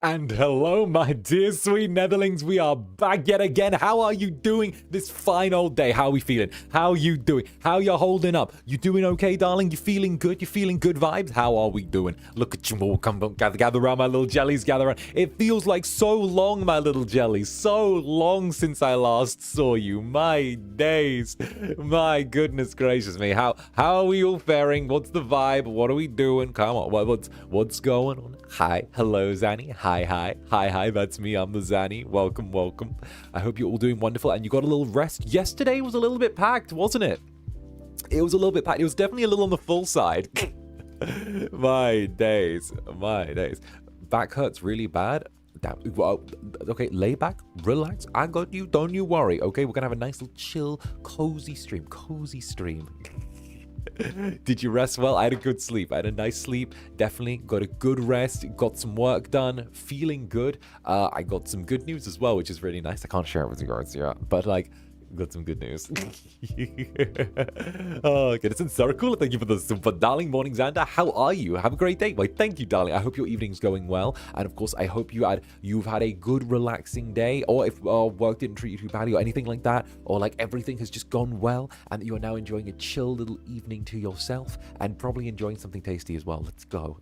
And hello, my dear sweet Netherlings. We are back yet again. How are you doing this fine old day? How are we feeling? How are you doing? How you holding up? You doing okay, darling? You feeling good? You feeling good vibes? How are we doing? Look at you all. Come gather around, my little jellies. Gather around. It feels like so long, my little jellies. So long since I last saw you. My days. My goodness gracious me. How are we all faring? What's the vibe? What are we doing? Come on. What's going on? Hi. Hello, Zanny. Hi, that's me. I'm the Zanny. Welcome. I hope you're all doing wonderful and you got a little rest. Yesterday was a little bit packed, wasn't it? It was a little bit packed. It was definitely a little on the full side. My days. Back hurts really bad. Well, okay, lay back, relax. I got you. Don't you worry. Okay, we're gonna have a nice little chill, cozy stream. Did you rest well? I had a good sleep. I had a nice sleep. Definitely got a good rest. Got some work done. Feeling good. I got some good news as well, which is really nice. I can't share it with you guys yet, but like, got some good news. Oh, okay. It's 𝓂𝓸𝓾𝓻. Thank you for the super darling morning, Zander. How are you? Have a great day. Why, thank you, darling. I hope your evening's going well, and of course, I hope you've had a good, relaxing day, or if work didn't treat you too badly, or anything like that, or like everything has just gone well, and that you are now enjoying a chill little evening to yourself, and probably enjoying something tasty as well. Let's go.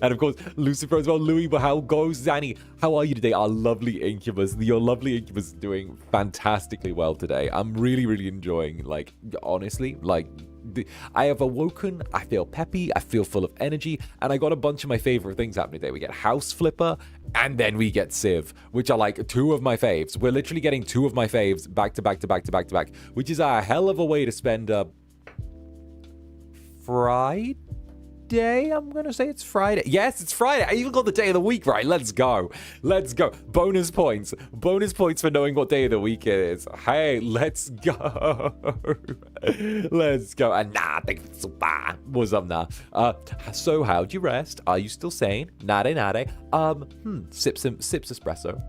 And of course, Lucifer as well. Louis, but how goes Zanny? How are you today? Our lovely Incubus. Your lovely Incubus is doing fantastically well today. I'm really enjoying, like, honestly, like, I have awoken, I feel peppy, I feel full of energy, and I got a bunch of my favorite things happening today. We get House Flipper, and then we get Civ, which are like two of my faves. We're literally getting two of my faves back to back, which is a hell of a way to spend Friday. I'm gonna say it's Friday. Yes, it's Friday. I even got the day of the week right. Let's go. Bonus points for knowing what day of the week it is. Hey, let's go. And what's up now? So how'd you rest? Are you still sane? Nade. Sips espresso.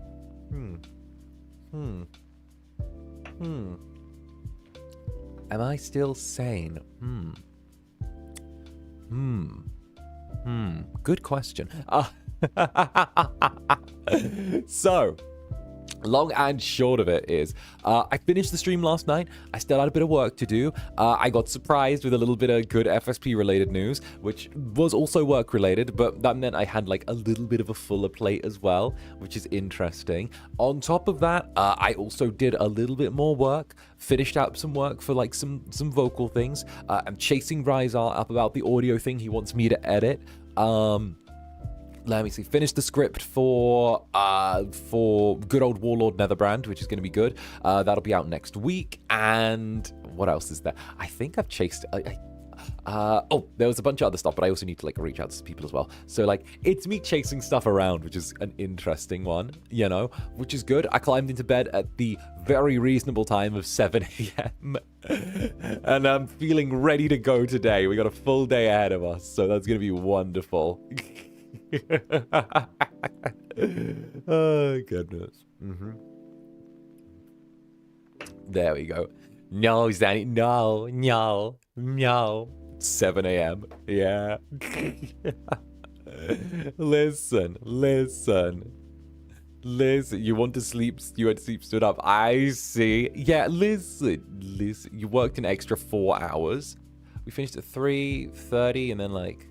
Am I still sane? Good question. So, long and short of it is, I finished the stream last night. I still had a bit of work to do. I got surprised with a little bit of good FSP related news, which was also work related, but that meant I had like a little bit of a fuller plate as well, which is interesting. On top of that, I also did a little bit more work, finished out some work for like some vocal things. I'm chasing Rizar up about the audio thing he wants me to edit. Let me see. Finish the script for good old Warlord Netherbrand, which is going to be good. That'll be out next week. And what else is there? I think I've chased. There was a bunch of other stuff, but I also need to like reach out to some people as well. So like, it's me chasing stuff around, which is an interesting one, you know, which is good. I climbed into bed at the very reasonable time of 7 a.m. and I'm feeling ready to go today. We got a full day ahead of us, so that's going to be wonderful. Oh, goodness. There we go. No, Zanny. No. 7 a.m. Yeah. Listen. You want to sleep? You had to sleep stood up. I see. Yeah, listen. You worked an extra 4 hours. We finished at 3:30 and then like...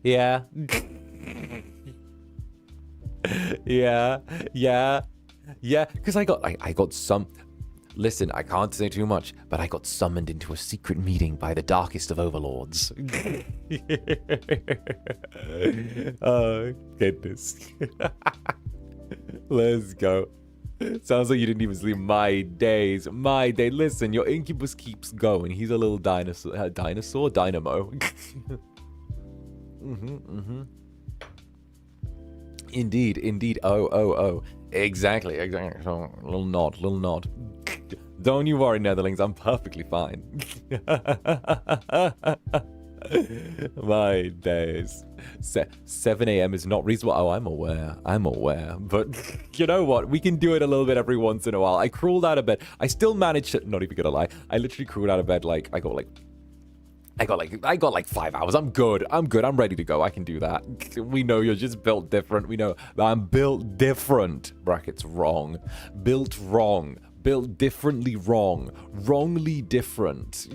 Yeah. Yeah. Because I got some... Listen, I can't say too much, but I got summoned into a secret meeting by the darkest of overlords. Oh, goodness. Let's go. Sounds like you didn't even sleep. My day. Listen, your Incubus keeps going. He's a little dynamo. Indeed. Oh. Exactly. So, little nod. Don't you worry, Netherlings. I'm perfectly fine. My days. 7 a.m. is not reasonable. Oh, I'm aware. But you know what? We can do it a little bit every once in a while. I crawled out of bed. I still managed to, not even gonna lie, I literally crawled out of bed like, I got like I got like 5 hours. I'm good. I'm ready to go. I can do that. We know you're just built different. We know I'm built different. Brackets wrong. Built wrong. Built differently wrong. Wrongly different.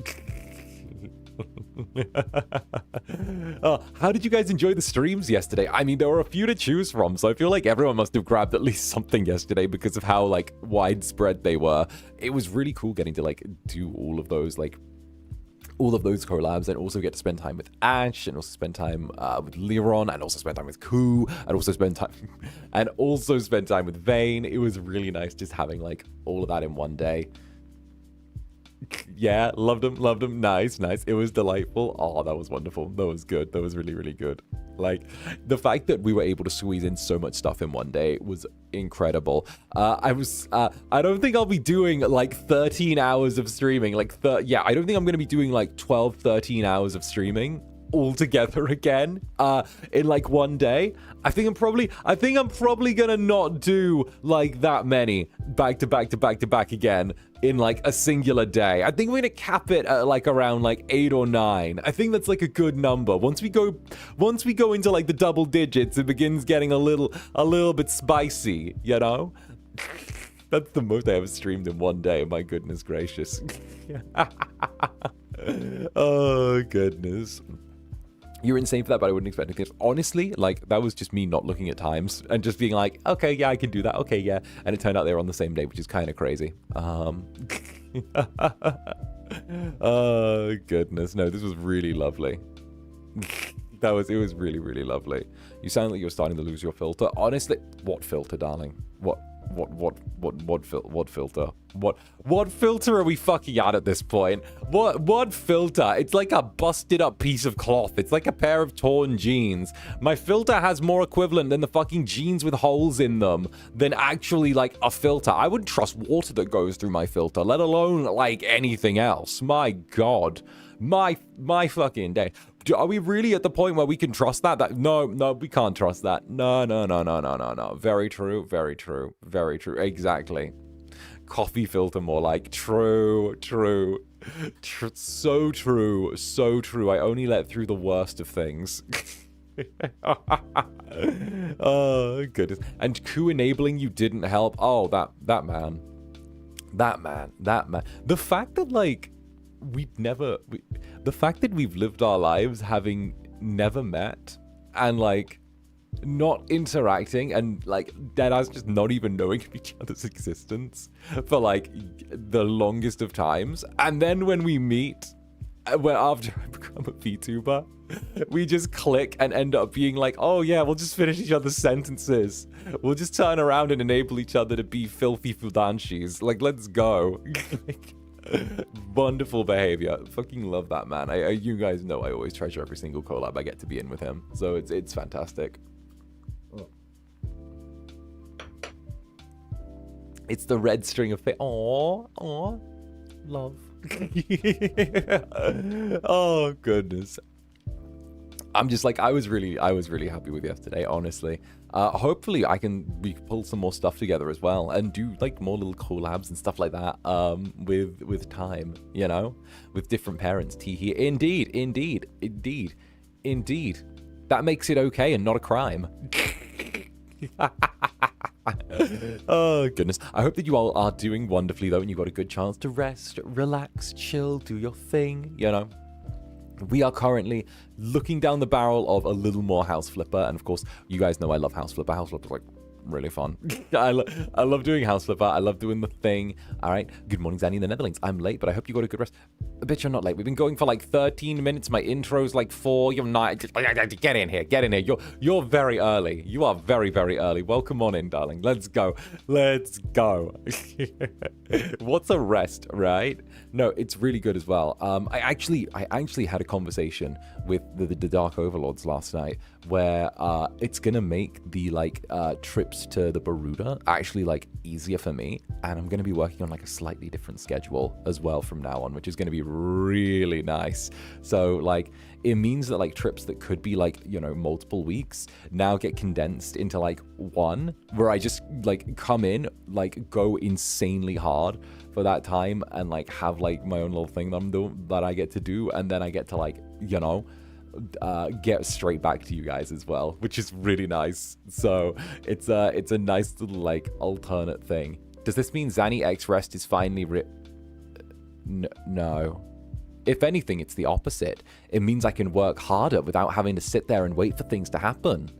How did you guys enjoy the streams yesterday? I mean, there were a few to choose from, so I feel like everyone must have grabbed at least something yesterday because of how like widespread they were. It was really cool getting to like do all of those collabs, and also get to spend time with Ash, and also spend time with Liron, and also spend time with 𝓂𝓸𝓾𝓻, and also spend time with Vayne. It was really nice just having like all of that in one day. Yeah, loved them. Nice. It was delightful. Oh, that was wonderful. That was good. That was really, really good. Like, the fact that we were able to squeeze in so much stuff in one day was incredible. I don't think I'll be doing like 13 hours of streaming. I don't think I'm going to be doing like 12, 13 hours of streaming all together again in like one day. I think I'm probably gonna not do like that many back to back again in like a singular day. I think we're gonna cap it at like around like 8 or 9. I think that's like a good number. Once we go into like the double digits, it begins getting a little bit spicy, you know? That's the most I ever streamed in one day. My goodness gracious. Oh goodness. You're insane for that, but I wouldn't expect anything. Honestly, like, that was just me not looking at times and just being like, okay, yeah, I can do that. Okay, yeah. And it turned out they were on the same day, which is kind of crazy. Oh, goodness. No, this was really lovely. It was really, really lovely. You sound like you're starting to lose your filter. Honestly, what filter, darling? What filter? What filter are we fucking at this point? What filter? It's like a busted up piece of cloth. It's like a pair of torn jeans. My filter has more equivalent than the fucking jeans with holes in them than actually like a filter. I wouldn't trust water that goes through my filter, let alone like anything else. My God. My fucking day. Are we really at the point where we can trust that? No, we can't trust that. No. Very true. Exactly. Coffee filter more like. True. So true. I only let through the worst of things. Oh, goodness. And 𝓂𝓸𝓾 enabling you didn't help. Oh, that man. The fact that, like, the fact that we've lived our lives having never met and like not interacting and like deadass just not even knowing of each other's existence for like the longest of times, and then when we meet, where after I become a VTuber, we just click and end up being like, oh yeah, we'll just finish each other's sentences. We'll just turn around and enable each other to be filthy 𝓂𝓸𝓾𝓻s. Like, let's go. Wonderful behavior. Fucking love that man. You guys know I always treasure every single collab I get to be in with him, so it's fantastic. It's the red string of fate. Aww, love. Oh goodness. I'm just like, I was really happy with yesterday, honestly. Hopefully we can pull some more stuff together as well and do like more little collabs and stuff like that with time, you know, with different parents. Teehee. Indeed. That makes it okay and not a crime. Oh goodness. I hope that you all are doing wonderfully though, and you got a good chance to rest, relax, chill, do your thing, you know. We are currently looking down the barrel of a little more House Flipper, and of course, you guys know I love House Flipper. House Flipper's like really fun. I love doing House Flipper. I love doing the thing. All right. Good morning, Zanny in the Netherlands. I'm late, but I hope you got a good rest. Bitch, you're not late. We've been going for like 13 minutes. My intro's like 4. You're not. Get in here. You're very early. You are very, very early. Welcome on in, darling. Let's go. What's a rest, right? No, it's really good as well. I actually had a conversation with the Dark Overlords last night where it's gonna make the like trips to the Baruda actually like easier for me, and I'm gonna be working on like a slightly different schedule as well from now on, which is gonna be really nice. So like it means that like trips that could be like, you know, multiple weeks now get condensed into like one, where I just like come in, like go insanely hard hard for that time and like have like my own little thing that I'm doing, that I get to do, and then I get to like, you know, get straight back to you guys as well, which is really nice. So it's a nice little like alternate thing. Does this mean 𝓂𝓼𝓾𝓻 rest is finally no. If anything, it's the opposite. It means I can work harder without having to sit there and wait for things to happen.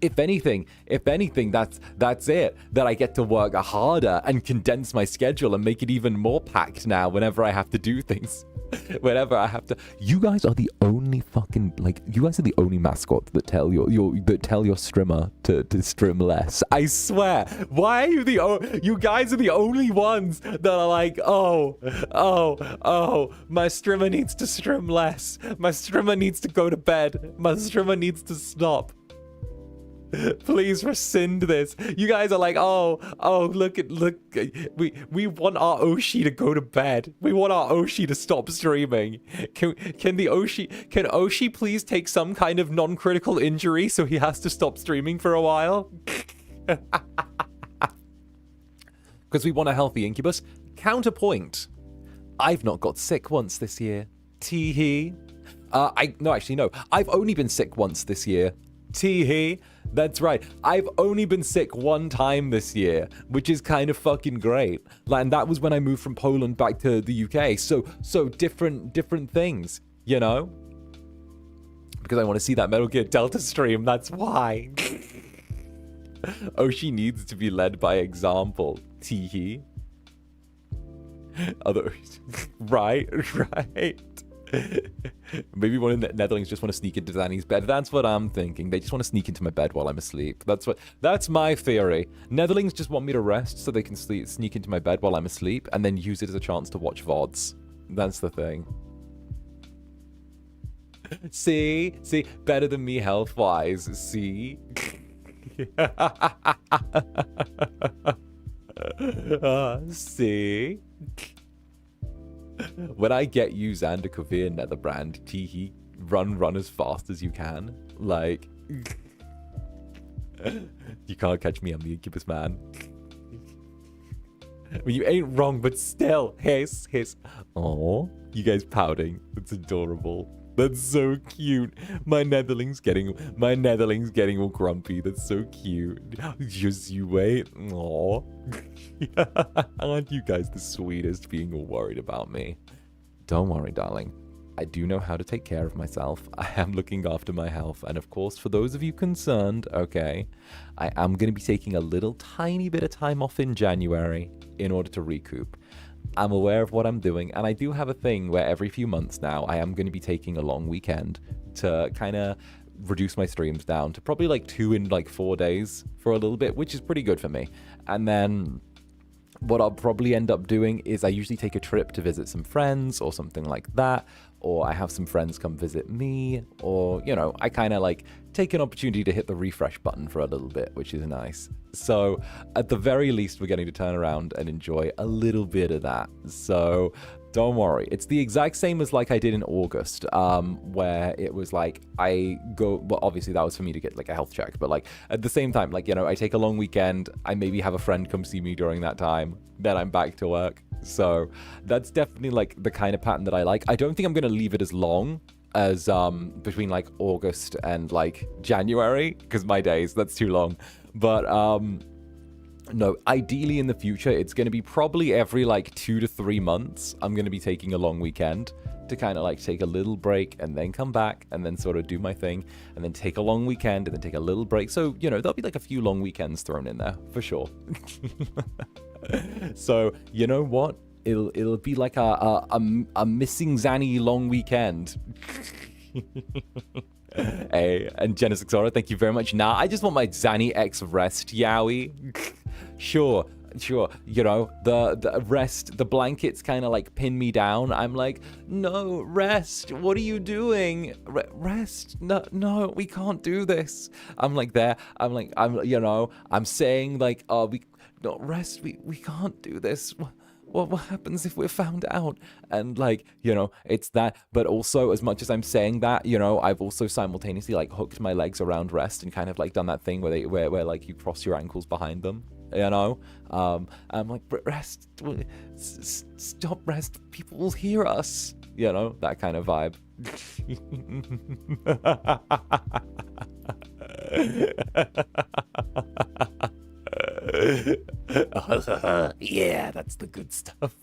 If anything, that's it. That I get to work harder and condense my schedule and make it even more packed now whenever I have to do things. Whenever I have to. You guys are the only fucking, like, you guys are the only mascots that tell your streamer to stream less. I swear. Why are you guys are the only ones that are like, oh, my streamer needs to stream less. My streamer needs to go to bed. My streamer needs to stop. Please rescind this. You guys are like, oh, look, we want our Oshi to go to bed. We want our Oshi to stop streaming. Can Oshi please take some kind of non-critical injury so he has to stop streaming for a while? Because we want a healthy Incubus. Counterpoint. I've not got sick once this year. Tee-hee. No, actually, no. I've only been sick once this year. Tee-hee. That's right. I've only been sick one time this year, which is kind of fucking great. And that was when I moved from Poland back to the UK. So different things, you know? Because I want to see that Metal Gear Delta stream, that's why. Oshi needs to be led by example. Teehee. Right. Maybe one in the Netherlands just want to sneak into Danny's bed. That's what I'm thinking. They just want to sneak into my bed while I'm asleep. That's my theory. Netherlands just want me to rest so they can sneak into my bed while I'm asleep and then use it as a chance to watch VODs. That's the thing. See, better than me health-wise. See. See. When I get you 𝔂𝓸𝓾𝓻 Netherbrand, teehee, run as fast as you can. Like, you can't catch me, I'm the Incubus man. I mean, you ain't wrong, but still, hiss. Oh, you guys pouting. That's adorable. That's so cute. My Netherlings getting all grumpy. That's so cute. Just you wait. Aww. Aren't you guys the sweetest being all worried about me? Don't worry, darling. I do know how to take care of myself. I am looking after my health. And of course, for those of you concerned, okay, I am going to be taking a little tiny bit of time off in January in order to recoup. I'm aware of what I'm doing, and I do have a thing where every few months now I am going to be taking a long weekend to kind of reduce my streams down to probably like 2 in like 4 days for a little bit, which is pretty good for me. And then what I'll probably end up doing is I usually take a trip to visit some friends or something like that, or I have some friends come visit me, or, you know, I kind of like take an opportunity to hit the refresh button for a little bit, which is nice. So at the very least, we're getting to turn around and enjoy a little bit of that. So don't worry. It's the exact same as like I did in August, where it was like I go, well, obviously that was for me to get like a health check, but like at the same time, like, you know, I take a long weekend, I maybe have a friend come see me during that time, then I'm back to work. So that's definitely like the kind of pattern that I like. I don't think I'm going to leave it as long as between like August and like January, because my days, that's too long. But no, ideally in the future, it's going to be probably every like 2 to 3 months. I'm going to be taking a long weekend to kind of like take a little break and then come back and then sort of do my thing and then take a long weekend and then take a little break. So, you know, there'll be like a few long weekends thrown in there for sure. So, you know what? It'll be like a missing 𝓂𝓼𝓾 long weekend. Hey, and Genesis, thank you very much. Nah, I just want my 𝓂𝓼𝓾𝓻 rest, yowie. Sure. You know, the rest, the blankets kind of like pin me down. I'm like, no, rest. What are you doing? Rest. No, we can't do this. I'm like there. You know, I'm saying like, rest. We can't do this. What happens if we're found out? And like, you know, it's that. But also, as much as I'm saying that, you know, I've also simultaneously like hooked my legs around rest and kind of like done that thing where like you cross your ankles behind them. you know? I'm like, rest, stop, rest, people will hear us, you know, that kind of vibe. Yeah, that's the good stuff.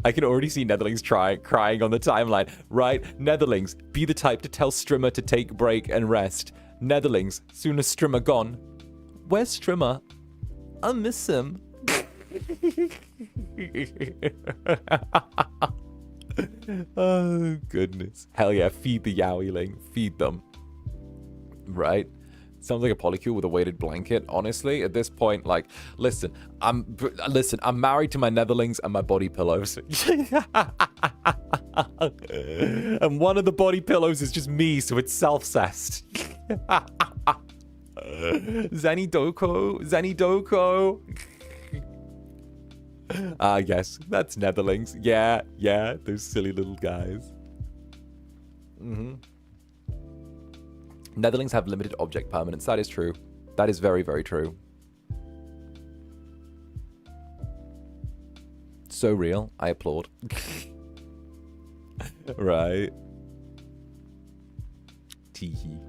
I can already see Netherlings crying on the timeline. Right, Netherlings, be the type to tell Strimmer to take a break and rest. Netherlings, soon as Strimmer gone. Where's Strimmer? I miss him. Oh, goodness. Hell yeah, feed the Yowieling. Feed them. Right? Sounds like a polycule with a weighted blanket. Honestly, at this point, like, listen, I'm married to my Netherlings and my body pillows. And one of the body pillows is just me, so it's self-cessed. Zenidoko. Yes, that's Netherlings. Yeah, those silly little guys. Netherlings have limited object permanence. That is true. That is very, very true. So real. I applaud. Right. Teehee.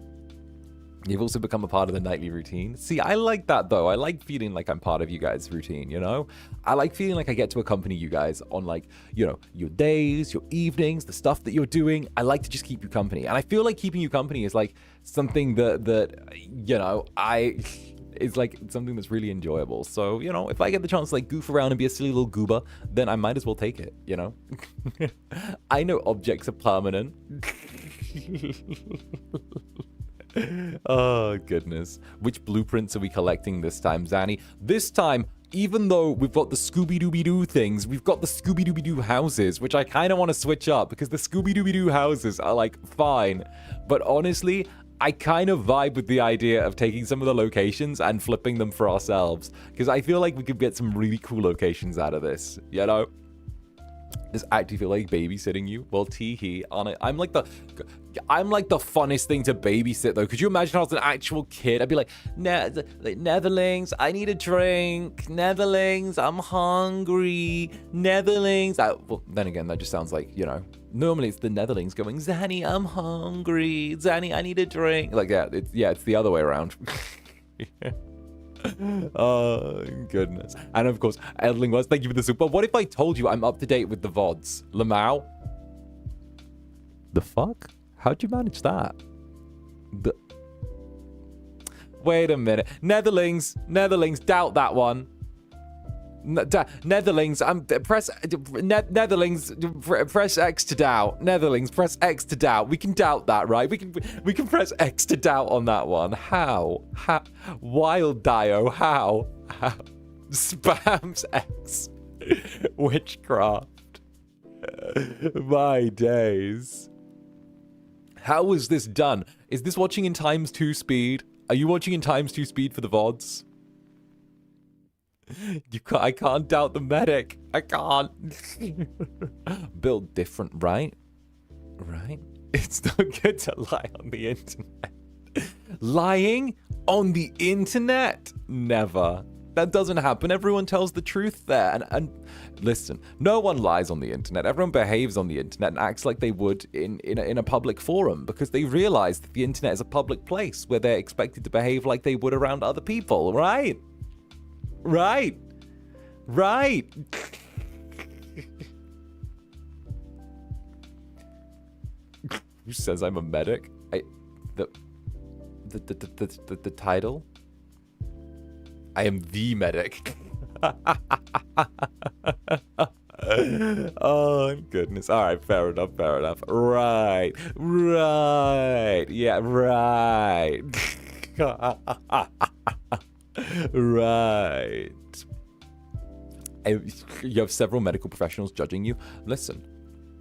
You've also become a part of the nightly routine. See, I like that, though. I like feeling like I'm part of you guys' routine, you know? I like feeling like I get to accompany you guys on, like, you know, your days, your evenings, the stuff that you're doing. I like to just keep you company. And I feel like keeping you company is, like, something that you know, is, like, something that's really enjoyable. So, you know, if I get the chance to, like, goof around and be a silly little goober, then I might as well take it, you know? I know objects are permanent. Oh, goodness. Which blueprints are we collecting this time, Zanny? This time, even though we've got the Scooby-Dooby-Doo things, we've got the Scooby-Dooby-Doo houses, which I kind of want to switch up because the Scooby-Dooby-Doo houses are, like, fine. But honestly, I kind of vibe with the idea of taking some of the locations and flipping them for ourselves because I feel like we could get some really cool locations out of this, you know? Does actually feel like babysitting you? Well, teehee on it. I'm like the funnest thing to babysit though. Could you imagine if I was an actual kid? I'd be like, Netherlings, I need a drink. Netherlings, I'm hungry. Netherlings. Well, then again, that just sounds like, you know, normally it's the Netherlings going, Zanny, I'm hungry. Zanny, I need a drink. Like, it's the other way around. Oh, goodness. And of course, Eldling was, thank you for the soup. But what if I told you I'm up to date with the VODs? Lamau? The fuck? How'd you manage that? Wait a minute. Netherlings, doubt that one. Netherlings, Netherlings, press X to doubt. Netherlings, press X to doubt. We can doubt that, right? We can press X to doubt on that one. How? Wild Dio, how? Spams X. Witchcraft. My days. How was this done? Is this watching in ×2 speed? Are you watching in ×2 speed for the VODs? I can't doubt the medic. I can't. Built different, right? Right? It's not good to lie on the internet. Lying on the internet? Never. That doesn't happen. Everyone tells the truth there. And listen, no one lies on the internet. Everyone behaves on the internet and acts like they would in a public forum because they realize that the internet is a public place where they're expected to behave like they would around other people, right? Right. Who says I'm a medic? The title? I am the medic. Oh, goodness. All right, fair enough. Right. Yeah, right. Right. You have several medical professionals judging you. Listen,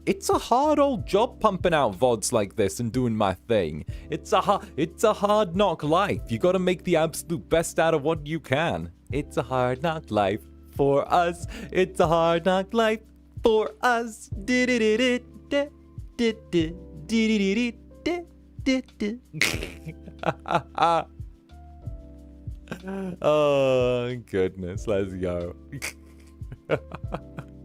it's a hard old job pumping out VODs like this and doing my thing. It's a hard knock life. You gotta make the absolute best out of what you can. It's a hard knock life for us. It's a hard knock life for us. Oh, goodness. Let's go.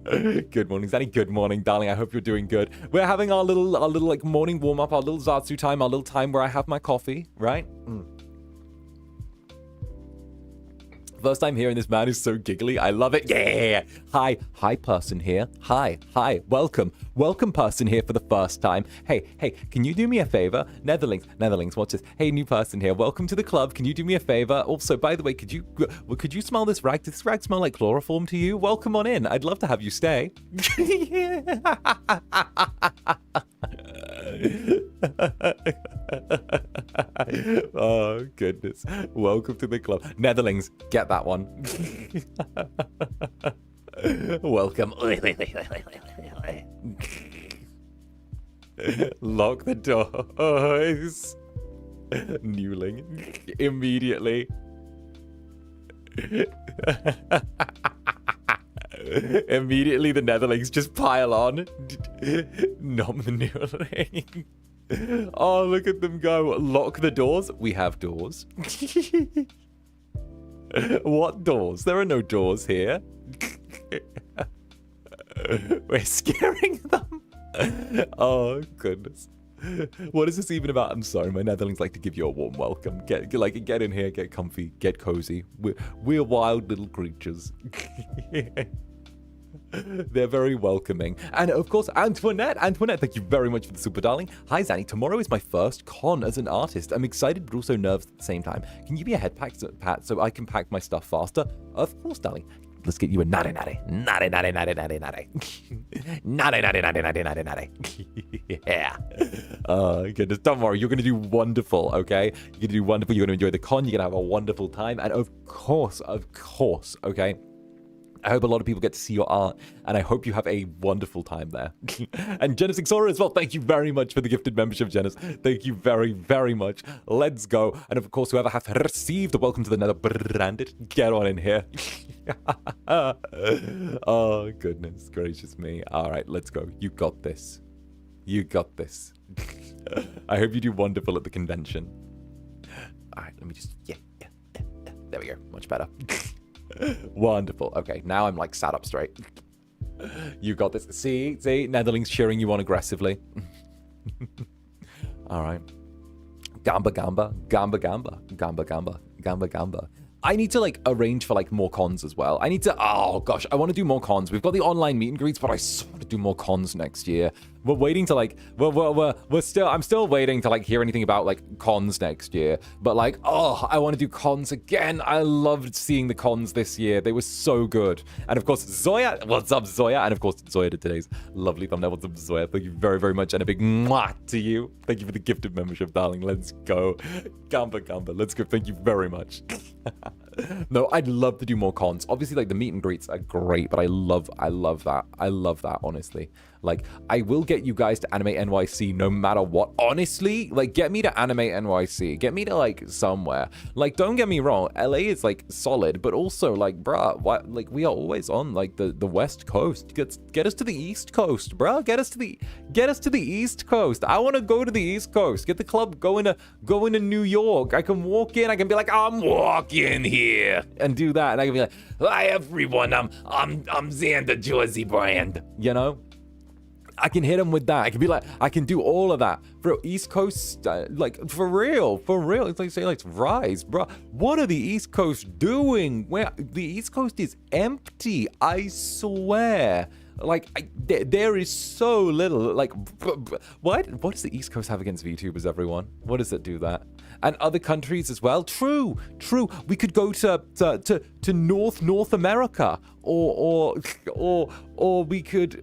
Good morning, Zanny. Good morning, darling. I hope you're doing good. We're having our little like morning warm up, our little Zatsu time, our little time where I have my coffee, right? First time hearing this man is so giggly. I love it. Yeah. Hi, person here. Hi. Welcome, person here for the first time. Hey, can you do me a favor? Netherlings, watch this. Hey, new person here. Welcome to the club. Can you do me a favor? Also, by the way, could you smell this rag? Does this rag smell like chloroform to you? Welcome on in. I'd love to have you stay. Oh, goodness. Welcome to the club. Netherlings, get that one. Welcome. Lock the doors. Newling. Immediately. Immediately the Netherlings just pile on. Nom the Newling. Oh, look at them go. Lock the doors. We have doors. What doors? There are no doors here. We're scaring them. Oh, goodness. What is this even about? I'm sorry, my Netherlings like to give you a warm welcome. Get in here, get comfy, get cozy. We're wild little creatures. They're very welcoming. And of course, Antoinette, thank you very much for the super, darling. Hi, Zanny. Tomorrow is my first con as an artist. I'm excited, but also nervous at the same time. Can you be a head pat so I can pack my stuff faster? Of course, darling. Let's get you a natty. Yeah. Oh, goodness. Don't worry. You're going to do wonderful, okay? You're going to do wonderful. You're going to enjoy the con. You're going to have a wonderful time. And of course, okay? I hope a lot of people get to see your art, and I hope you have a wonderful time there. And Genesis Xora as well, thank you very much for the gifted membership, Genesis. Thank you very, very much. Let's go. And of course, whoever has received a welcome to the Netherbrand, get on in here. Oh, goodness gracious me. All right, let's go. You got this. You got this. I hope you do wonderful at the convention. All right, let me just, yeah. There we go, much better. Wonderful. Okay, now I'm like sat up straight. You got this. See, Netherlings cheering you on aggressively. All right. Gamba. I need to like arrange for like more cons as well. I need to, oh gosh, I want to do more cons. We've got the online meet and greets, but I so want to do more cons next year. We're waiting to like, I'm still waiting to like hear anything about like cons next year. But like, oh, I want to do cons again. I loved seeing the cons this year. They were so good. And of course, Zoya, what's up, Zoya? And of course, Zoya did today's lovely thumbnail. What's up, Zoya? Thank you very, very much. And a big mwah to you. Thank you for the gifted membership, darling. Let's go. Gamba. Let's go. Thank you very much. No, I'd love to do more cons. Obviously, like the meet and greets are great, but I love that. I love that, honestly. Like, I will get you guys to Animate NYC no matter what. Honestly, like, get me to Animate NYC. Get me to, like, somewhere. Like, don't get me wrong. LA is, like, solid, but also, like, bruh, what, like, we are always on, like, the West Coast. Get us to the East Coast, bruh. Get us to the East Coast. I want to go to the East Coast. Get the club going to New York. I can walk in. I can be like, I'm walking here, and do that. And I can be like, hi, everyone. I'm Zander Jersey brand. You know? I can hit him with that. I can be like, I can do all of that. Bro, East Coast, like, for real. It's like, say, like, rise, bro. What are the East Coast doing? Where the East Coast is empty, I swear. Like, there is so little, like, what does the East Coast have against VTubers, everyone? What does it do that? And other countries as well. True. We could go to North America, or we could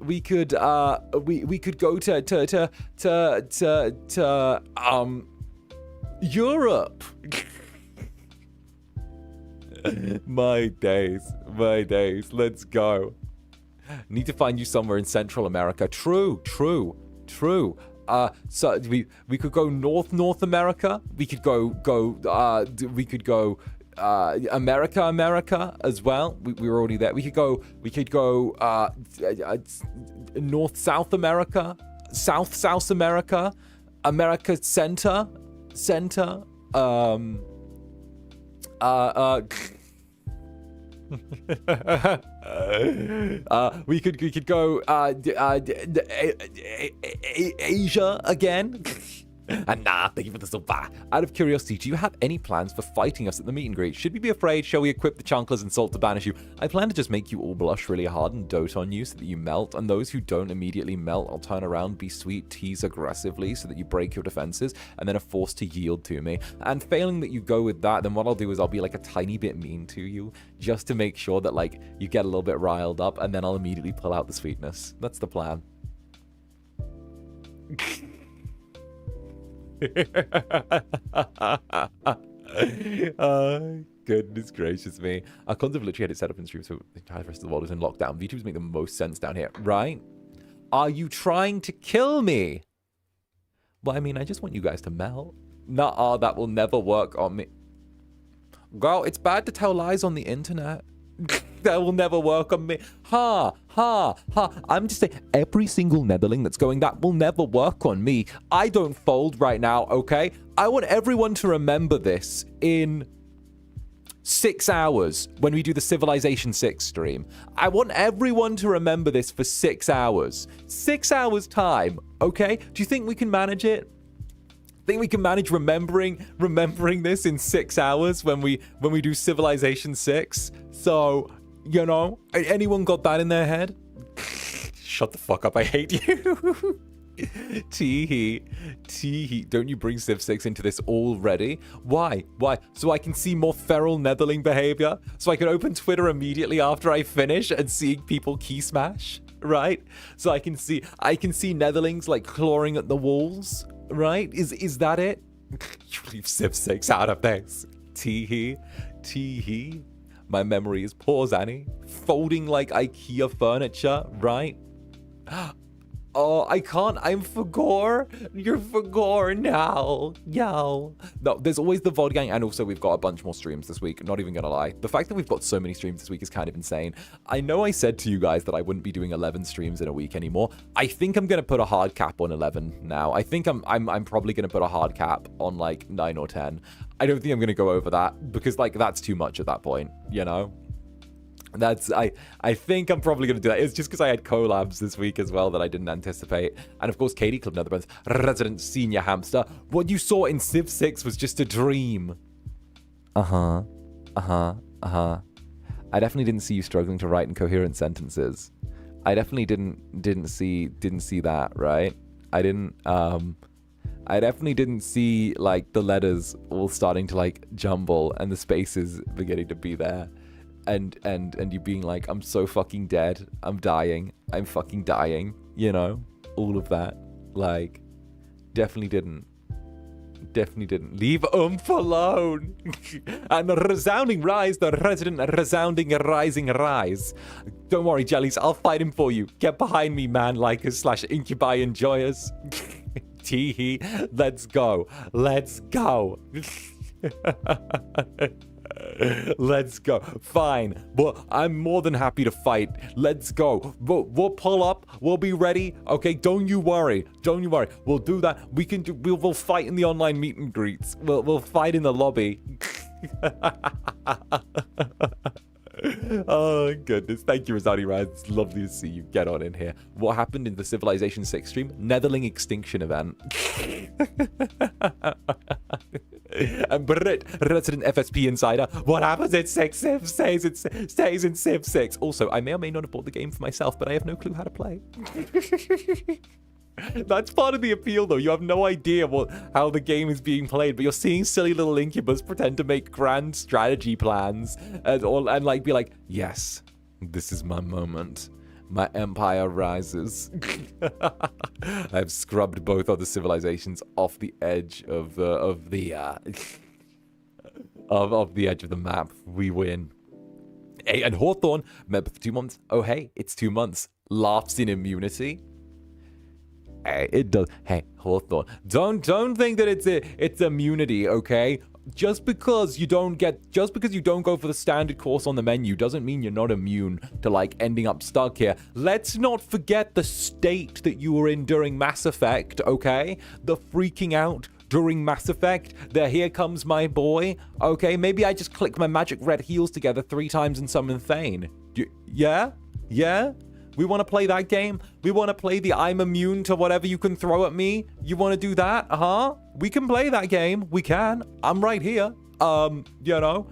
go to Europe. My days. Let's go. Need to find you somewhere in Central America. True. So we could go North America. We could go America as well. We were already there. We could go South America, South America, America Center. We could go Asia again. And nah, thank you for the silver. Out of curiosity, do you have any plans for fighting us at the meet and greet? Should we be afraid? Shall we equip the 𝓂𝓾𝓻 and salt to banish you? I plan to just make you all blush really hard and dote on you so that you melt, and those who don't immediately melt, I'll turn around, be sweet, tease aggressively so that you break your defenses, and then are forced to yield to me. And failing that you go with that, then what I'll do is I'll be like a tiny bit mean to you, just to make sure that like you get a little bit riled up, and then I'll immediately pull out the sweetness. That's the plan. Goodness gracious me. Our cons have literally had it set up in stream, so the entire rest of the world is in lockdown. Vtubers make the most sense down here, right? Are you trying to kill me? Well, I mean, I just want you guys to melt. Nuh-uh, that will never work on me. Girl, it's bad to tell lies on the internet. That will never work on me. Ha, ha, ha. I'm just saying, every single Netherling that's going, that will never work on me. I don't fold right now, okay? I want everyone to remember this in 6 hours when we do the Civilization 6 stream. I want everyone to remember this for 6 hours. 6 hours time, okay? Do you think we can manage it? Think we can manage remembering this in 6 hours when we do Civilization 6? So, you know, anyone got that in their head? Shut the fuck up, I hate you. Tee-hee. Don't you bring Civ 6 into this already? Why? So I can see more feral Netherling behavior? So I can open Twitter immediately after I finish and see people key smash? Right? So I can see Netherlings like clawing at the walls? Right? Is that it? Leave Civ 6 out of this. Tee-hee. My memory is poor, Zanny. Folding like IKEA furniture, right? Oh, I can't. I'm 𝓂𝓸𝓾. You're 𝓂𝓸𝓾 now. Yo. No, there's always the VOD gang, and also we've got a bunch more streams this week. Not even gonna lie. The fact that we've got so many streams this week is kind of insane. I know I said to you guys that I wouldn't be doing 11 streams in a week anymore. I think I'm gonna put a hard cap on 11 now. I think I'm probably gonna put a hard cap on like 9 or 10. I don't think I'm gonna go over that because like that's too much at that point, you know? I think I'm probably going to do that. It's just because I had collabs this week as well that I didn't anticipate. And of course, Katie Club Netherbrand's resident senior hamster. What you saw in Civ 6 was just a dream. I definitely didn't see you struggling to write incoherent sentences. I definitely didn't see that, right? I definitely didn't see like the letters all starting to like jumble and the spaces beginning to be there. And you being like, I'm so fucking dead. I'm dying. I'm fucking dying. You know? All of that. Like, definitely didn't. Leave alone. And a resounding rise, the resident resounding rising rise. Don't worry, Jellies. I'll fight him for you. Get behind me, man likers / incubi enjoyers. Tee-hee. Let's go. Let's go. Fine. But I'm more than happy to fight. Let's go. We'll pull up. We'll be ready. Okay, don't you worry. We'll do that. We'll fight in the online meet and greets. We'll fight in the lobby. Oh, goodness. Thank you, Rosati Rise. It's lovely to see you get on in here. What happened in the Civilization 6 stream? Netherling extinction event. And Brit, resident FSP insider. What happens in 6 Civ stays in Civ 6. Also, I may or may not have bought the game for myself, but I have no clue how to play. That's part of the appeal, though. You have no idea how the game is being played, but you're seeing silly little Incubus pretend to make grand strategy plans and like be like, yes, this is my moment. My empire rises. I've scrubbed both other civilizations off the edge of the edge of the map. We win. Hey, and 𝓂𝓸𝓾, member for 2 months. Oh, hey, it's 2 months. Laughs in immunity. Hey, it does. Hey, 𝓂𝓸𝓾, don't think that it's immunity, okay? Just because you don't go for the standard course on the menu doesn't mean you're not immune to like ending up stuck here. Let's not forget the state that you were in during Mass Effect, okay? The freaking out, during Mass Effect. There, here comes my boy. Okay, maybe I just click my magic red heels together 3 times and summon Thane. Yeah? Yeah? We want to play that game? We want to play the I'm immune to whatever you can throw at me? You want to do that? Uh-huh. We can play that game. We can. I'm right here. You know.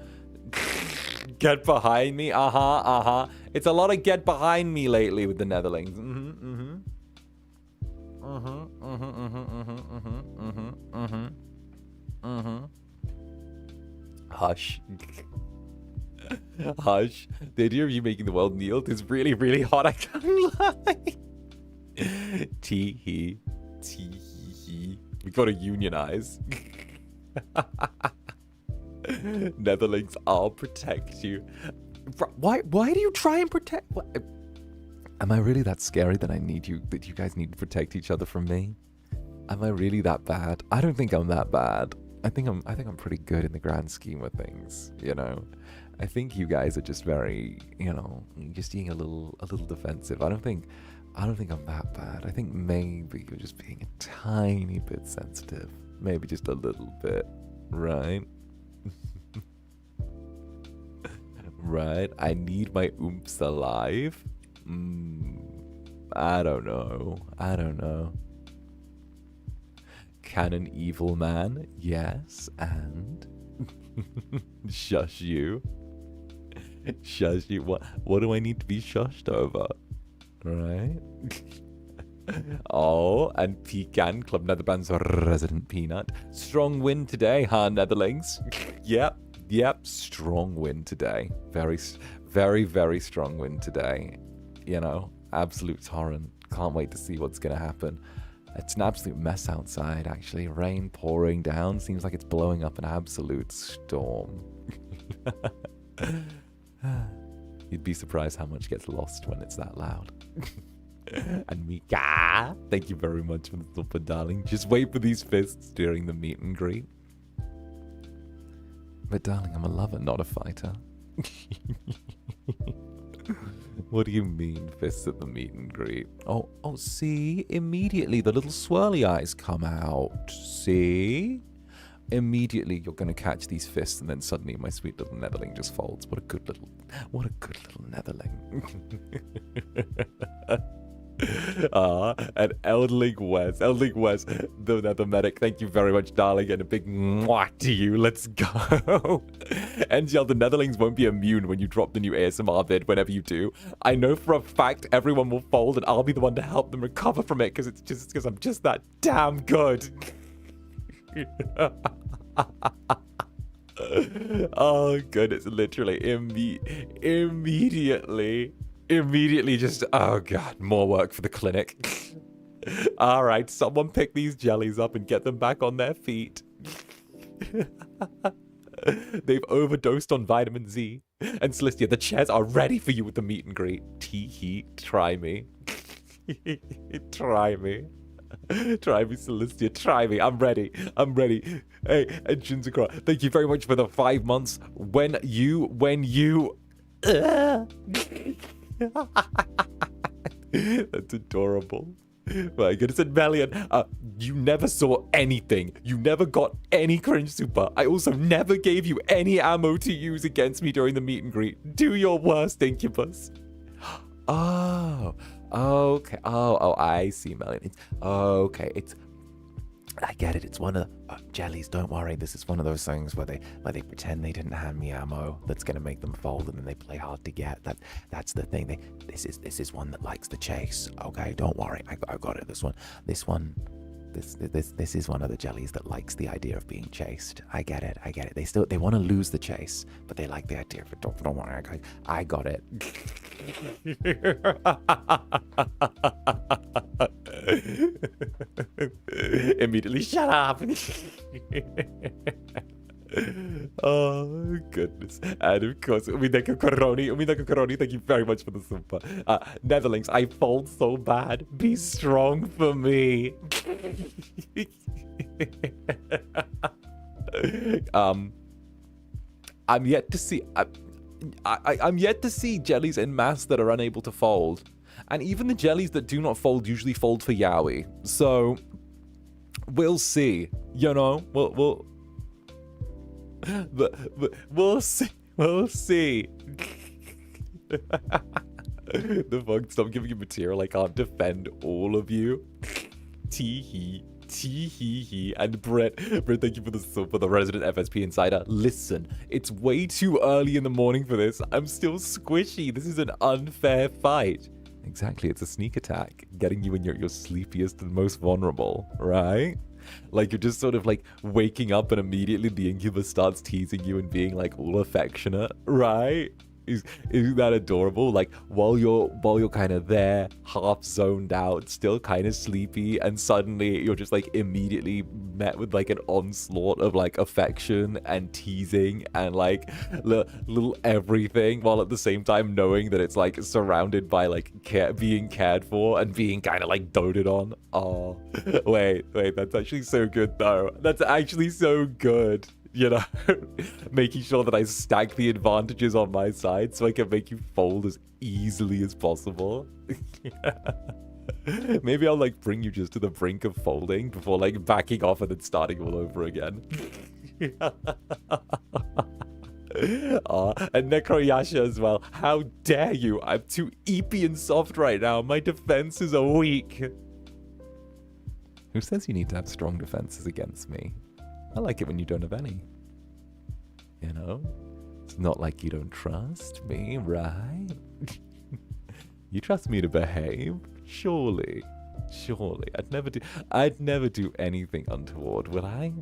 Get behind me. Uh-huh. It's a lot of get behind me lately with the Netherlings. Hush. Hush. The idea of you making the world kneel is really, really hot. I can't lie. Tee-hee. Tee-hee-hee. We gotta unionize. Netherlings, I'll protect you. Why do you try and protect? What? Am I really that scary that that you guys need to protect each other from me? Am I really that bad? I don't think I'm that bad. I think I'm pretty good in the grand scheme of things, you know. I think you guys are just very, you know, just being a little defensive. I don't think I'm that bad. I think maybe you're just being a tiny bit sensitive. Maybe just a little bit, right? Right? I need my oomps alive. I don't know. Can an evil man? Yes, and shush you. Shush you. What do I need to be shushed over? Right? Oh, and Pecan, Club Netherbrand's resident peanut. Strong win today, huh, Netherlings? Yep, strong win today. Very, very, very strong win today. You know, absolute torrent. Can't wait to see what's going to happen. It's an absolute mess outside, actually. Rain pouring down. Seems like it's blowing up an absolute storm. You'd be surprised how much gets lost when it's that loud. And Mika, thank you very much for the super, darling. Just wait for these fists during the meet and greet. But darling, I'm a lover, not a fighter. What do you mean, fists at the meet and greet? Oh, see? Immediately the little swirly eyes come out. See? Immediately you're going to catch these fists, and then suddenly my sweet little Netherling just folds. What a good little Netherling. And Eldling West, the Nether Medic, thank you very much, darling, and a big mwah to you. Let's go. Angel, the Netherlings won't be immune when you drop the new ASMR vid whenever you do. I know for a fact everyone will fold, and I'll be the one to help them recover from it because I'm just that damn good. Oh goodness, literally immediately just, oh god, more work for the clinic. All right, someone pick these jellies up and get them back on their feet. They've overdosed on vitamin Z. And Celestia, the chairs are ready for you with the meet and greet. Tee-hee, try me. Try me. Try me, Celestia. Try me. I'm ready. Hey, and Shinzakura, thank you very much for the 5 months. When you... That's adorable. My goodness, and Melian, you never saw anything. You never got any cringe super. I also never gave you any ammo to use against me during the meet and greet. Do your worst, Incubus. Oh, okay. Oh, I see, Melian. I get it. It's one of the jellies. Don't worry. This is one of those things where they pretend they didn't hand me ammo. That's gonna make them fold, and then they play hard to get. That's the thing. This is one that likes the chase. Okay, don't worry. I got it. This is one of the jellies that likes the idea of being chased. I get it. They want to lose the chase, but they like the idea of it. Don't worry. I got it. Immediately shut up. Oh goodness. And of course, 𝔂𝓸𝓾𝓻, thank you very much for the super. Netherlings, I fold so bad. Be strong for me. I'm yet to see I'm yet to see jellies en masse that are unable to fold. And even the jellies that do not fold usually fold for yaoi. So We'll see. You know, we'll see. We'll see. The fuck? Stop giving you material. I can't defend all of you. Tee hee. And Brett, thank you for the resident FSP insider. Listen, it's way too early in the morning for this. I'm still squishy. This is an unfair fight. Exactly, it's a sneak attack, getting you when you're at your sleepiest and most vulnerable, right? Like, you're just sort of like waking up and immediately the Incubus starts teasing you and being like all affectionate, right? Isn't that adorable? Like, while you're kind of there, half zoned out, still kind of sleepy, and suddenly you're just like immediately met with like an onslaught of like affection and teasing and like little everything, while at the same time knowing that it's like surrounded by like being cared for and being kind of like doted on. Oh, wait, that's actually so good though. That's actually so good. You know, making sure that I stack the advantages on my side so I can make you fold as easily as possible. Maybe I'll like bring you just to the brink of folding before like backing off and then starting all over again. And Necroyasha as well. How dare you? I'm too eepy and soft right now. My defenses are weak. Who says you need to have strong defenses against me? I like it when you don't have any. You know? It's not like you don't trust me, right? You trust me to behave? Surely. I'd never do anything untoward, will I?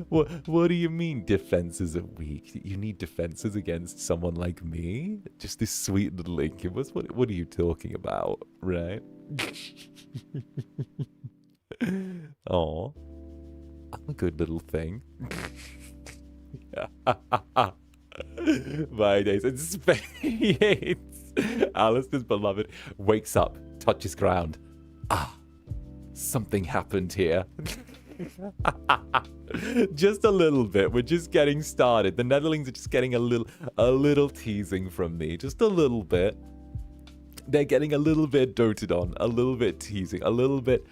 What do you mean defenses are weak? You need defenses against someone like me? Just this sweet little Incubus? What are you talking about, right? Oh, I'm a good little thing. My days in spades. Alistair's beloved wakes up, touches ground. Something happened here. Just a little bit. We're just getting started. The Netherlings are just getting a little teasing from me. Just a little bit. They're getting a little bit doted on, a little bit teasing, a little, just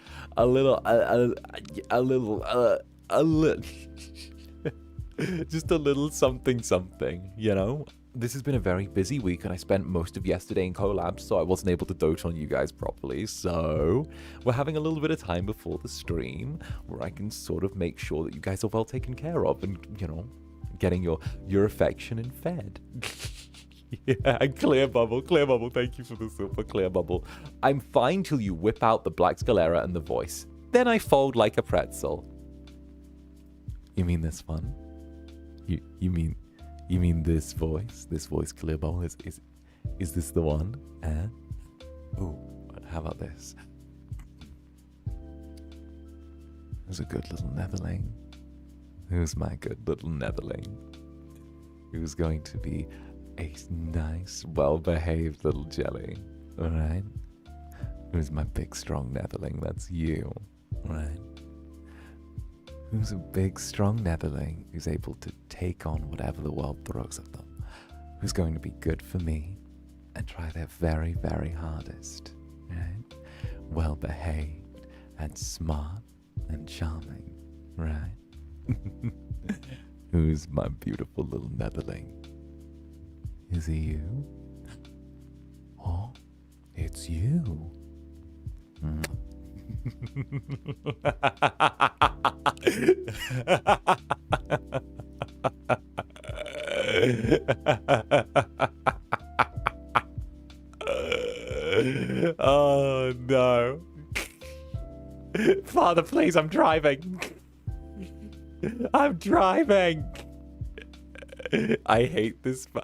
a little something, you know? This has been a very busy week and I spent most of yesterday in collabs, so I wasn't able to dote on you guys properly. So we're having a little bit of time before the stream where I can sort of make sure that you guys are well taken care of and, you know, getting your affection and fed. Yeah, and clear bubble, thank you for the super clear bubble. I'm fine till you whip out the black 𝓂𝓼𝓾 and the voice. Then I fold like a pretzel. You mean this one? You mean this voice? This voice clear bubble? Is this the one? Ooh, how about this? Who's a good little Netherling? Who's my good little Netherling? Who's going to be a nice, well-behaved little jelly, alright? Who's my big, strong Netherling? That's you, alright? Who's a big, strong Netherling who's able to take on whatever the world throws at them? Who's going to be good for me and try their very, very hardest, right? Well-behaved and smart and charming, right? Who's my beautiful little Netherling? Is it you? Oh, it's you. Oh no. Father, please, I'm driving. I'm driving. I hate this man.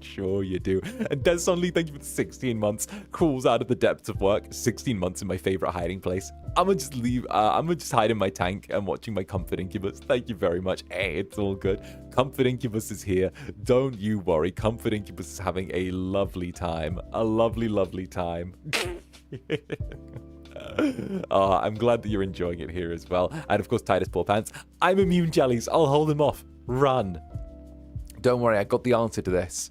Sure you do. And Desonly, thank you for the 16 months. Crawls out of the depths of work. 16 months in my favorite hiding place. I'm gonna just hide in my tank and watching my Comfort Incubus. Thank you very much. Hey, it's all good. Comfort Incubus is here. Don't you worry. Comfort Incubus is having a lovely time. A lovely, lovely time. I'm glad that you're enjoying it here as well. And of course, Titus Poor Pants. I'm immune jellies. I'll hold him off. Run. Don't worry, I got the answer to this.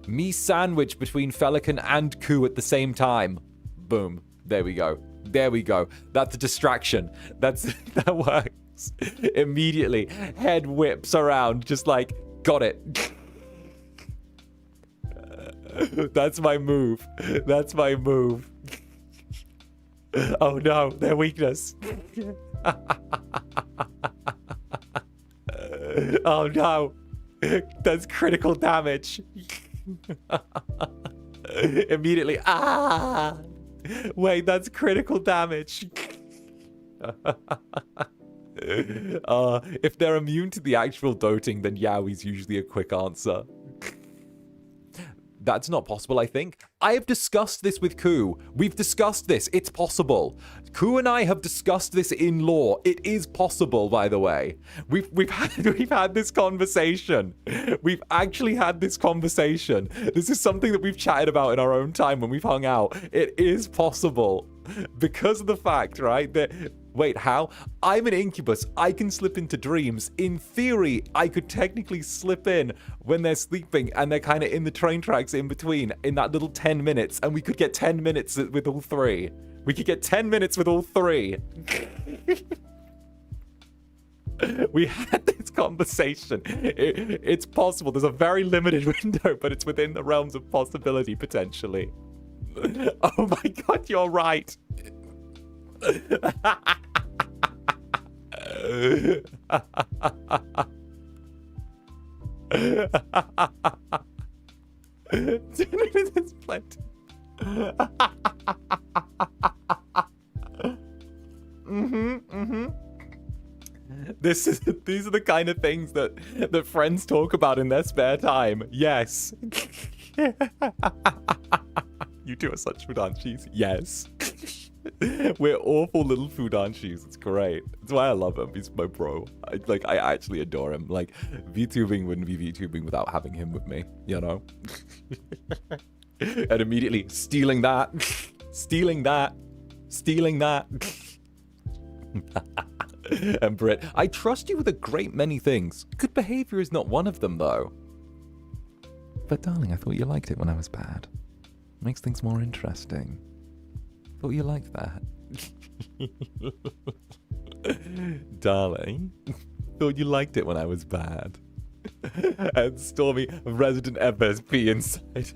Me sandwich between 𝓂𝓼𝓾 and 𝓂𝓾 at the same time. Boom. There we go. There we go. That's a distraction. That works. Immediately, head whips around, just like, got it. That's my move. That's my move. Oh no, their weakness. Oh no. That's critical damage. Immediately. Ah! Wait, that's critical damage. If they're immune to the actual doting, then Yowie's usually a quick answer. That's not possible, I think. I have discussed this with 𝓂𝓻. We've discussed this. It's possible. 𝓂𝓻 and I have discussed this in lore. It is possible, by the way. We've had this conversation. We've actually had this conversation. This is something that we've chatted about in our own time when we've hung out. It is possible. Because of the fact, right, that... Wait, how? I'm an incubus. I can slip into dreams. In theory, I could technically slip in when they're sleeping and they're kind of in the train tracks in between in that little 10 minutes. And we could get 10 minutes with all three. We could get 10 minutes with all three. We had this conversation. It's possible. There's a very limited window, but it's within the realms of possibility, potentially. Oh my god, you're right. This plenty. These are the kind of things that friends talk about in their spare time. Yes. You two are such 𝓂𝓸𝓾𝓻s. Yes. We're awful little 𝓂𝓸𝓾𝓻s. It's great. That's why I love him. He's my bro. I actually adore him. Like, VTubing wouldn't be VTubing without having him with me, you know? And immediately stealing that. Stealing that. Stealing that. And Britt, I trust you with a great many things. Good behavior is not one of them, though. But darling, I thought you liked it when I was bad. Makes things more interesting. Thought you liked that. Darling, thought you liked it when I was bad. And Stormy, resident FSP inside.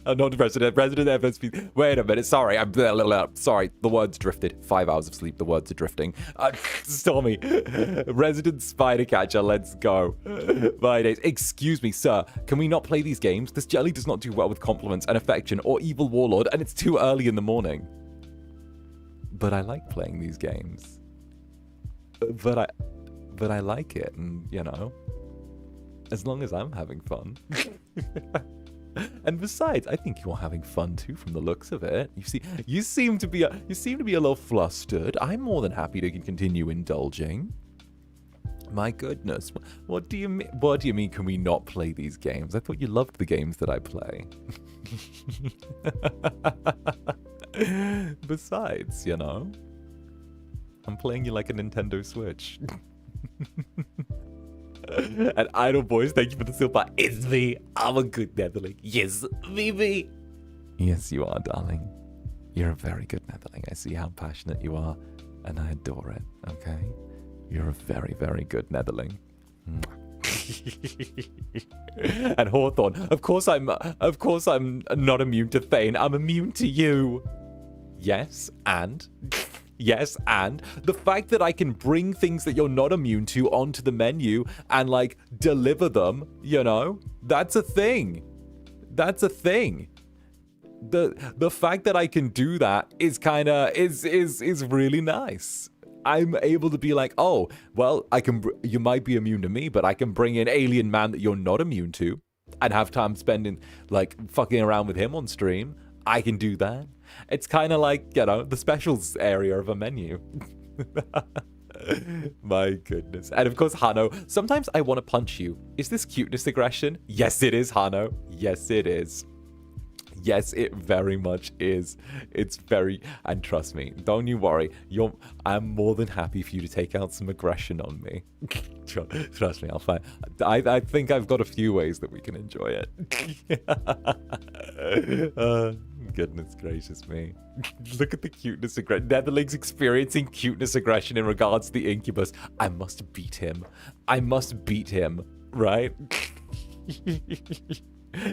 Not resident FSP. Wait a minute, sorry, sorry, the words drifted. 5 hours of sleep, the words are drifting. Stormy, resident spider catcher, let's go. My days. Excuse me, sir, can we not play these games? This jelly does not do well with compliments and affection or evil warlord, and it's too early in the morning. But I like playing these games. But I like it, and you know, as long as I'm having fun. And besides, I think you're having fun too, from the looks of it. You seem to be a little flustered. I'm more than happy to continue indulging. My goodness, what do you mean? What do you mean? Can we not play these games? I thought you loved the games that I play. Besides, you know, I'm playing you like a Nintendo Switch. And Idol Boys, thank you for the silver. It's me. I'm a good Netherling. Yes, me. Yes, you are, darling. You're a very good Netherling. I see how passionate you are, and I adore it. Okay, you're a very, very good Netherling. And Hawthorne, of course I'm not immune to Thane. I'm immune to you. Yes, and the fact that I can bring things that you're not immune to onto the menu and like deliver them, you know, that's a thing. That's a thing. The fact that I can do that is kind of is really nice. I'm able to be like, oh, well, you might be immune to me, but I can bring in alien man that you're not immune to and have time spending like fucking around with him on stream. I can do that. It's kind of like, you know, the specials area of a menu. My goodness. And of course, Hano, sometimes I want to punch you. Is this cuteness aggression? Yes, it is, Hano. Yes, it is. Yes, it very much is. It's very, and trust me, don't you worry. I'm more than happy for you to take out some aggression on me. Trust me, I'll find. I think I've got a few ways that we can enjoy it. Goodness gracious me. Look at the cuteness aggression. Netherlings experiencing cuteness aggression in regards to the Incubus. I must beat him. I must beat him, right?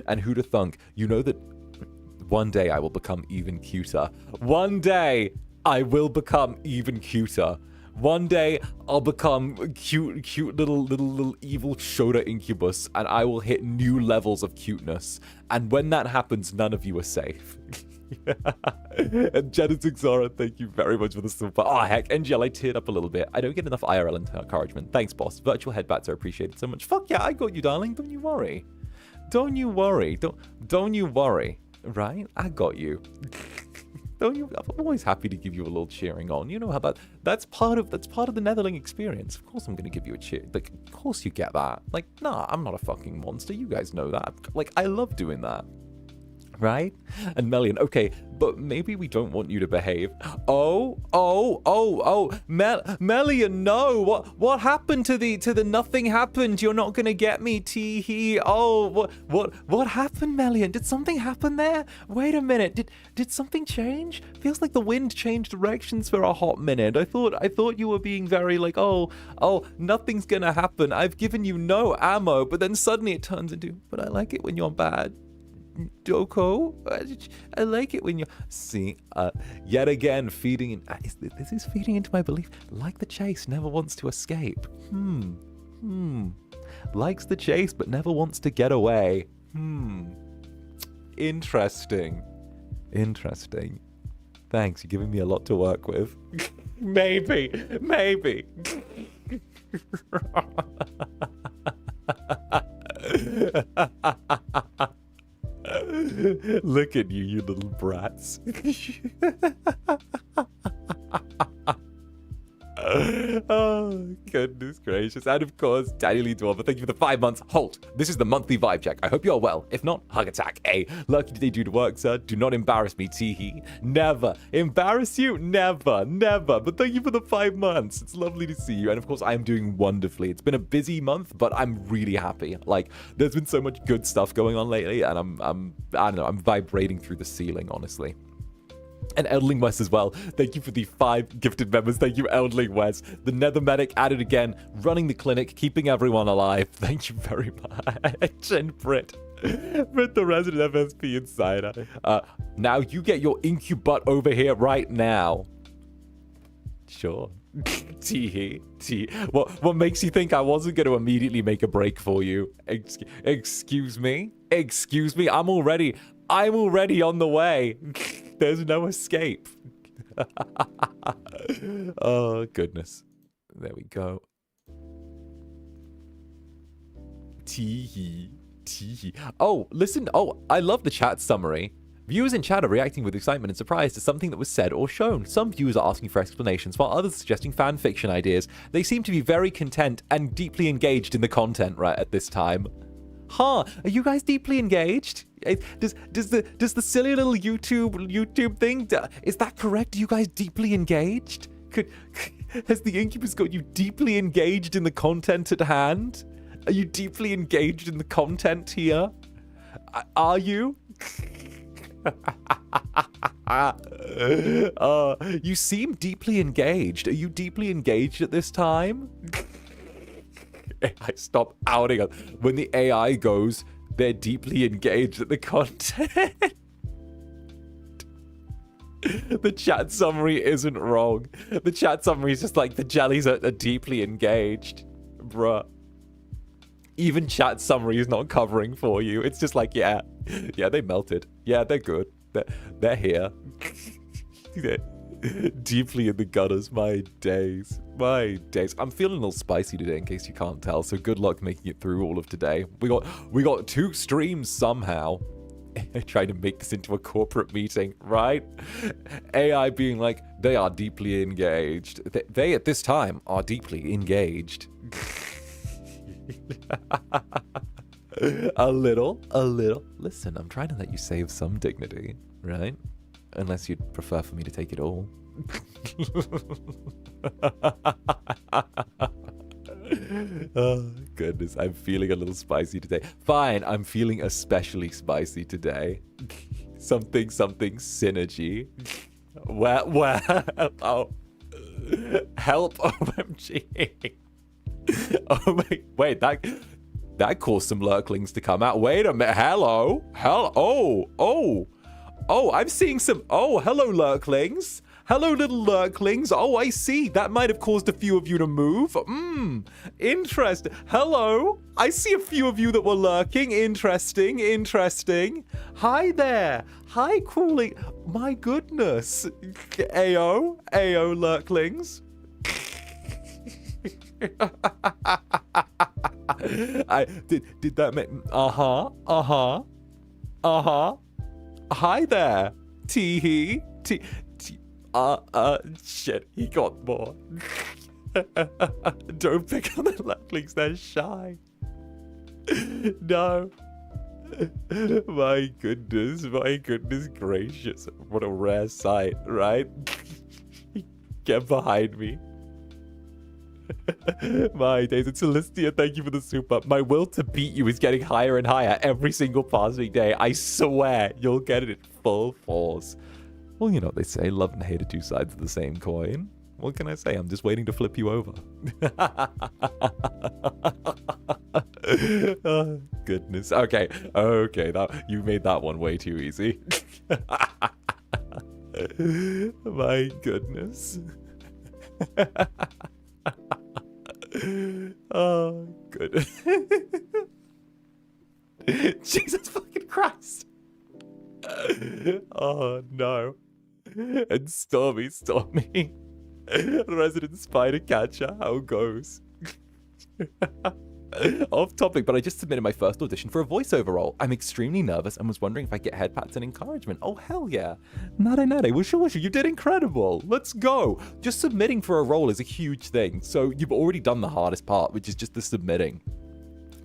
And who'da thunk? You know that one day I will become even cuter. One day I will become even cuter. One day I'll become cute little evil Shoda Incubus, and I will hit new levels of cuteness. And when that happens, none of you are safe. And Genetic Zara, thank you very much for the super. Oh heck, NGL, I teared up a little bit. I don't get enough IRL encouragement. Thanks, boss. Virtual headbats are appreciated so much. Fuck yeah, I got you, darling. Don't you worry. Don't you worry. Don't you worry. Right? I got you. Don't you? I'm always happy to give you a little cheering on. You know how that's part of the Netherling experience. Of course I'm gonna give you a cheer. Like, of course you get that. Like, nah, I'm not a fucking monster. You guys know that. Like, I love doing that. Right? And Melian, okay, but maybe we don't want you to behave. Melian, no. What happened to the nothing happened? You're not gonna get me, tee hee. Oh, what happened, Melian? Did something happen there? Wait a minute. Did something change? Feels like the wind changed directions for a hot minute. I thought you were being very like, oh, nothing's gonna happen. I've given you no ammo, but then suddenly it turns into, but I like it when you're bad. Doko, I like it when you see yet again feeding in. This is feeding into my belief. Like the chase, never wants to escape. Likes the chase, but never wants to get away. Interesting. Thanks, you're giving me a lot to work with. Maybe. Look at you, you little brats. Oh, goodness gracious. And of course, Daddy Lee Dwarf, thank you for the 5 months. Halt. This is the monthly vibe check. I hope you are well. If not, hug attack. Lucky today due to work, sir. Do not embarrass me, teehee. Never. Embarrass you? Never. But thank you for the 5 months. It's lovely to see you. And of course, I am doing wonderfully. It's been a busy month, but I'm really happy. Like, there's been so much good stuff going on lately, and I don't know, I'm vibrating through the ceiling, honestly. And Eldling West as well. Thank you for the 5 gifted members. Thank you, Eldling West. The Nether Medic added again, running the clinic, keeping everyone alive. Thank you very much. And Brit, the resident FSP insider. Now you get your Incubus over here right now. Sure. Tee. What makes you think I wasn't going to immediately make a break for you? Excuse me? I'm already on the way. There's no escape. Oh, goodness. There we go. Tee. Oh, listen. Oh, I love the chat summary. Viewers in chat are reacting with excitement and surprise to something that was said or shown. Some viewers are asking for explanations, while others are suggesting fan fiction ideas. They seem to be very content and deeply engaged in the content right at this time. Huh? Are you guys deeply engaged? Does the silly little YouTube thing, is that correct? Are you guys deeply engaged? Has the Incubus got you deeply engaged in the content at hand? Are you deeply engaged in the content here? Are you? You seem deeply engaged. Are you deeply engaged at this time? I stop outing us. When the AI goes, they're deeply engaged at the content. The chat summary isn't wrong. The chat summary is just like, the jellies are deeply engaged. Bruh. Even chat summary is not covering for you. It's just like, yeah, they melted. Yeah, they're good. They're here. Deeply in the gutters. My days. I'm feeling a little spicy today, in case you can't tell. So good luck making it through all of today. We got 2 streams somehow. Trying to make this into a corporate meeting, right? AI being like, they are deeply engaged. They at this time are deeply engaged. A little. Listen, I'm trying to let you save some dignity, right? Unless you'd prefer for me to take it all. Oh, goodness. I'm feeling a little spicy today. Fine, I'm feeling especially spicy today. Something synergy. Where? Oh. Help, OMG. Oh my, wait, that caused some lurklings to come out. Wait a minute, hello? Oh, I'm seeing some, hello lurklings. Hello little lurklings. Oh, I see, that might have caused a few of you to move. Interesting. Hello, I see a few of you that were lurking. Interesting. Hi there. Hi, crawling. My goodness. Ayo, lurklings. I did that make hi there. Tee shit, he got more. Don't pick on the lurklings, they're shy. No. My goodness gracious. What a rare sight, right? Get behind me. My days. It's Celestia, thank you for the soup up. My will to beat you is getting higher and higher every single passing day. I swear you'll get it in full force. Well, you know what they say, love and hate are two sides of the same coin. What can I say? I'm just waiting to flip you over. Oh, goodness. Okay, you made that one way too easy. My goodness. Oh, good. Jesus fucking Christ. Oh, no. And Stormy. Resident spider catcher, how goes? Off topic, but I just submitted my first audition for a voiceover role. I'm extremely nervous and was wondering if I get head pats and encouragement. Oh, hell yeah. Nade, wisha, you did incredible. Let's go. Just submitting for a role is a huge thing. So you've already done the hardest part, which is just the submitting.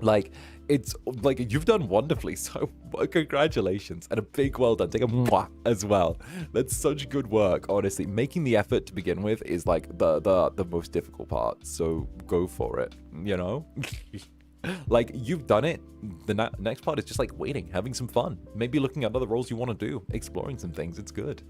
Like, it's like you've done wonderfully, so congratulations and a big well done. Take a mwah as well. That's such good work, honestly. Making the effort to begin with is like the most difficult part, so go for it, you know. Like, you've done it. The next part is just like waiting, having some fun, maybe looking at other roles you want to do, exploring some things. It's good.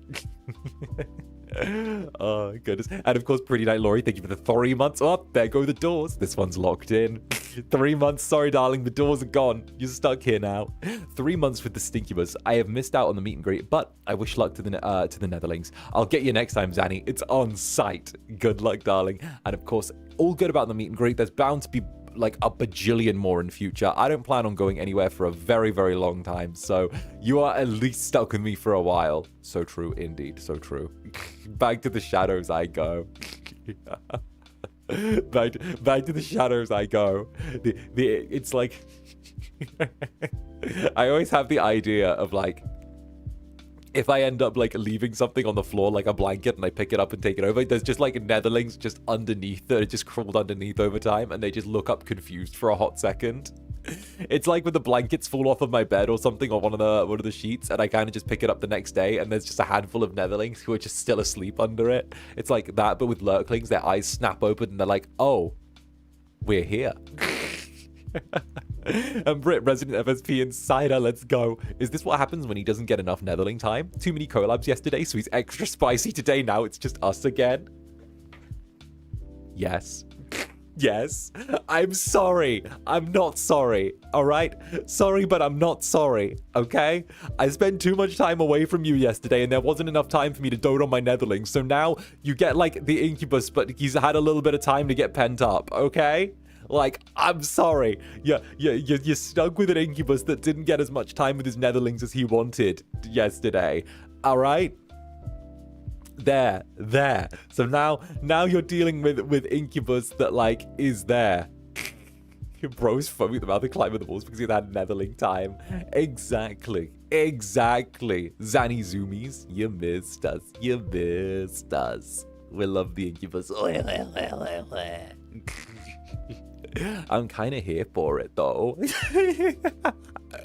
Oh goodness. And of course, Pretty Night Laurie, thank you for the 3 months. Oh, there go the doors. This one's locked in. 3 months. Sorry, darling, the doors are gone. You're stuck here now. 3 months with the Incubus. I have missed out on the meet and greet, but I wish luck to the Netherlings. I'll get you next time, Zanny. It's on site. Good luck, darling. And of course, all good about the meet and greet. There's bound to be like a bajillion more in future. I don't plan on going anywhere for a very, very long time, so you are at least stuck with me for a while. So true indeed, so true. Back to the shadows I go. back to the shadows I go. It's like I always have the idea of like, if I end up like leaving something on the floor like a blanket and I pick it up and take it over, there's just like Netherlings just underneath that just crawled underneath over time, and they just look up confused for a hot second. It's like when the blankets fall off of my bed or something, or one of the sheets, and I kind of just pick it up the next day and there's just a handful of Netherlings who are just still asleep under it. It's like that, but with lurklings. Their eyes snap open and they're like, oh, we're here. And Brit, Resident FSP Insider, let's go. Is this what happens when he doesn't get enough Netherling time? Too many collabs yesterday, so he's extra spicy today. Now it's just us again. Yes. Yes. I'm sorry. I'm not sorry. All right? Sorry, but I'm not sorry. Okay? I spent too much time away from you yesterday, and there wasn't enough time for me to dote on my Netherlings. So now you get like the Incubus, but he's had a little bit of time to get pent up. Okay? Like, I'm sorry. You're stuck with an Incubus that didn't get as much time with his Netherlings as he wanted yesterday. All right? There. So now you're dealing with Incubus that, like, is there. Your bro's foaming at the mouth and climbing the walls because he had Netherling time. Exactly. Zanny Zoomies, you missed us. We love the Incubus. I'm kind of here for it, though.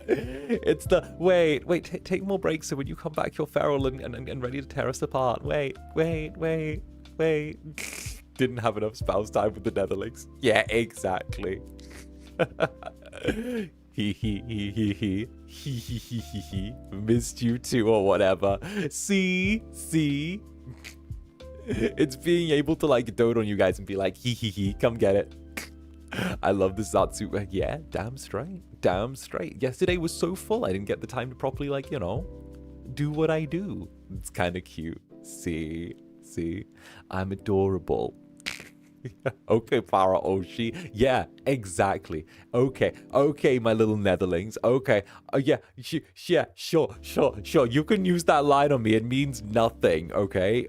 It's the... Wait, take more breaks so when you come back, you're feral and ready to tear us apart. Wait. Didn't have enough spouse time with the Netherlings. Yeah, exactly. He. Missed you too, or whatever. See? It's being able to, like, dote on you guys and be like, he, come get it. I love the Zatsu. Yeah, damn straight. Yesterday was so full, I didn't get the time to properly, like, you know, do what I do. It's kind of cute. See? I'm adorable. Okay, Farah Oshi. Yeah, exactly. Okay, my little Netherlings. Okay. Yeah, sure. You can use that line on me. It means nothing, okay?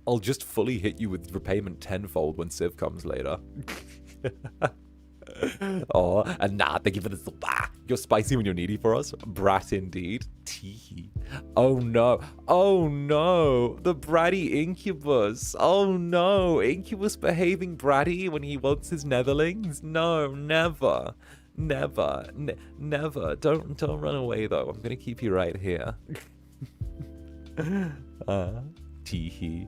I'll just fully hit you with repayment tenfold when Civ comes later. Oh, and nah, thank you for the soup. Ah, you're spicy when you're needy for us. Brat indeed. Tee. Oh no. The bratty Incubus. Oh no. Incubus behaving bratty when he wants his Netherlings? No, never. Never. Don't run away though. I'm gonna keep you right here. Tee.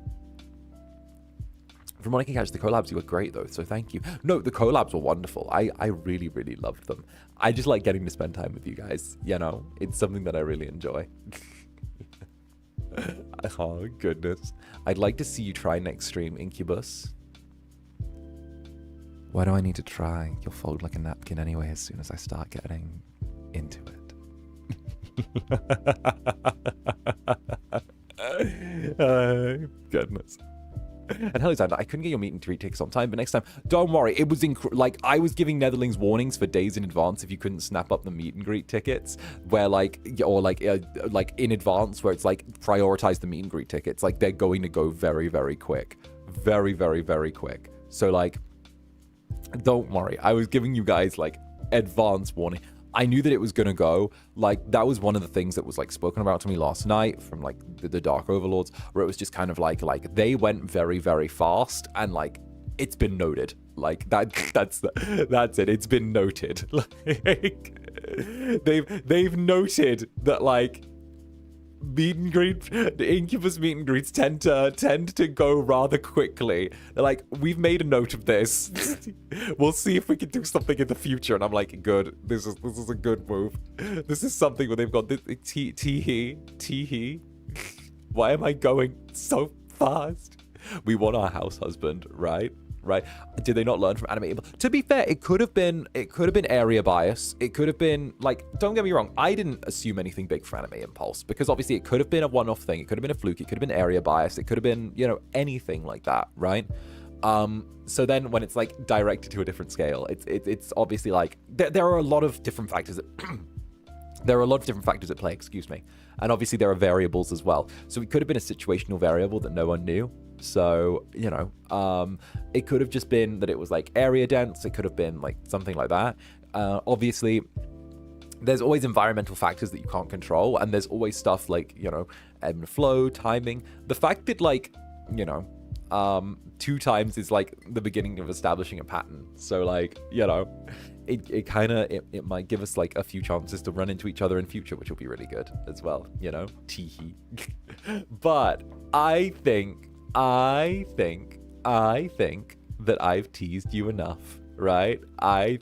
From what I can catch, the collabs, you were great, though, so thank you. No, the collabs were wonderful. I really, really loved them. I just like getting to spend time with you guys, you know? It's something that I really enjoy. Oh, goodness. I'd like to see you try next stream, Incubus. Why do I need to try? You'll fold like a napkin anyway as soon as I start getting into it. Goodness. And hell, Zander, I couldn't get your meet and greet tickets on time, but next time, don't worry. It was like I was giving Netherlings warnings for days in advance if you couldn't snap up the meet and greet tickets, where like in advance, where it's like prioritize the meet and greet tickets. Like they're going to go very, very quick, very, very, very quick. So like, don't worry. I was giving you guys like advance warning. I knew that it was gonna go. Like that was one of the things that was like spoken about to me last night from like the Dark Overlords, where it was just kind of like they went very, very fast, and like it's been noted. Like that's it. It's been noted. Like they've noted that like meet and greet, the Incubus meet and greets tend to go rather quickly. They're like, we've made a note of this. We'll see if we can do something in the future. And I'm like, good. This is a good move. This is something where they've got this tee. Why am I going so fast? We want our house husband, right? Did they not learn from anime? To be fair, it could have been area bias. It could have been like, don't get me wrong, I didn't assume anything big for Anime Impulse, because obviously it could have been a one-off thing. It could have been a fluke. It could have been area bias. It could have been, you know, anything like that, right? So then when it's like directed to a different scale, it's obviously like there are a lot of different factors at play, excuse me. And obviously there are variables as well. So it could have been a situational variable that no one knew. So, you know, it could have just been that it was like area dense. It could have been like something like that. Obviously, there's always environmental factors that you can't control. And there's always stuff like, you know, ebb and flow, timing. The fact that like, you know, 2 times is like the beginning of establishing a pattern. So like, you know, it might give us like a few chances to run into each other in future, which will be really good as well, you know, teehee. But I think that I've teased you enough, right? I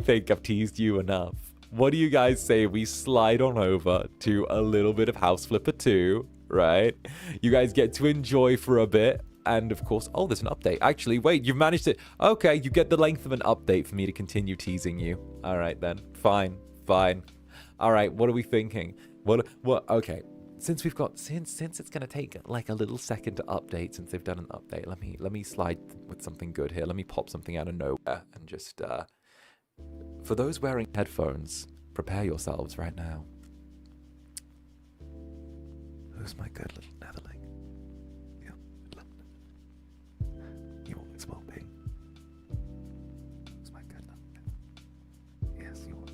think I've teased you enough. What do you guys say we slide on over to a little bit of House Flipper 2, right? You guys get to enjoy for a bit. And of course, oh, there's an update. Actually, wait, you've managed it. Okay, you get the length of an update for me to continue teasing you. All right, then. Fine. All right, what are we thinking? What? Okay. Since it's gonna take like a little second to update, since they've done an update, let me slide with something good here. Let me pop something out of nowhere and just for those wearing headphones, prepare yourselves right now. Who's my good little Netherling? Yeah, you always will be. Who's my good little Netherling? Yes, you will.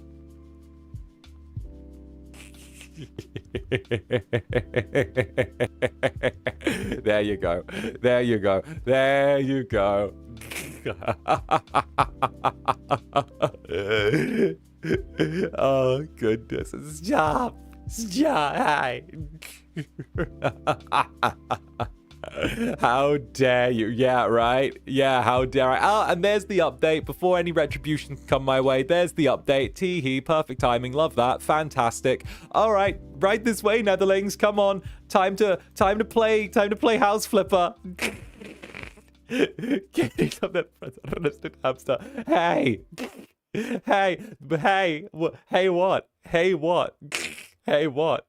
There you go. Oh, goodness. Stop. Stop. Hey. How dare you? Yeah, right? Yeah, how dare I? Ah, and there's the update. Before any retribution can come my way, there's the update. Tee-hee, perfect timing. Love that. Fantastic. All right, right this way, Netherlings. Come on. Time to play House Flipper. Getting something unrealistic hamster. Hey. Hey. Hey. Hey what? Hey what? Hey what?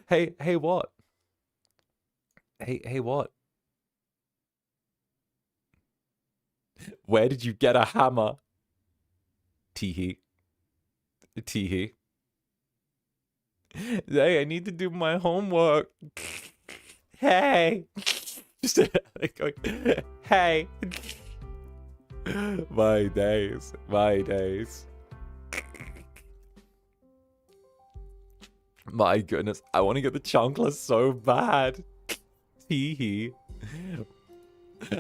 Hey what? Hey, what? Where did you get a hammer? Tee-hee. Tee-hee. Hey, I need to do my homework. Hey. Just going, hey. My days. My days. My goodness. I want to get the chancla so bad. Hee.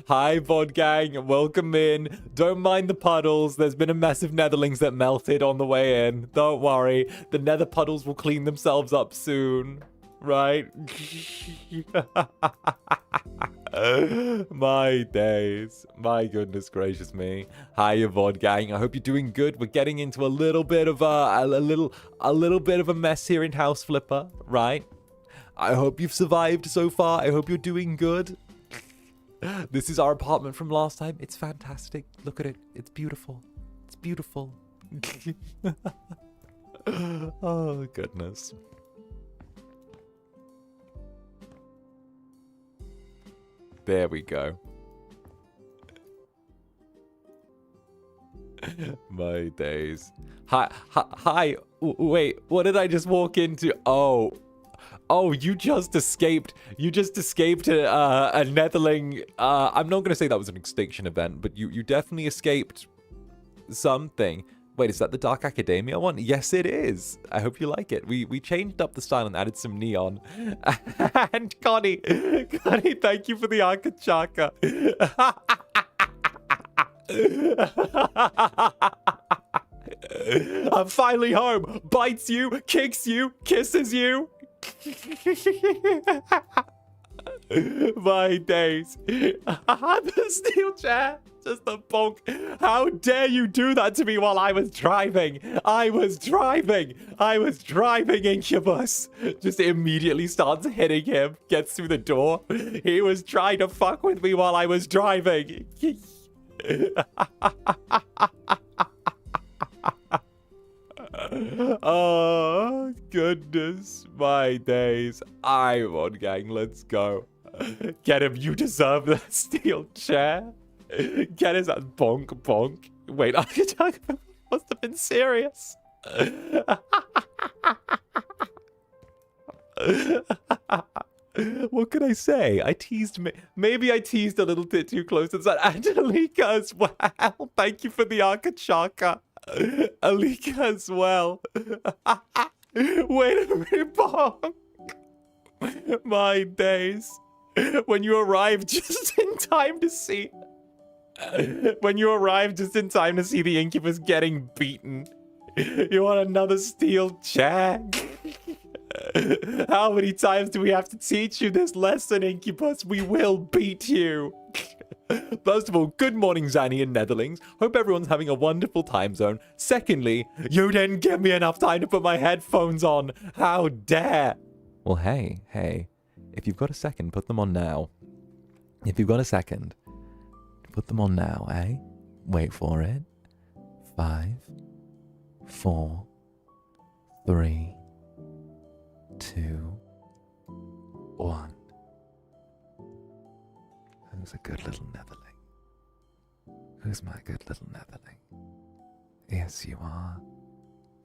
Hi, VOD gang. Welcome in. Don't mind the puddles. There's been a mess of netherlings that melted on the way in. Don't worry. The nether puddles will clean themselves up soon. Right? My days. My goodness gracious me. Hiya, VOD gang. I hope you're doing good. We're getting into a little bit of a little bit of a mess here in House Flipper, right? I hope you've survived so far. I hope you're doing good. This is our apartment from last time. It's fantastic. Look at it. It's beautiful. It's beautiful. Oh, goodness. There we go. My days. Hi. Wait, what did I just walk into? Oh, you just escaped. You just escaped a netherling. I'm not going to say that was an extinction event, but you definitely escaped something. Wait, is that the Dark Academia one? Yes, it is. I hope you like it. We changed up the style and added some neon. And Connie, thank you for the Akachaka. I'm finally home. Bites you, kicks you, kisses you. My days. The steel chair. Just a bonk. How dare you do that to me while I was driving? I was driving, Incubus. Just immediately starts hitting him. Gets through the door. He was trying to fuck with me while I was driving. Oh, goodness. My days. I'm on, gang. Let's go. Get him. You deserve that steel chair. Get his ass. Bonk, bonk. Wait, I must have been serious. What could I say? I teased maybe I teased a little bit too close to that. Angelica as well. Thank you for the Akachaka. Alika as well. Wait a minute, bonk. My days. When you arrived just in time to see... When you arrived just in time to see the Incubus getting beaten. You want another steel chair? How many times do we have to teach you this lesson, Incubus? We will beat you. First of all, good morning, Zanny and Netherlings. Hope everyone's having a wonderful time zone. Secondly, you didn't give me enough time to put my headphones on. How dare. Well, hey. If you've got a second, put them on now. If you've got a second, put them on now, eh? Wait for it. 5, 4, 3, 2, 1. Who's a good little netherling? Who's my good little netherling? Yes, you are.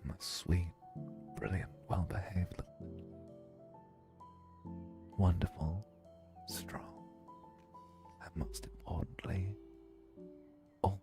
My sweet, brilliant, well-behaved, wonderful, strong, and most importantly, oh.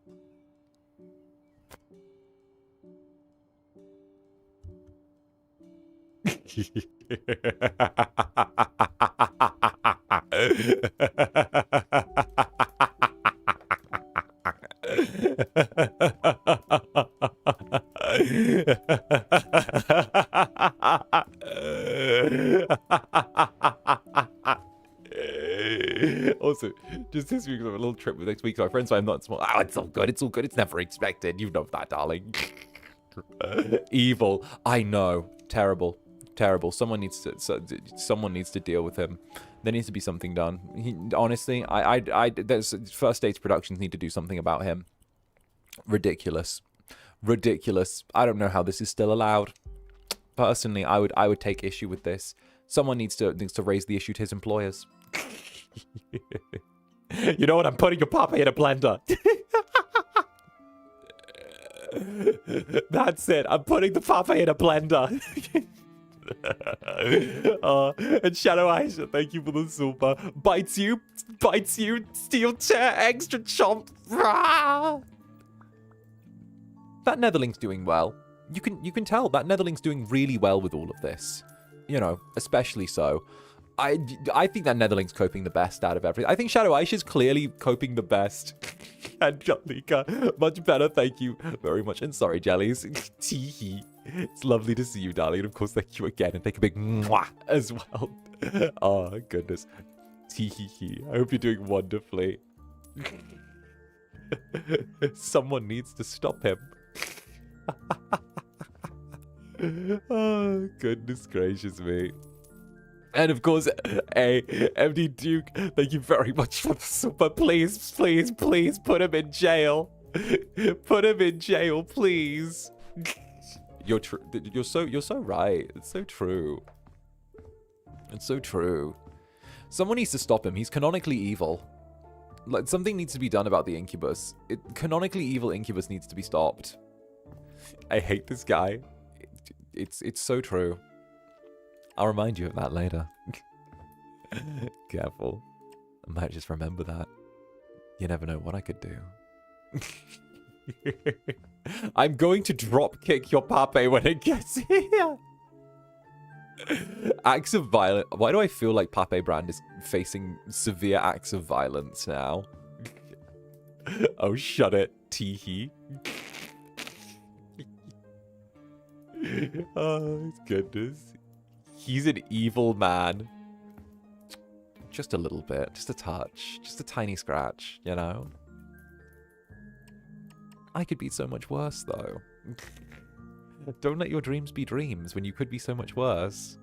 Also, just this week, I have a little trip with next week to my friends, so I'm not small. Oh, it's all good. It's all good. It's never expected. You know that, darling. Evil. I know. Terrible. Terrible. Someone needs to deal with him. There needs to be something done. Honestly, there's First States Productions need to do something about him. Ridiculous. Ridiculous. I don't know how this is still allowed. Personally, I would take issue with this. Someone needs to raise the issue to his employers. You know what? I'm putting your papa in a blender. That's it. I'm putting the papa in a blender. And Shadow Aisha, thank you for the super. Bites you, steel chair, extra chomp. That Netherling's doing well. You can tell that Netherling's doing really well with all of this. You know, especially so. I think that Netherling's coping the best out of everything. I think Shadow Aisha's clearly coping the best. Angelica, much better, thank you very much. And sorry, Jellies. Teehee. It's lovely to see you, darling. And of course, thank you again. And take a big mwah as well. Oh, goodness. Teehee. I hope you're doing wonderfully. Someone needs to stop him. Oh, goodness gracious me. And of course, MD Duke, thank you very much for the super. Please, please, please put him in jail. Put him in jail, please. You're so right. It's so true. It's so true. Someone needs to stop him. He's canonically evil. Like, something needs to be done about the Incubus. Canonically evil Incubus needs to be stopped. I hate this guy. It's so true. I'll remind you of that later. Careful. I might just remember that. You never know what I could do. I'm going to drop kick your pape when it gets here. Acts of violence. Why do I feel like Pape Brand is facing severe acts of violence now? Oh, shut it, teehee. Oh, goodness. He's an evil man. Just a little bit. Just a touch. Just a tiny scratch, you know? I could be so much worse, though. Don't let your dreams be dreams when you could be so much worse.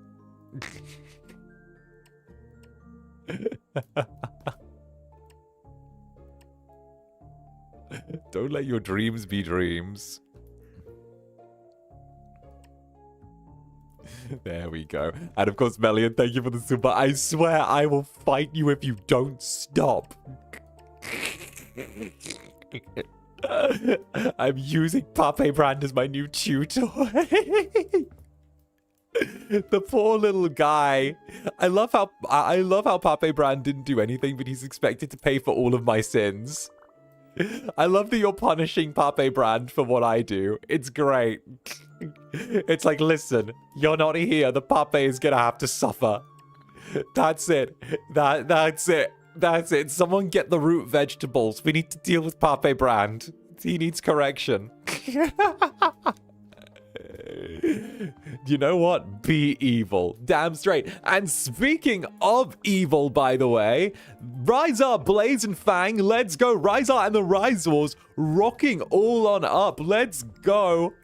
Don't let your dreams be dreams. There we go. And of course, Melian, thank you for the super. I swear I will fight you if you don't stop. I'm using Pape Brand as my new tutor. The poor little guy. I love how Pape Brand didn't do anything, but he's expected to pay for all of my sins. I love that you're punishing Pape Brand for what I do. It's great. It's like, listen, you're not here. The Pape is gonna have to suffer. That's it. That's it. That's it. Someone get the root vegetables. We need to deal with Pape Brand. He needs correction. You know what? Be evil. Damn straight. And speaking of evil, by the way, Ryzar, Blaze, and Fang, let's go. Ryzar and the Ryzors rocking all on up. Let's go.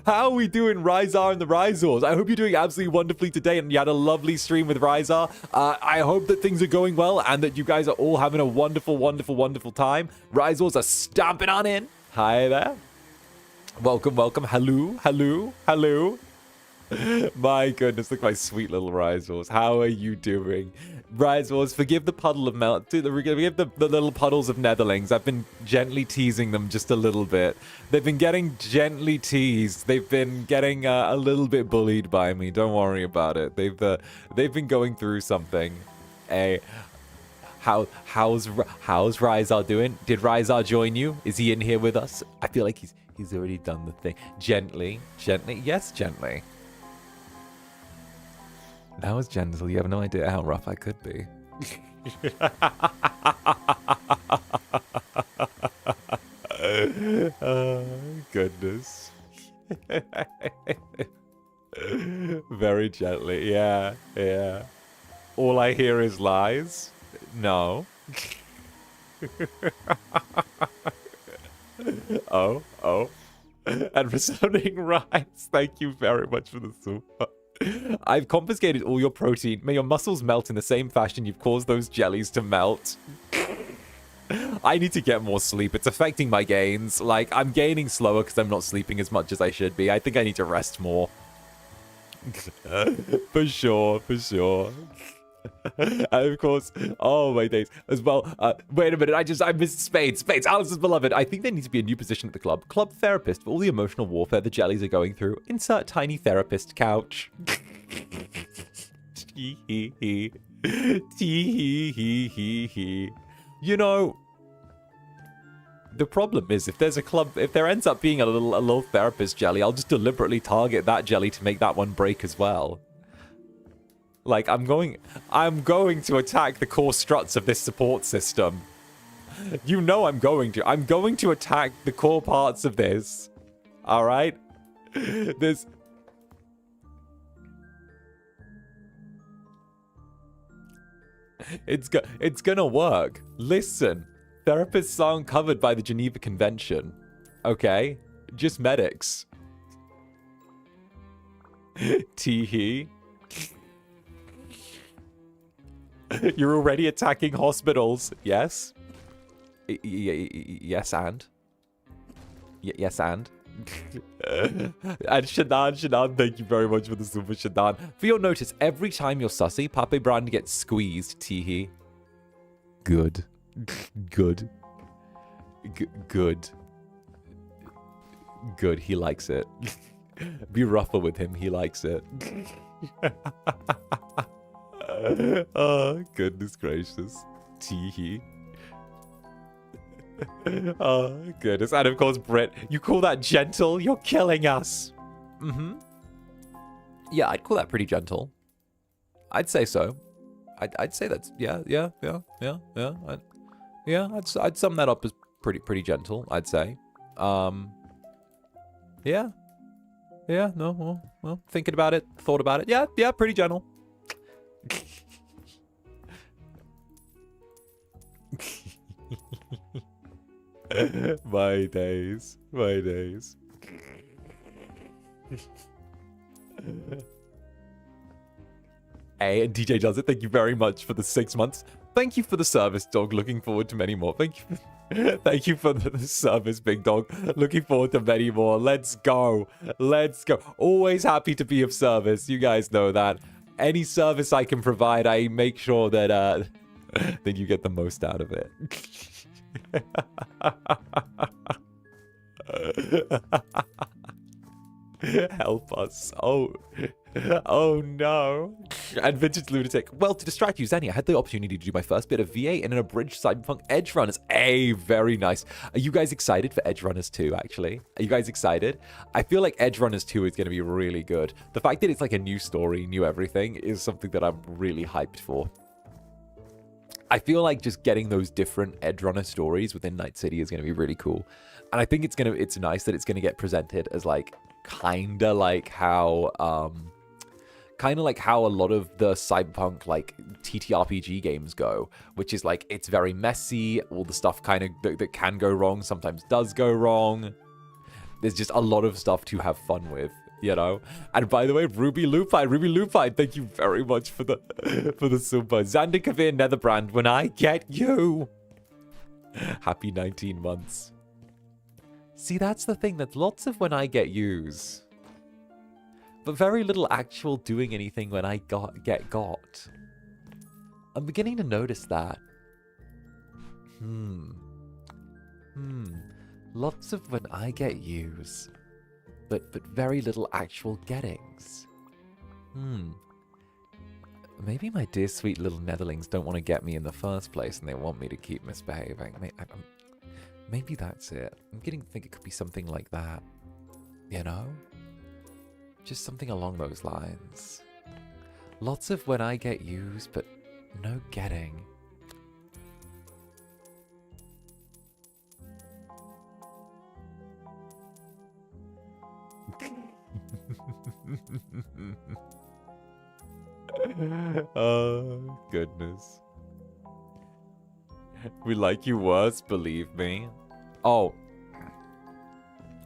How are we doing, Ryzar and the Ryzors? I hope you're doing absolutely wonderfully today and you had a lovely stream with Ryzar. I hope that things are going well and that you guys are all having a wonderful, wonderful, wonderful time. Ryzors are stomping on in. Hi there. Welcome, welcome. Hello, hello, hello. My goodness, look at my sweet little Ryzors. How are you doing? Ryzors, forgive the puddle of forgive the little puddles of netherlings. I've been gently teasing them just a little bit. They've been getting gently teased. They've been getting a little bit bullied by me. Don't worry about it. They've been going through something. How's Ryzar doing? Did Ryzar join you? Is he in here with us? I feel like he's already done the thing. Gently, gently. Yes, gently. That was gentle. You have no idea how rough I could be. Very gently. Yeah, yeah. All I hear is lies. No. Oh. And resounding rise. Thank you very much for the super. I've confiscated all your protein. May your muscles melt in the same fashion you've caused those jellies to melt. I need to get more sleep. It's affecting my gains. Like, I'm gaining slower because I'm not sleeping as much as I should be. I think I need to rest more. For sure. And of course, oh my days, as well. Wait a minute, I missed Spades. Alice's beloved. I think there needs to be a new position at the club. Club therapist for all the emotional warfare the jellies are going through. Insert tiny therapist couch. Tee-hee-hee. Tee-hee-hee-hee-hee. You know, the problem is if there ends up being a little therapist jelly, I'll just deliberately target that jelly to make that one break as well. Like, I'm going to attack the core struts of this support system. You know I'm going to. I'm going to attack the core parts of this. All right? It's gonna work. Listen, therapists aren't covered by the Geneva Convention. Okay? Just medics. Tee-hee. You're already attacking hospitals. Yes? Yes, and? Yes, and? And Shadan, thank you very much for the super, Shadan. For your notice, every time you're sussy, Pape Brand gets squeezed, Teehee. Good. Good. Good, he likes it. Be rougher with him, he likes it. Oh, goodness gracious. Teehee. Oh, goodness. And of course, Brit, you call that gentle? You're killing us. Mm-hmm. Yeah, I'd call that pretty gentle. I'd say so. I'd say that's, yeah. I'd sum that up as pretty gentle, I'd say. Yeah. Yeah, no, well, thinking about it, thought about it. Yeah, pretty gentle. My days. Hey, and DJ does it. Thank you very much for the 6 months. Thank you for the service, dog. Looking forward to many more. Thank you for the service, big dog. Looking forward to many more. Let's go. Always happy to be of service. You guys know that. Any service I can provide, I make sure that that you get the most out of it. Help us. Oh no. And Vintage Lunatic. Well, to distract you, Zanny, I had the opportunity to do my first bit of VA in an abridged Cyberpunk Edge Runners. Very nice. Are you guys excited for Edge Runners 2, actually? Are you guys excited? I feel like Edge Runners 2 is going to be really good. The fact that it's like a new story, new everything, is something that I'm really hyped for. I feel like just getting those different Edge Runner stories within Night City is going to be really cool. And I think it's nice that it's going to get presented as like, kind of like how a lot of the Cyberpunk like TTRPG games go, which is like, it's very messy. All the stuff kind of that can go wrong sometimes does go wrong. There's just a lot of stuff to have fun with, you know. And by the way, Ruby Lupine, thank you very much for the super. Zander 𝓂𝓙 Netherbrand, when I get you. Happy 19 months. See, that's the thing. That's lots of when I get yous, but very little actual doing anything when I get got. I'm beginning to notice that. Lots of when I get yous, but very little actual gettings. Maybe my dear sweet little netherlings don't want to get me in the first place, and they want me to keep misbehaving. Maybe that's it. I'm getting to think it could be something like that. You know? Just something along those lines. Lots of when I get used, but no getting. Oh, goodness. We like you worse, believe me. Oh.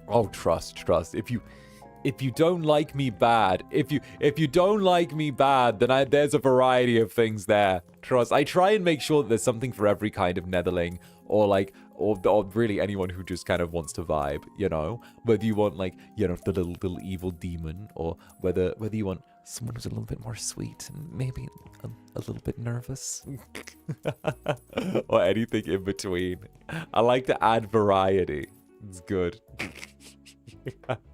Oh, trust. If you don't like me bad, if you don't like me bad, then there's a variety of things there. Trust. I try and make sure that there's something for every kind of Netherling, or like, or really anyone who just kind of wants to vibe, you know? Whether you want like, you know, the little evil demon, or whether you want someone who's a little bit more sweet and maybe a little bit nervous, or anything in between. I like to add variety. It's good.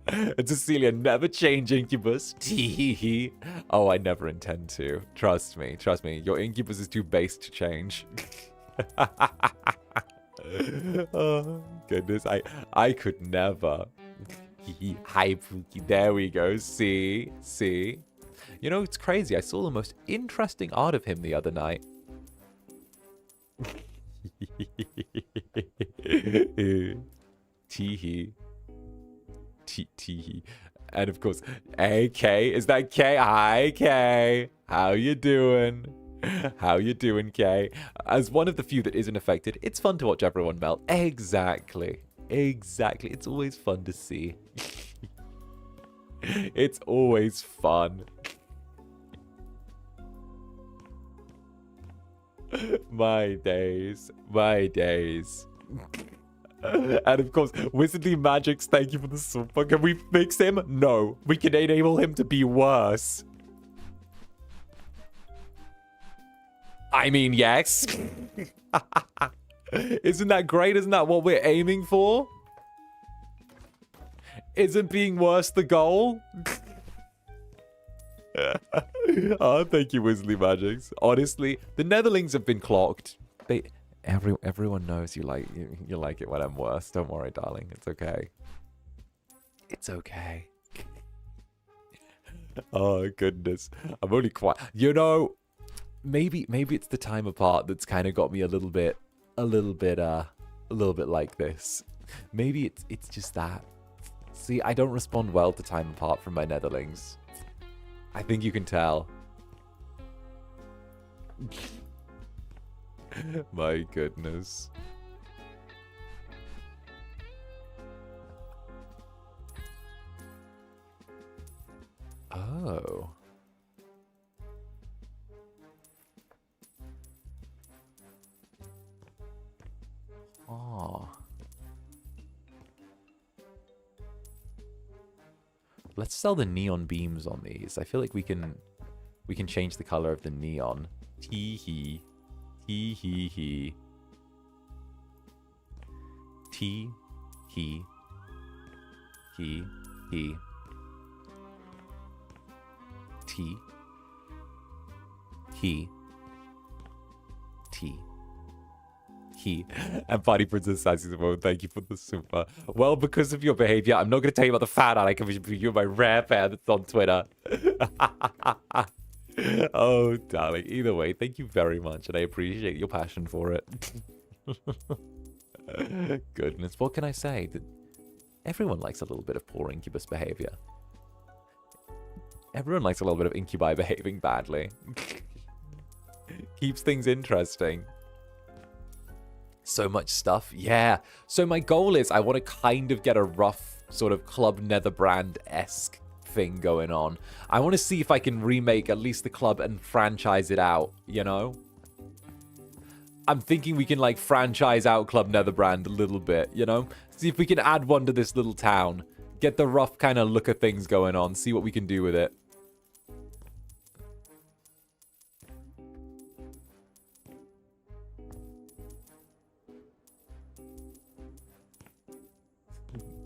And Cecilia, never change Incubus. Tee. Oh, I never intend to. Trust me. Your Incubus is too base to change. Oh, goodness. I could never. Hi, Pookie. There we go. See? You know, it's crazy. I saw the most interesting art of him the other night. Tee. And of course, hey Kay, is that Kay? Hi Kay, how you doing? Kay? As one of the few that isn't affected, it's fun to watch everyone melt. Exactly. It's always fun to see. It's always fun. My days. And of course, Wizardly Magics, thank you for the super. Can we fix him? No. We can enable him to be worse. I mean, yes. Isn't that great? Isn't that what we're aiming for? Isn't being worse the goal? Oh, thank you, Wizardly Magics. Honestly, the Netherlings have been clocked. Everyone knows you like it when I'm worse. Don't worry, darling. It's okay. It's okay. Oh goodness. I'm only quite. You know, maybe it's the time apart that's kind of got me a little bit like this. Maybe it's just that. See, I don't respond well to time apart from my Netherlings. I think you can tell. My goodness. Oh. Oh. Let's sell the neon beams on these. I feel like we can change the color of the neon. Tee-hee. Tee-hee-hee. Tee-hee. Hee-hee. Tee-hee. Tee. He. And Party Princess Sassy Simone, thank you for the super. Well, because of your behavior, I'm not going to tell you about the fan art I commissioned for you, my rare fan that's on Twitter. Oh, darling. Either way, thank you very much, and I appreciate your passion for it. Goodness, what can I say? Everyone likes a little bit of poor Incubus behavior. Everyone likes a little bit of Incubi behaving badly. Keeps things interesting. So much stuff. Yeah. So my goal is I want to kind of get a rough sort of Club Netherbrand-esque thing going on. I want to see if I can remake at least the club and franchise it out, you know? I'm thinking we can like franchise out Club Netherbrand a little bit, you know? See if we can add one to this little town. Get the rough kind of look of things going on. See what we can do with it.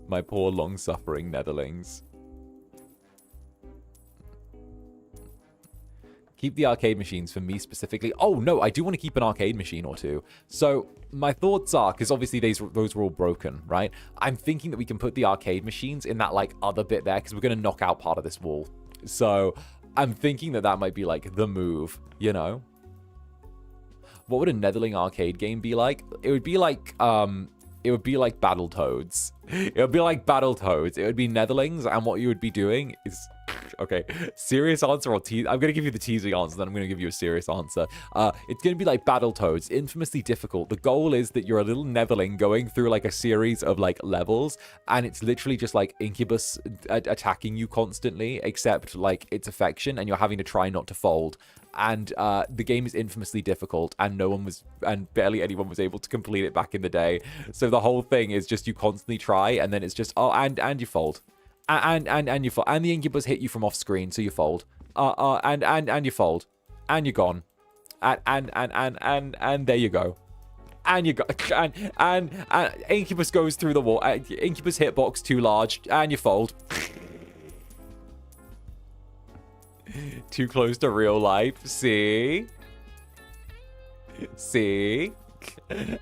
My poor long-suffering Netherlings. Keep the arcade machines for me specifically. Oh, no, I do want to keep an arcade machine or two. So my thoughts are, because obviously those were all broken, right? I'm thinking that we can put the arcade machines in that, like, other bit there, because we're going to knock out part of this wall. So I'm thinking that that might be, like, the move, you know? What would a Netherling arcade game be like? It would be like, it would be like Battletoads. It would be like Battletoads. It would be Netherlings, and what you would be doing is gosh. Okay. Serious answer or tease? I'm going to give you the teasing answer, then I'm going to give you a serious answer. It's going to be like Battletoads, infamously difficult. The goal is that you're a little Netherling going through like a series of like levels, and it's literally just like Incubus attacking you constantly, except like it's affection, and you're having to try not to fold. And the game is infamously difficult, and barely anyone was able to complete it back in the day. So the whole thing is just you constantly try, and then it's just and you fold, and you fold, and the Incubus hit you from off screen, so you fold, and you fold, and you're gone, and there you go. And you go, and Incubus goes through the wall. Incubus hitbox too large, and you fold. Too close to real life. See?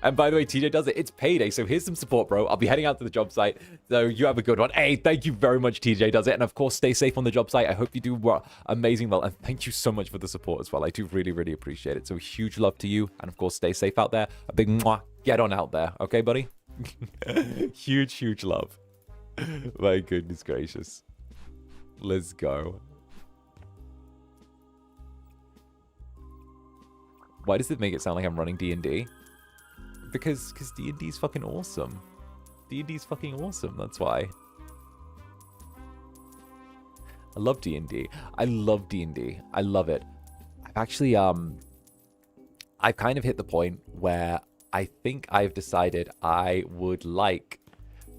And by the way, TJ does it. It's payday, so here's some support, bro. I'll be heading out to the job site, so you have a good one. Hey, thank you very much, TJ does it. And of course, stay safe on the job site. I hope you do amazing well. And thank you so much for the support as well. I do really, really appreciate it. So huge love to you. And of course, stay safe out there. A big mwah. Get on out there. Okay, buddy? Huge love. My goodness gracious. Let's go. Why does it make it sound like I'm running D&D? Because D&D's fucking awesome. D&D's fucking awesome, that's why. I love D&D. I love D&D. I love it. I've actually, I've kind of hit the point where I think I've decided I would like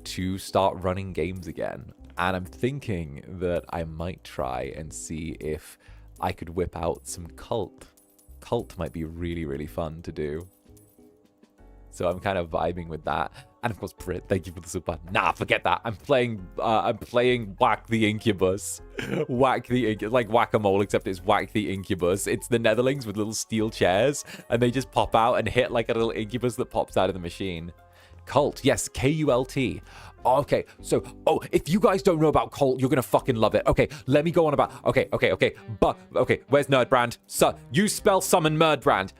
to start running games again. And I'm thinking that I might try and see if I could whip out some Cult. Cult might be really, really fun to do. So I'm kind of vibing with that. And of course, Brit, thank you for the super. Nah, forget that. I'm playing Whack the Incubus. Whack the Incubus, like Whack-a-Mole, except it's Whack the Incubus. It's the Netherlings with little steel chairs, and they just pop out and hit like a little Incubus that pops out of the machine. Cult, yes, K-U-L-T. Okay, so, if you guys don't know about Cult, you're gonna fucking love it. Okay, let me go on about, okay, where's Netherbrand? So, you spell summon Netherbrand.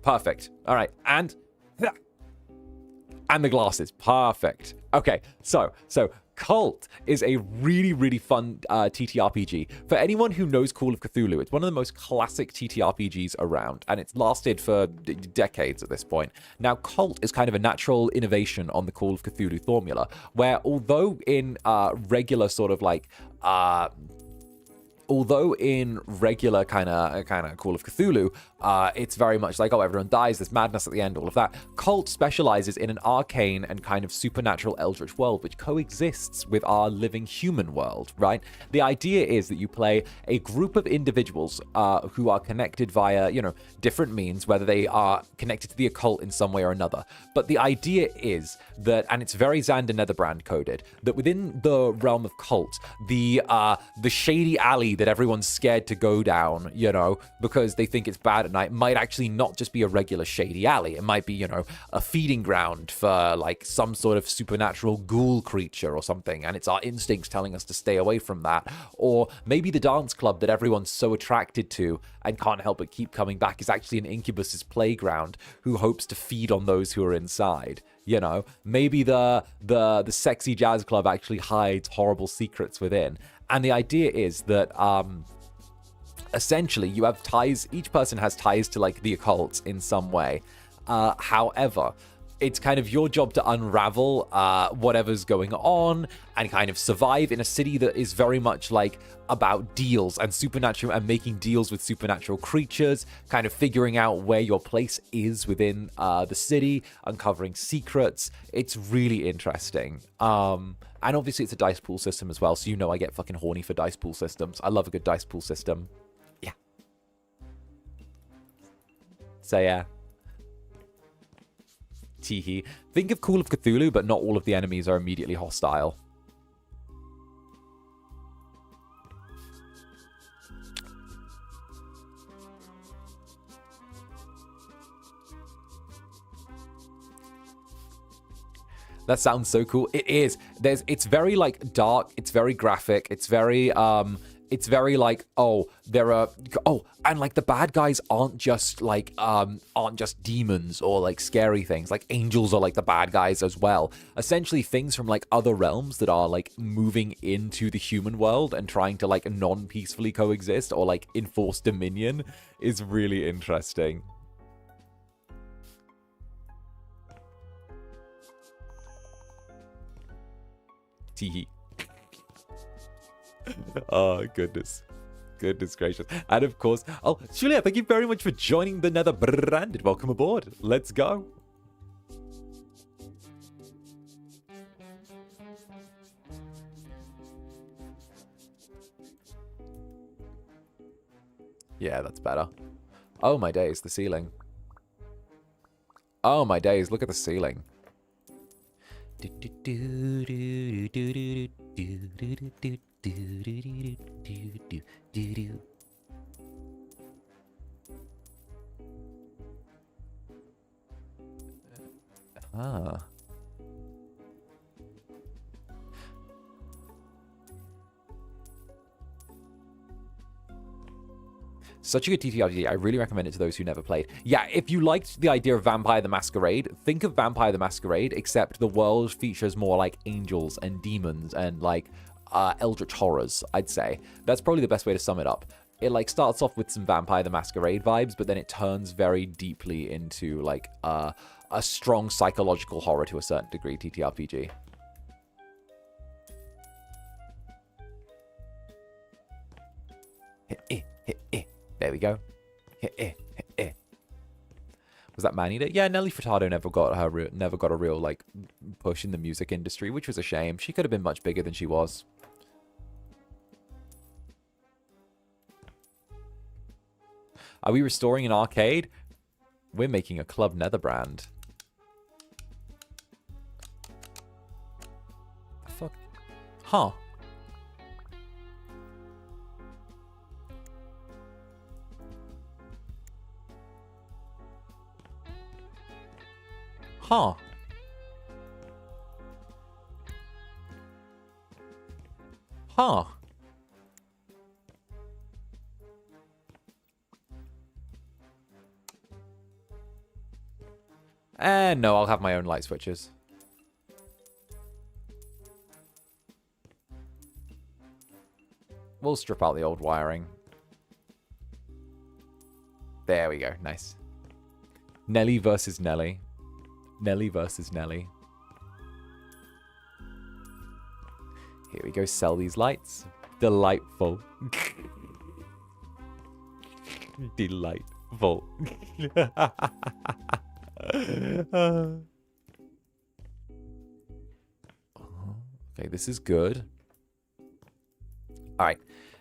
Perfect. All right, and the glasses. Perfect. Okay, so Cult is a really, really fun TTRPG. For anyone who knows Call of Cthulhu, it's one of the most classic TTRPGs around, and it's lasted for decades at this point. Now, Cult is kind of a natural innovation on the Call of Cthulhu formula, where although in regular sort of like regular kind of Call of Cthulhu, it's very much like, everyone dies, there's madness at the end, all of that. Cult specializes in an arcane and kind of supernatural eldritch world, which coexists with our living human world, right? The idea is that you play a group of individuals who are connected via, different means, whether they are connected to the occult in some way or another. But the idea is that, and it's very Zander Netherbrand coded, that within the realm of Cult, the shady alley that everyone's scared to go down, because they think it's bad at night, might actually not just be a regular shady alley. It might be, a feeding ground for like some sort of supernatural ghoul creature or something, and it's our instincts telling us to stay away from that. Or maybe the dance club that everyone's so attracted to and can't help but keep coming back is actually an Incubus's playground who hopes to feed on those who are inside. Maybe the sexy jazz club actually hides horrible secrets within. And the idea is that essentially you have ties, each person has ties to like the occult in some way. However, it's kind of your job to unravel whatever's going on and kind of survive in a city that is very much like about deals and supernatural and making deals with supernatural creatures, kind of figuring out where your place is within the city, uncovering secrets. It's really interesting. And obviously it's a dice pool system as well, so I get fucking horny for dice pool systems. I love a good dice pool system. Yeah. So yeah. Teehee. Think of Call of Cthulhu, but not all of the enemies are immediately hostile. That sounds so cool. It is. It's very like dark. It's very graphic. It's very it's very like, oh, there are, oh, and like the bad guys aren't just demons or like scary things. Like angels are like the bad guys as well. Essentially things from like other realms that are like moving into the human world and trying to like non-peacefully coexist or like enforce dominion is really interesting. Teehee. Oh, goodness. Goodness gracious. And of course, oh, Julia, thank you very much for joining the Netherbrand. Welcome aboard. Let's go. Yeah, that's better. Oh, my days, the ceiling. Oh, my days, look at the ceiling. Ah. Such a good TTRPG. I really recommend it to those who never played. Yeah, if you liked the idea of Vampire the Masquerade, think of Vampire the Masquerade, except the world features more like angels and demons and like eldritch horrors, I'd say. That's probably the best way to sum it up. It like starts off with some Vampire the Masquerade vibes, but then it turns very deeply into like a strong psychological horror to a certain degree TTRPG. There we go. Was that Maneater? Yeah, Nelly Furtado never got a real like push in the music industry, which was a shame. She could have been much bigger than she was. Are we restoring an arcade? We're making a Club Netherbrand. Fuck. Huh. Huh. Huh. And no, I'll have my own light switches. We'll strip out the old wiring. There we go. Nice. Nelly versus Nelly. Nelly versus Nelly. Here we go. Sell these lights. Delightful. Delightful. Okay, this is good. All right.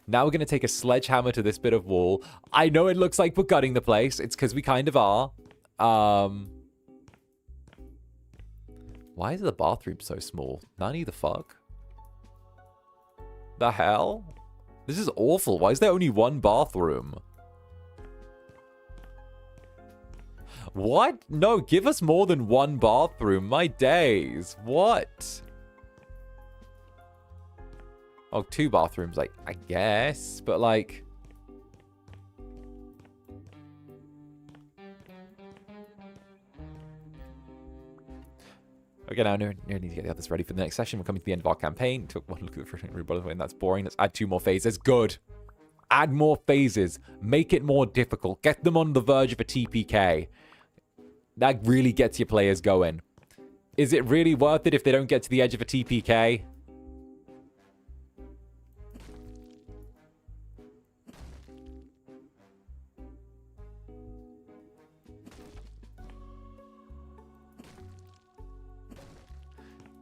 Now we're going to take a sledgehammer to this bit of wall. I know it looks like we're gutting the place. It's because we kind of are. Why is the bathroom so small? Nani the fuck? The hell? This is awful. Why is there only one bathroom? What? No, give us more than one bathroom. My days. What? Oh, 2 bathrooms, like, I guess. But, like... Okay, now I need to get the others ready for the next session. We're coming to the end of our campaign. Took one look at the refrain, by the way, and that's boring. Let's add 2 more phases. Good. Add more phases. Make it more difficult. Get them on the verge of a TPK. That really gets your players going. Is it really worth it if they don't get to the edge of a TPK?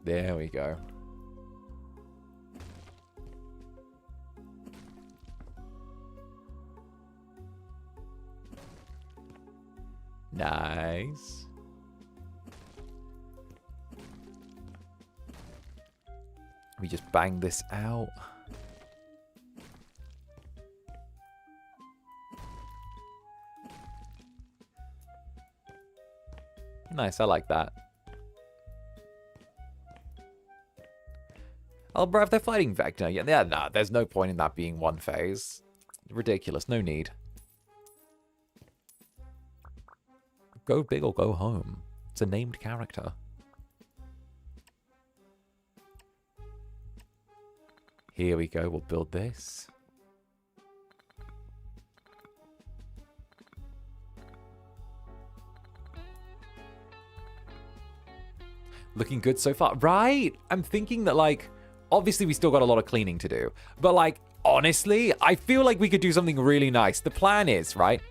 There we go. Nice. We just bang this out. Nice, I like that. Oh, bro, if they're fighting Vector, yeah, no, there's no point in that being one phase. Ridiculous, no need. Go big or go home. It's a named character. Here we go, we'll build this. Looking good so far. Right? I'm thinking that, like, obviously we still got a lot of cleaning to do. But, like, honestly, I feel like we could do something really nice. The plan is, right?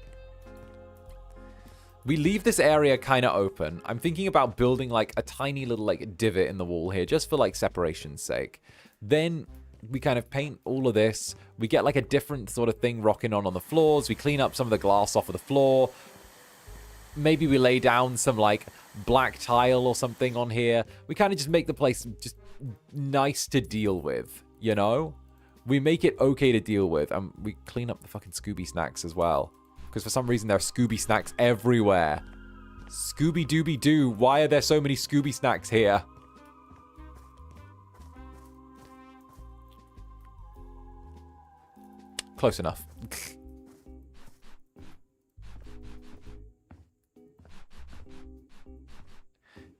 We leave this area kind of open. I'm thinking about building, like, a tiny little, like, divot in the wall here, just for, like, separation's sake. Then we kind of paint all of this. We get, like, a different sort of thing rocking on the floors. We clean up some of the glass off of the floor. Maybe we lay down some, like, black tile or something on here. We kind of just make the place just nice to deal with, you know? We make it okay to deal with. And we clean up the fucking Scooby snacks as well. Because for some reason there are Scooby snacks everywhere. Scooby-Dooby-Doo. Why are there so many Scooby snacks here? Close enough.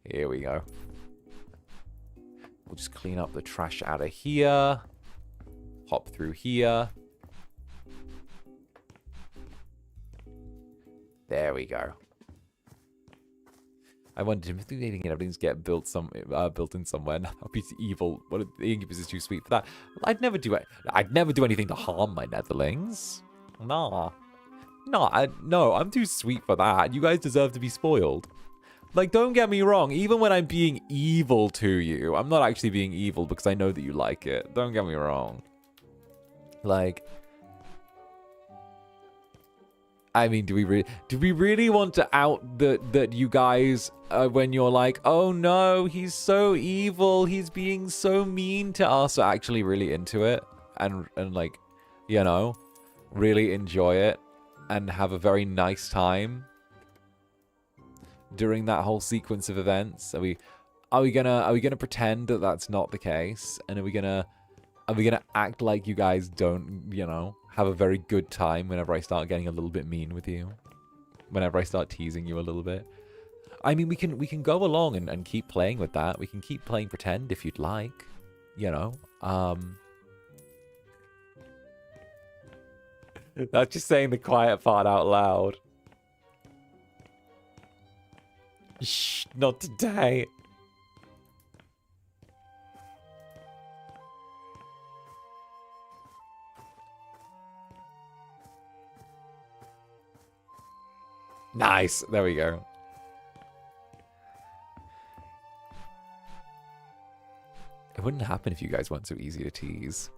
Here we go. We'll just clean up the trash out of here. Hop through here. There we go. I wondered if everything's get built in somewhere. Now it's evil. What the Incubus is too sweet for that. I'd never do it. I'd never do anything to harm my Netherlings. Nah. No, I'm too sweet for that. You guys deserve to be spoiled. Like, don't get me wrong, even when I'm being evil to you, I'm not actually being evil because I know that you like it. Don't get me wrong. Like, I mean, do we really want to out that you guys when you're like, oh no, he's so evil, he's being so mean to us, are actually really into it and like, you know, really enjoy it and have a very nice time during that whole sequence of events? Are we gonna pretend that that's not the case? And are we gonna act like you guys don't, you know, have a very good time whenever I start getting a little bit mean with you? Whenever I start teasing you a little bit? I mean, we can go along and keep playing with that. We can keep playing pretend if you'd like, you know. That's just saying the quiet part out loud. Shh, not today. Nice. There we go. It wouldn't happen if you guys weren't so easy to tease.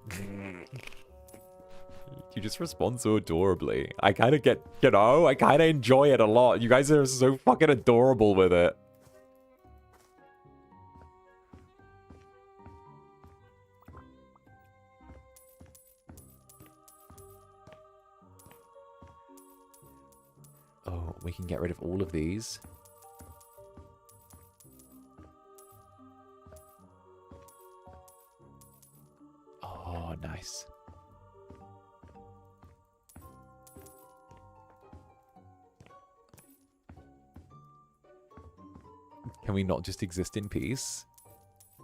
You just respond so adorably. I kind of get, you know, I kind of enjoy it a lot. You guys are so fucking adorable with it. Oh, we can get rid of all of these. Oh, nice. Can we not just exist in peace? I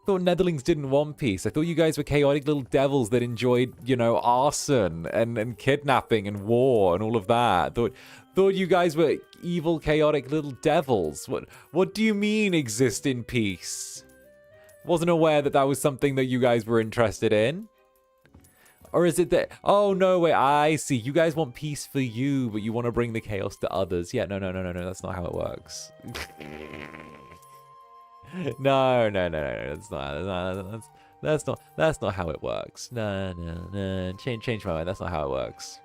thought Netherlings didn't want peace. I thought you guys were chaotic little devils that enjoyed, you know, arson and kidnapping and war and all of that. Thought you guys were evil, chaotic little devils. What do you mean exist in peace? Wasn't aware that that was something that you guys were interested in. Or is it that... Oh, no, wait, I see. You guys want peace for you, but you want to bring the chaos to others. Yeah, no, that's not how it works. No, that's not how it works. No. Change my mind. That's not how it works.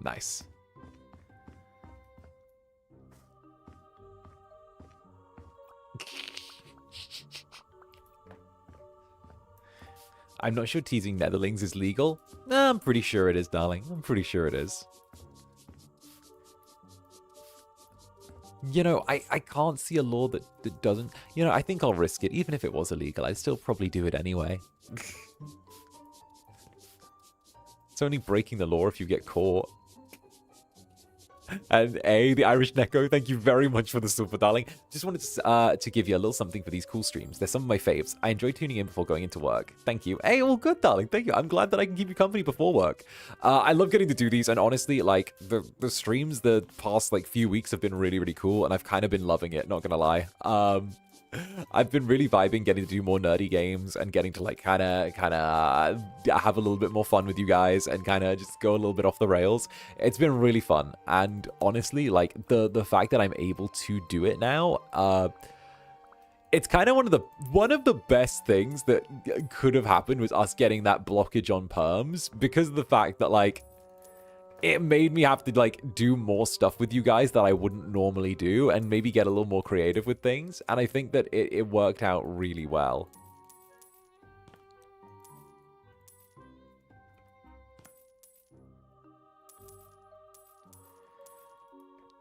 Nice. I'm not sure teasing Netherlings is legal. Nah, I'm pretty sure it is, darling. I'm pretty sure it is. You know, I can't see a law that doesn't... You know, I think I'll risk it. Even if it was illegal, I'd still probably do it anyway. It's only breaking the law if you get caught. And the Irish Neko, thank you very much for the super, darling. Just wanted to give you a little something for these cool streams. They're some of my faves. I enjoy tuning in before going into work. Thank you. Hey, all good, darling. Thank you. I'm glad that I can keep you company before work. I love getting to do these, and honestly, like, the streams the past, like, few weeks have been really, really cool, and I've kind of been loving it, not gonna lie. I've been really vibing getting to do more nerdy games and getting to like kind of have a little bit more fun with you guys and kind of just go a little bit off the rails. It's been really fun, and honestly, like the fact that I'm able to do it now, it's kind of one of the best things that could have happened was us getting that blockage on perms, because of the fact that like it made me have to like do more stuff with you guys that I wouldn't normally do and maybe get a little more creative with things. And I think that it worked out really well.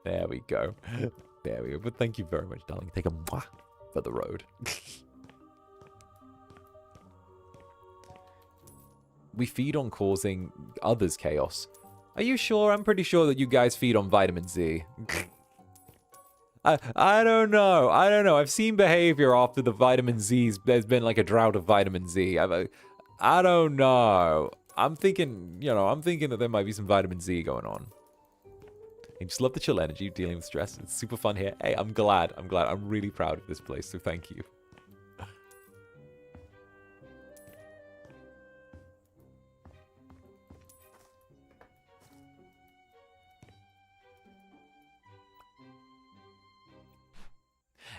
There we go. There we go. But thank you very much, darling. Take a mwah for the road. We feed on causing others chaos. Are you sure? I'm pretty sure that you guys feed on vitamin Z. I don't know. I don't know. I've seen behavior after the vitamin Z's. There's been like a drought of vitamin Z. I don't know. I'm thinking, you know, I'm thinking that there might be some vitamin Z going on. I just love the chill energy, dealing with stress. It's super fun here. Hey, I'm glad. I'm really proud of this place, so thank you.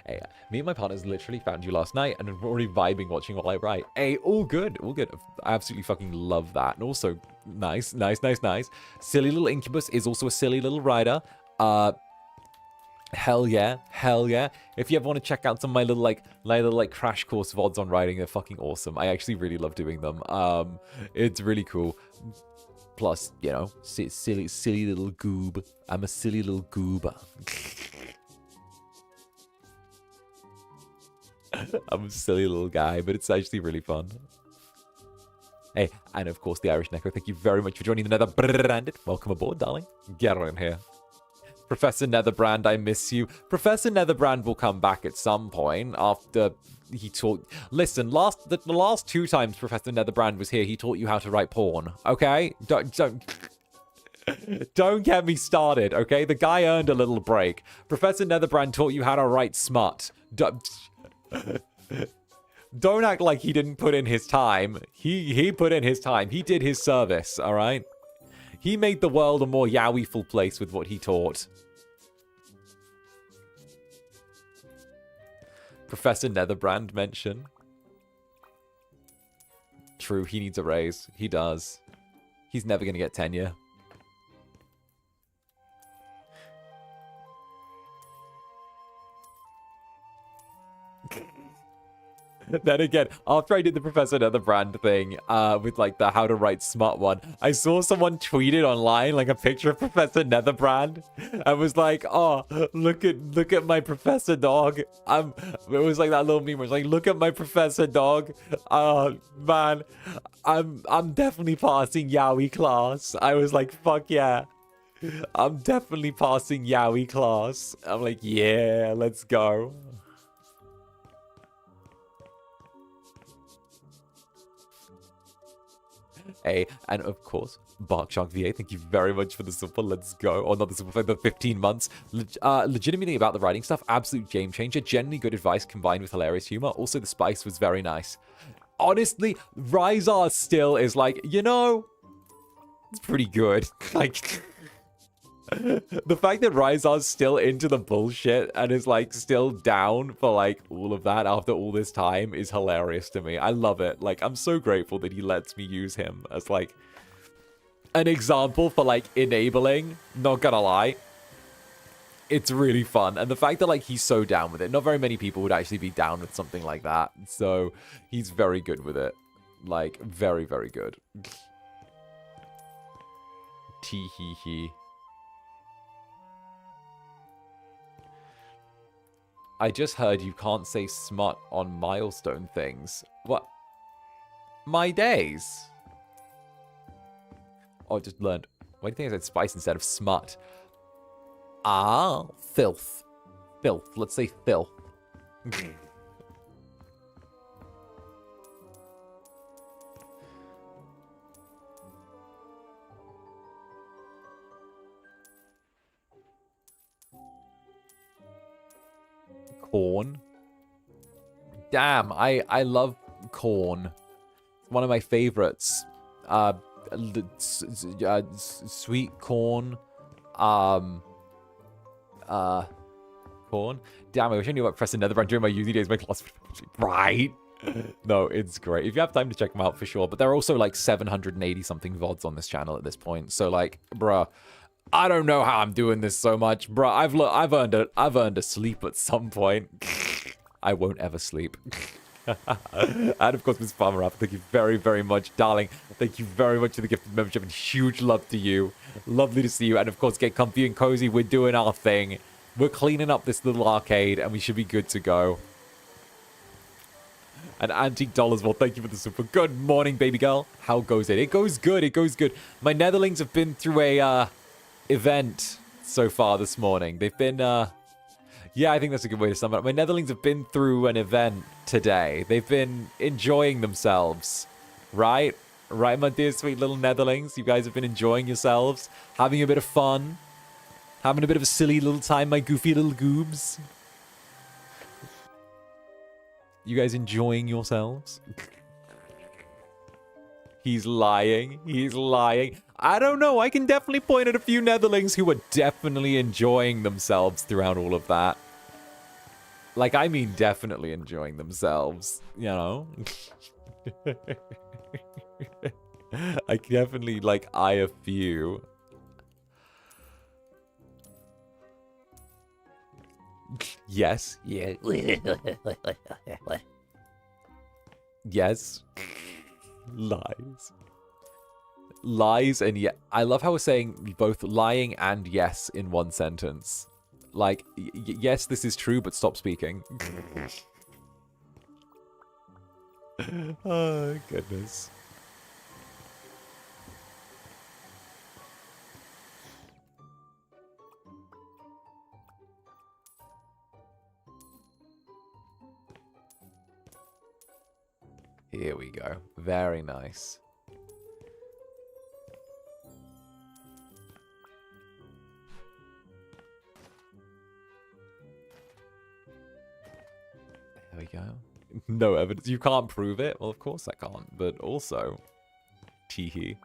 Hey, me and my partners literally found you last night and are already vibing watching while I write. Hey, all good, all good. I absolutely fucking love that. And also, nice. Silly little Incubus is also a silly little rider. Hell yeah. If you ever want to check out some of my little crash course VODs on riding, they're fucking awesome. I actually really love doing them. It's really cool. Plus, you know, silly little goob. I'm a silly little goober. I'm a silly little guy, but it's actually really fun. Hey, and of course, the Irish Neko, thank you very much for joining the Netherbrand. Welcome aboard, darling. Get on here. Professor Netherbrand, I miss you. Professor Netherbrand will come back at some point after he taught... Listen, the last 2 times Professor Netherbrand was here, he taught you how to write porn, okay? Don't get me started, okay? The guy earned a little break. Professor Netherbrand taught you how to write smut. Don't act like he didn't put in his time. He put in his time. He did his service, all right? He made the world a more yowiful place with what he taught. Professor Netherbrand mention. True, he needs a raise. He does. He's never going to get tenure. Then again, after I did the Professor Netherbrand thing, with like the how to write smut one, I saw someone tweeted online like a picture of Professor Netherbrand. I was like, oh, look at my Professor dog. It was like that little meme where it's like, look at my Professor dog. Oh man, I'm definitely passing Yowie class. I was like, fuck yeah. I'm definitely passing Yowie class. I'm like, yeah, let's go. Hey, and of course, Barkshark VA, thank you very much for the super. Let's go. Or not the super, for the 15 months. Legitimately about the writing stuff, absolute game changer. Genuinely good advice combined with hilarious humor. Also, the spice was very nice. Honestly, Ryzar still is like, you know, it's pretty good. Like... The fact that Ryzar's still into the bullshit and is like still down for like all of that after all this time is hilarious to me. I love it. Like, I'm so grateful that he lets me use him as like an example for like enabling. Not gonna lie, it's really fun. And the fact that like he's so down with it, not very many people would actually be down with something like that, so he's very good with it. Like, very, very good. Tee hee hee. I just heard you can't say smut on milestone things. What? My days? Oh, I just learned. Why do you think I said spice instead of smut? Ah, filth. Filth. Let's say filth. Corn. Damn, I love corn. It's one of my favorites. Sweet corn. Corn. Damn, I wish I knew about pressing Netherbrand during my uni days. My class, right? No, it's great. If you have time to check them out, for sure. But there are also like 780 something VODs on this channel at this point. So like, bruh, I don't know how I'm doing this so much, bruh. I've earned a sleep at some point. I won't ever sleep. And of course, Ms. Farmer Up, thank you very, very much, darling. Thank you very much for the gifted membership and huge love to you. Lovely to see you. And of course, get comfy and cozy. We're doing our thing. We're cleaning up this little arcade and we should be good to go. And Antique Dollars, well, thank you for the super. Good morning, baby girl. How goes it? It goes good. It goes good. My Netherlings have been through a event so far this morning. They've been, yeah, I think that's a good way to sum it up. My Netherlings have been through an event today. They've been enjoying themselves, right? Right, my dear sweet little Netherlings? You guys have been enjoying yourselves, having a bit of fun, having a bit of a silly little time, my goofy little goobs. You guys enjoying yourselves? He's lying. He's lying. I don't know. I can definitely point at a few Netherlings who are definitely enjoying themselves throughout all of that. Like, I mean definitely enjoying themselves, you know? I can definitely, like, eye a few. Yes. Yeah. Yes. Lies. Lies and yeah. I love how we're saying both lying and yes in one sentence. Like, yes, this is true, but stop speaking. Oh, goodness. Here we go. Very nice. There we go. No evidence. You can't prove it? Well, of course I can't. But also... Teehee.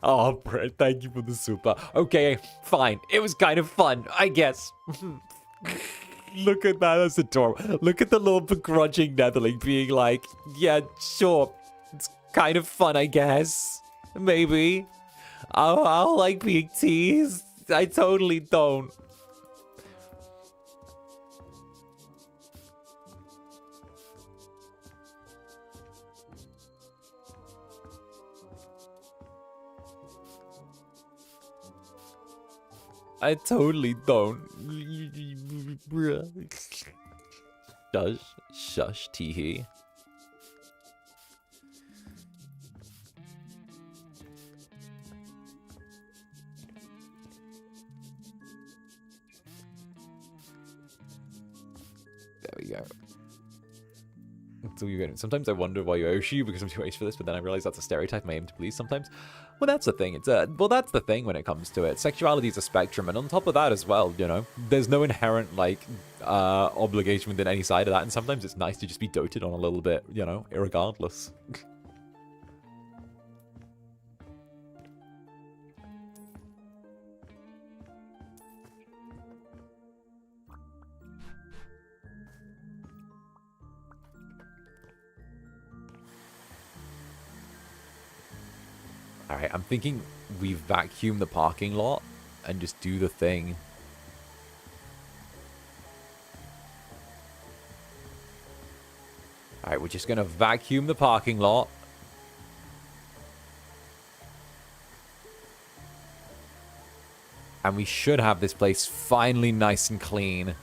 Oh, Brett, thank you for the super. Okay, fine. It was kind of fun, I guess. Look at that. That's adorable. Look at the little begrudging Netherling being like, yeah, sure. It's kind of fun, I guess. Maybe. I'll like being teased. I totally don't. I totally don't. Shush. Shush, teehee. There we go. Sometimes I wonder why you Oshi, because I'm too aged for this, but then I realize that's a stereotype I aim to please sometimes. Well, that's the thing. Well, that's the thing when it comes to it. Sexuality is a spectrum, and on top of that as well, you know, there's no inherent, like, obligation within any side of that, and sometimes it's nice to just be doted on a little bit, you know, irregardless. Alright, I'm thinking we vacuum the parking lot and just do the thing. All right, we're just going to vacuum the parking lot. And we should have this place finally nice and clean.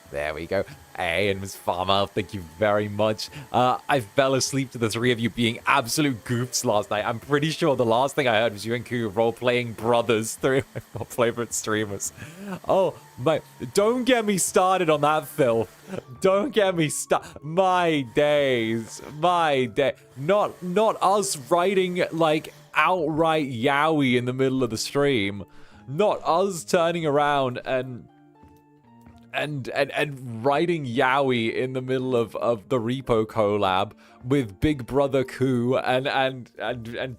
There we go. Hey, and Miss Farmer, thank you very much. I fell asleep to the three of you being absolute goofs last night. I'm pretty sure the last thing I heard was you and Ku role-playing brothers, three of my favorite streamers. Oh, my... Don't get me started on that, Phil. Don't get me started. My days. My day. Not us writing, like, outright yaoi in the middle of the stream. Not us turning around and writing yaoi in the middle of the Repo collab with Big Brother Ku and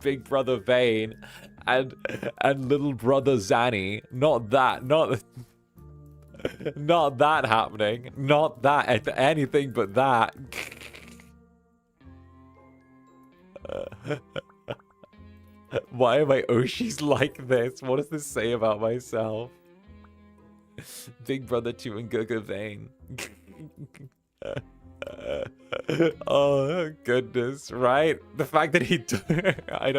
Big Brother Vane and little brother Zanny. Not that happening. Not that, anything but that. Why am I Oshi's like this? What does this say about myself? Big Brother 2 and Guga Vane. Oh goodness, right? The fact that he I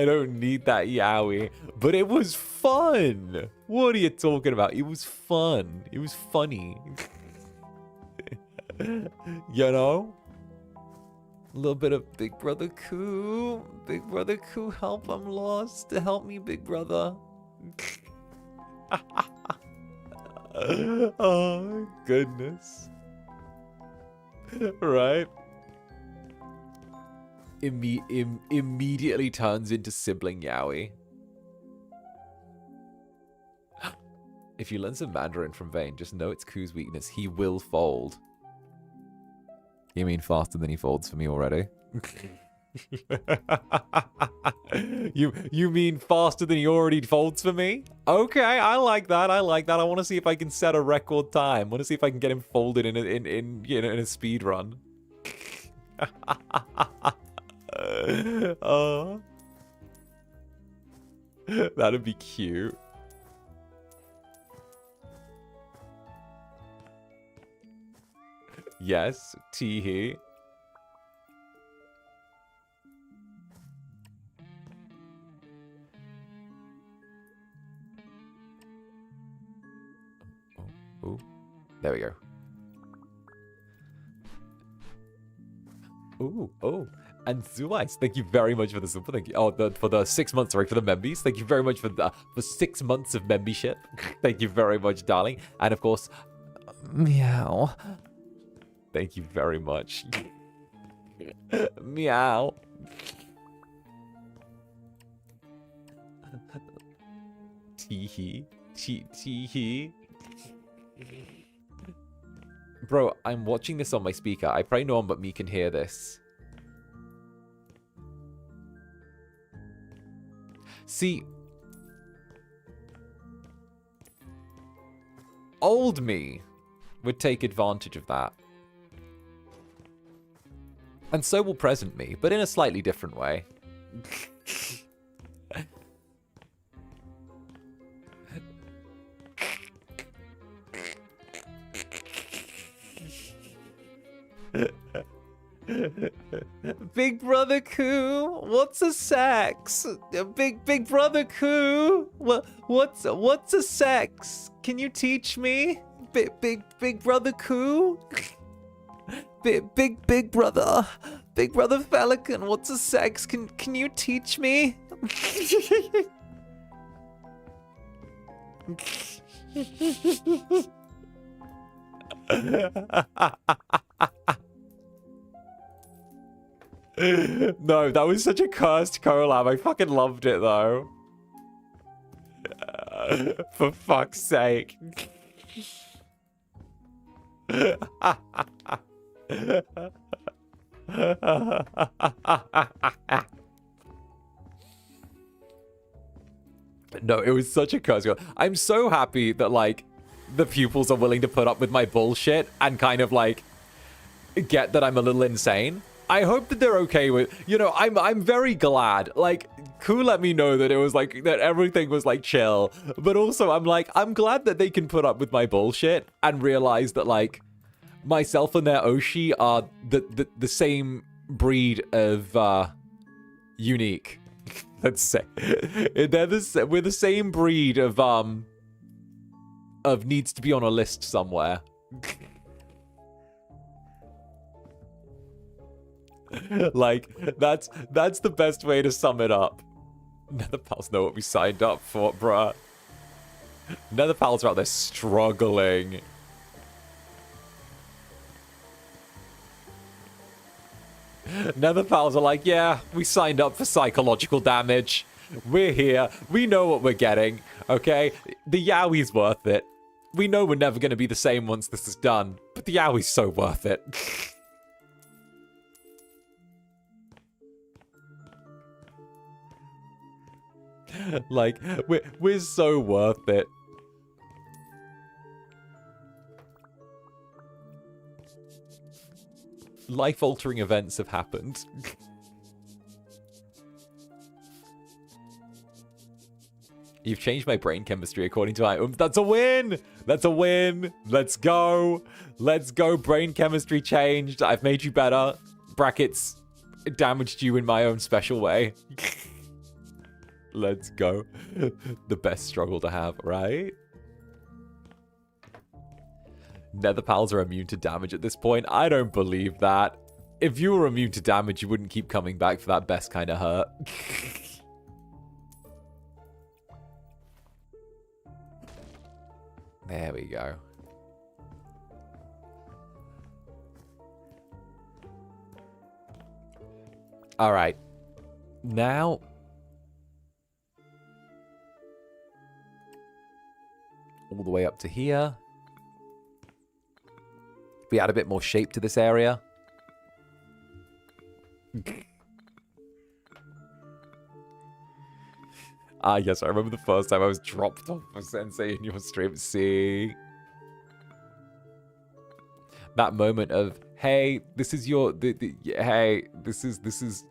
don't need that yaoi, but it was fun. What are you talking about? It was fun. It was funny. You know? A little bit of Big Brother Ku. Big Brother Ku, help, I'm lost. Help me, Big Brother. Oh goodness. Right. Immediately turns into sibling yaoi. If you learn some Mandarin from Vane, just know it's Ku's weakness. He will fold. You mean faster than he folds for me already? You mean faster than he already folds for me? Okay, I like that. I like that. I want to see if I can set a record time. I want to see if I can get him folded in a speed run. Oh, that'd be cute. Yes, Teehee. Ooh, there we go. Ooh, oh, and Zuice, thank you very much for the super. Thank you. Oh, for the 6 months, sorry, for the membies. Thank you very much for 6 months of membership. Thank you very much, darling. And of course, meow. Thank you very much. Meow. Teehee. Teehee. Bro, I'm watching this on my speaker. I pray no one but me can hear this. See, old me would take advantage of that. And so will present me, but in a slightly different way. Big Brother Ku, what's a sex? Big Brother Ku, what's a sex? Can you teach me? Big Brother Ku? Big Brother 𝓂𝓸𝓾𝓻, what's a sex? Can you teach me? No, that was such a cursed collab. I fucking loved it though. For fuck's sake. No, it was such a cursed collab. I'm so happy that like the pupils are willing to put up with my bullshit and kind of like get that I'm a little insane. I hope that they're okay with, you know, I'm very glad. Like, Q let me know that it was like, that everything was like chill. But also I'm like, I'm glad that they can put up with my bullshit and realize that like myself and their Oshi are the same breed of unique. Let's say we're the same breed of needs to be on a list somewhere. Like that's the best way to sum it up. Netherpals know what we signed up for, bruh. Netherpals are out there struggling. Netherpals are like, yeah, we signed up for psychological damage. We're here. We know what we're getting. Okay? The Yowie's worth it. We know we're never going to be the same once this is done. But the Yowie's so worth it. Like, we're so worth it. Life-altering events have happened. You've changed my brain chemistry according to my... That's a win! That's a win! Let's go! Let's go, brain chemistry changed. I've made you better. Brackets, damaged you in my own special way. Let's go. The best struggle to have, right? Netherpals are immune to damage at this point. I don't believe that. If you were immune to damage, you wouldn't keep coming back for that best kind of hurt. There we go. All right. Now... all the way up to here. We add a bit more shape to this area. Ah, yes, I remember the first time I was dropped off of Sensei in your stream. See? That moment of, hey, this is your... hey, this is...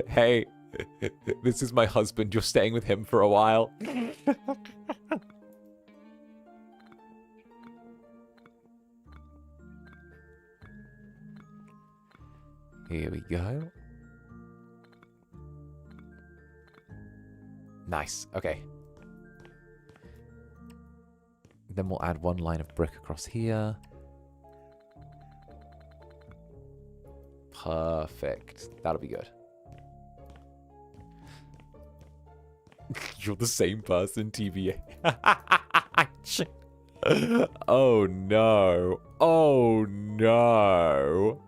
hey, this is my husband. You're staying with him for a while. Here we go. Nice. Okay. Then we'll add one line of brick across here. Perfect. That'll be good. You're the same person, TVA. Oh no. Oh no.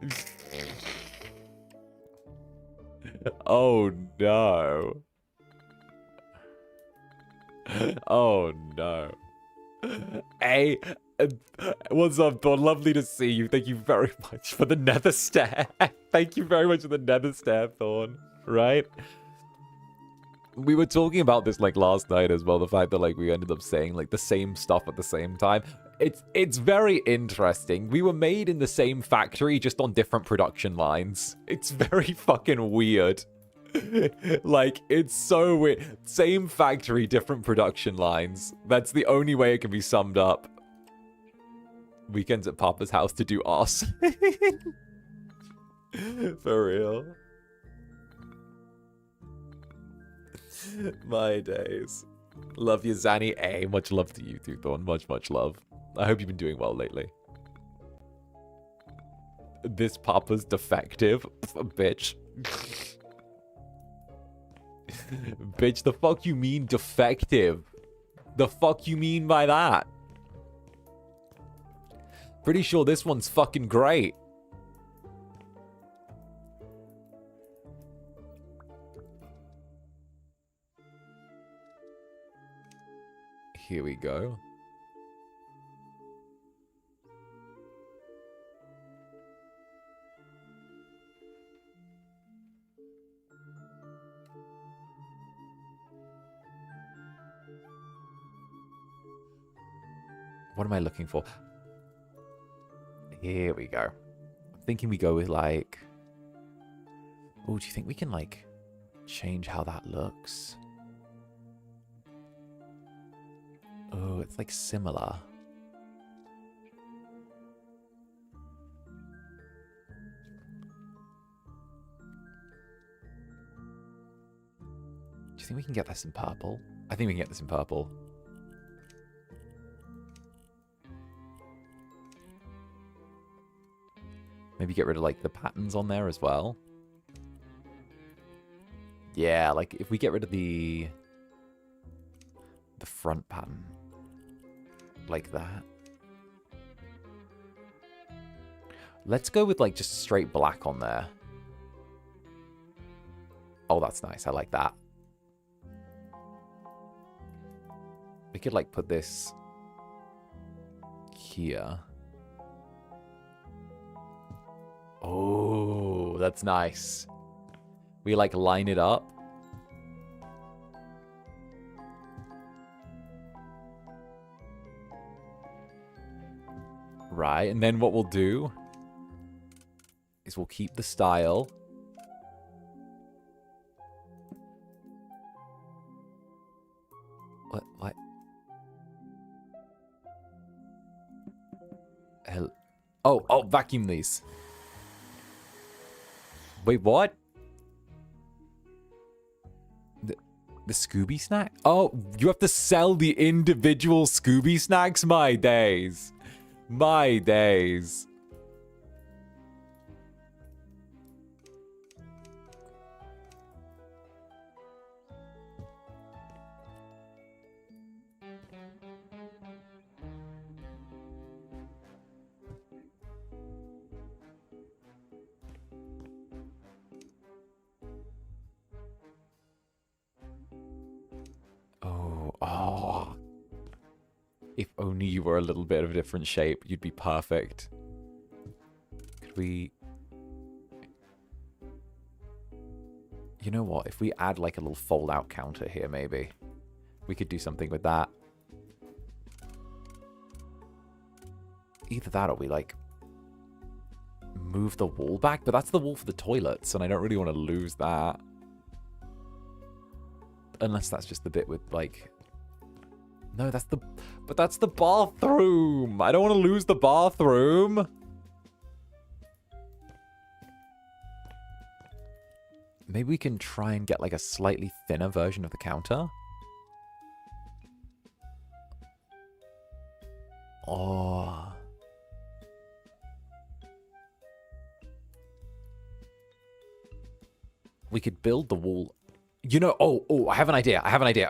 Oh no. Oh no. Hey, what's up, Dawn? Lovely to see you. Thank you very much for the nether stare. Thank you very much for the nether stare, Thorn. Right? We were talking about this like last night as well, the fact that like we ended up saying like the same stuff at the same time. It's very interesting. We were made in the same factory, just on different production lines. It's very fucking weird. Like, it's so weird. Same factory, different production lines. That's the only way it can be summed up. Weekends at Papa's house to do arse. For real. My days. Love you, Zanny. Hey, much love to you too, Thorn. Much, much love. I hope you've been doing well lately. This Papa's defective. Bitch. Bitch, the fuck you mean defective? The fuck you mean by that? Pretty sure this one's fucking great. Here we go. What am I looking for? Here we go. I'm thinking we go with like... oh, do you think we can like change how that looks. Oh, it's like similar. Do you think we can get this in purple? I think we can get this in purple. Maybe get rid of like the patterns on there as well. Yeah, like if we get rid of the front pattern like that. Let's go with like just straight black on there. Oh, that's nice. I like that. We could like put this here. Oh, that's nice. We like line it up. Right, and then what we'll do is we'll keep the style. What? Oh, vacuum these. Wait, what? The Scooby snack? Oh, you have to sell the individual Scooby snacks? My days. My days. Oh. If only you were a little bit of a different shape, you'd be perfect. Could we... You know what? If we add like a little fold-out counter here, maybe. We could do something with that. Either that or we like... move the wall back, but that's the wall for the toilets, and I don't really want to lose that. Unless that's just the bit with like... No, that's the... But that's the bathroom! I don't want to lose the bathroom! Maybe we can try and get like a slightly thinner version of the counter. Oh... We could build the wall... You know, oh, I have an idea.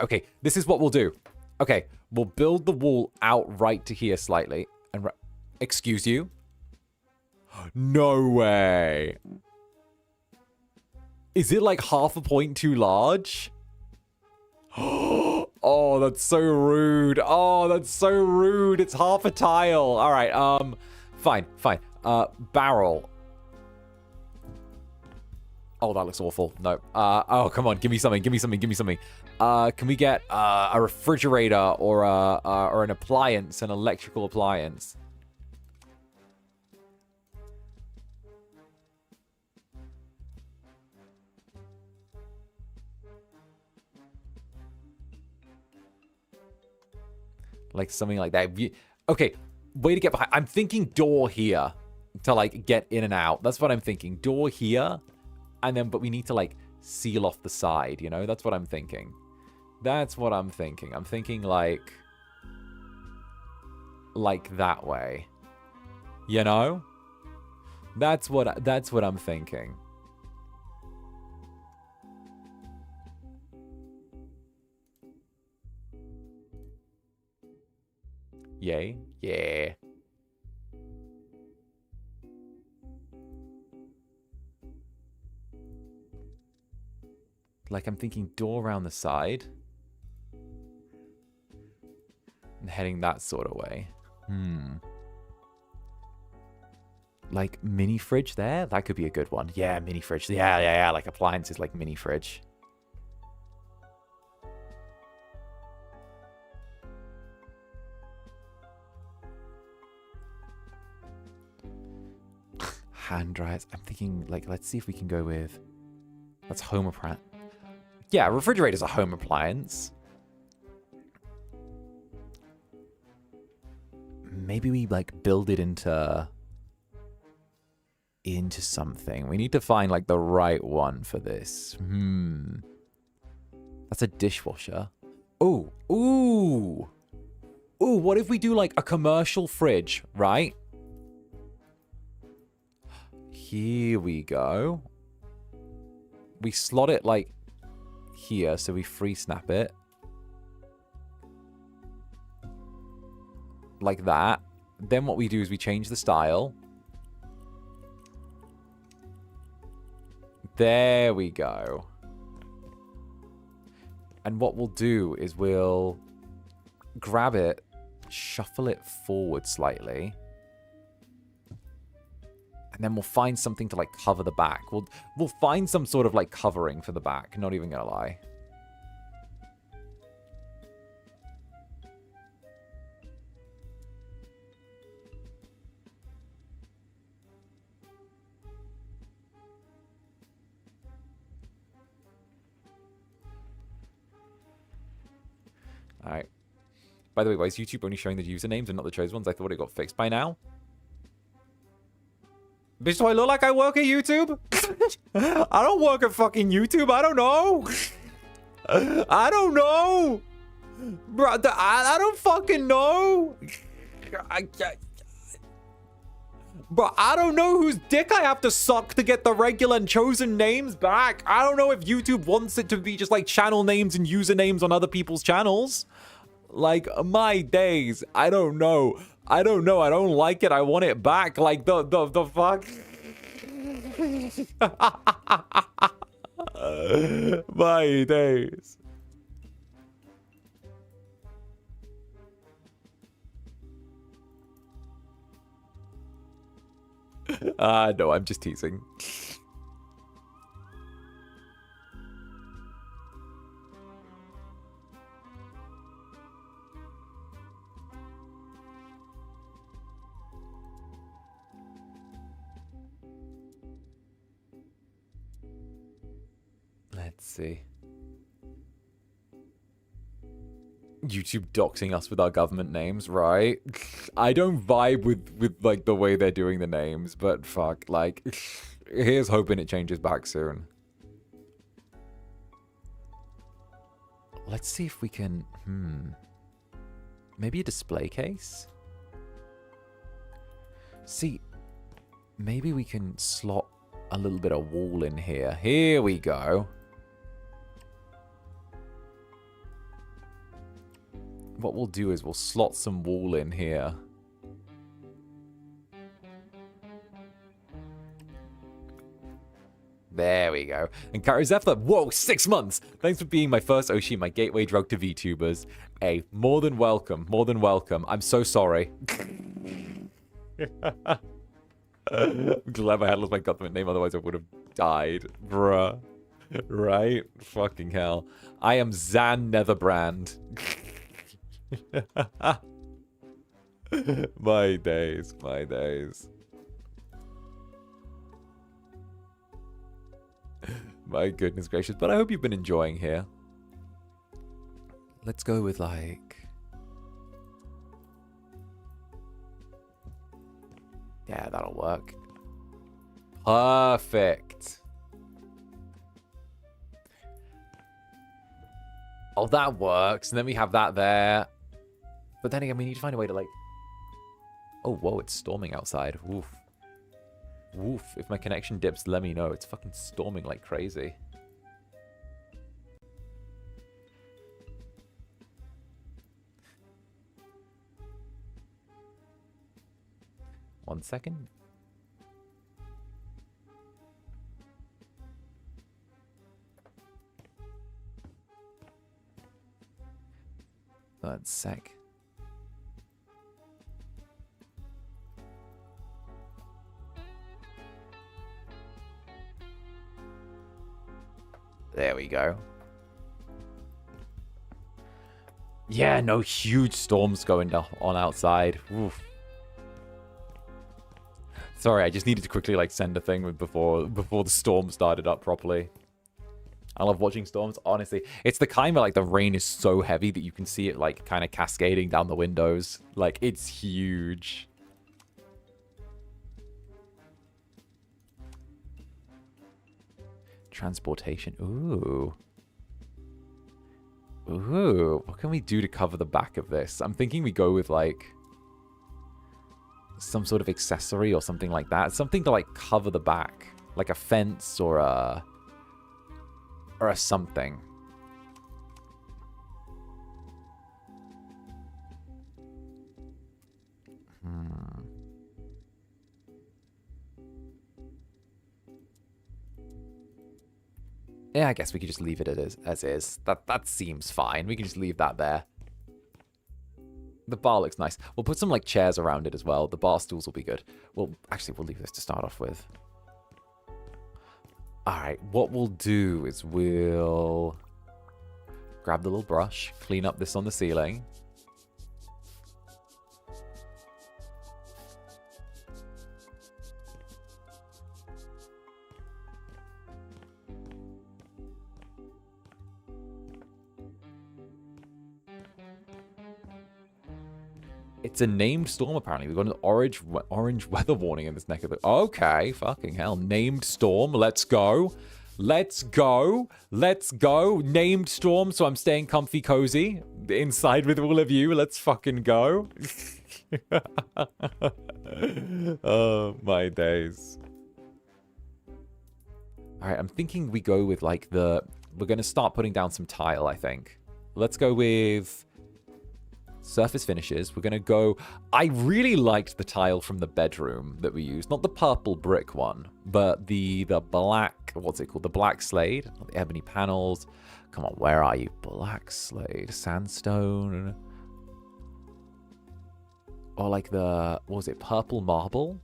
Okay, this is what we'll do. Okay, we'll build the wall out right to here slightly. And excuse you? No way. Is it like half a point too large? Oh, that's so rude. Oh, that's so rude. It's half a tile. All right, fine. Barrel. Oh, that looks awful. No. Oh, come on. Give me something. Can we get a refrigerator or an appliance, an electrical appliance? Like something like that. Okay, way to get behind. I'm thinking door here to like get in and out. That's what I'm thinking. Door here. And then, but we need to, like, seal off the side, you know? That's what I'm thinking. I'm thinking, like that way. You know? That's what I'm thinking. Yay? Yeah. Like, I'm thinking door around the side. And heading that sort of way. Like, mini fridge there? That could be a good one. Yeah, mini fridge. Yeah. Like, appliances like mini fridge. Hand dryers. I'm thinking, like, let's see if we can go with... That's home appliance. Yeah, refrigerator's a home appliance. Maybe we, like, build it into something. We need to find, like, the right one for this. That's a dishwasher. Ooh. Ooh. Ooh, what if we do, like, a commercial fridge, right? Here we go. We slot it, like, here, so we free snap it. Like that. Then what we do is we change the style. There we go. And what we'll do is we'll grab it, shuffle it forward slightly. And then we'll find something to, like, cover the back. We'll find some sort of, like, covering for the back. Not even gonna lie. Alright. By the way, why is YouTube only showing the usernames and not the chosen ones? I thought it got fixed by now. Bitch, do I look like I work at YouTube? I don't work at fucking YouTube. I don't know. I don't know. Bro, I don't fucking know. Bro, I don't know whose dick I have to suck to get the regular and chosen names back. I don't know if YouTube wants it to be just like channel names and usernames on other people's channels. Like, my days. I don't know. I don't know. I don't like it. I want it back. Like, the fuck? My days. No, I'm just teasing. Let's see. YouTube doxing us with our government names, right? I don't vibe with like the way they're doing the names, but fuck, like, here's hoping it changes back soon. Let's see if we can, maybe a display case? See, maybe we can slot a little bit of wall in here. Here we go. What we'll do is we'll slot some wall in here. There we go. And Karazefla, whoa, 6 months! Thanks for being my first Oshi, my gateway drug to VTubers. Hey, more than welcome, more than welcome. I'm so sorry. I'm glad my handle was my government name, otherwise I would have died. Bruh. Right? Fucking hell. I am Netherbrand. My days, my days. My goodness gracious, but I hope you've been enjoying here. Let's go with, like... yeah, that'll work. Perfect. Oh, that works. And then we have that there. But then again, we need to find a way to, like... oh, whoa, it's storming outside. Oof. Oof. If my connection dips, let me know. It's fucking storming like crazy. One second. One sec. There we go. Yeah, no huge storms going on outside. Oof. Sorry, I just needed to quickly like send a thing before the storm started up properly. I love watching storms, honestly. It's the kind where, like, the rain is so heavy that you can see it, like, kind of cascading down the windows. Like, it's huge. Transportation. Ooh. Ooh. What can we do to cover the back of this? I'm thinking we go with, like, some sort of accessory or something like that. Something to, like, cover the back. Like a fence or a something. Yeah, I guess we could just leave it as is. That seems fine. We can just leave that there. The bar looks nice. We'll put some, like, chairs around it as well. The bar stools will be good. Well, actually, we'll leave this to start off with. Alright, what we'll do is we'll grab the little brush, clean up this on the ceiling. It's a named storm, apparently. We've got an orange weather warning in this neck of the... Okay, fucking hell. Named storm. Let's go. Let's go. Let's go. Named storm, so I'm staying comfy cozy inside with all of you. Let's fucking go. Oh, my days. All right, I'm thinking we go with, like, the... We're going to start putting down some tile, I think. Let's go with... surface finishes. We're going to go... I really liked the tile from the bedroom that we used. Not the purple brick one, but the black... What's it called? The black slate. The ebony panels. Come on, where are you? Black slate. Sandstone. Or like the... What was it? Purple marble?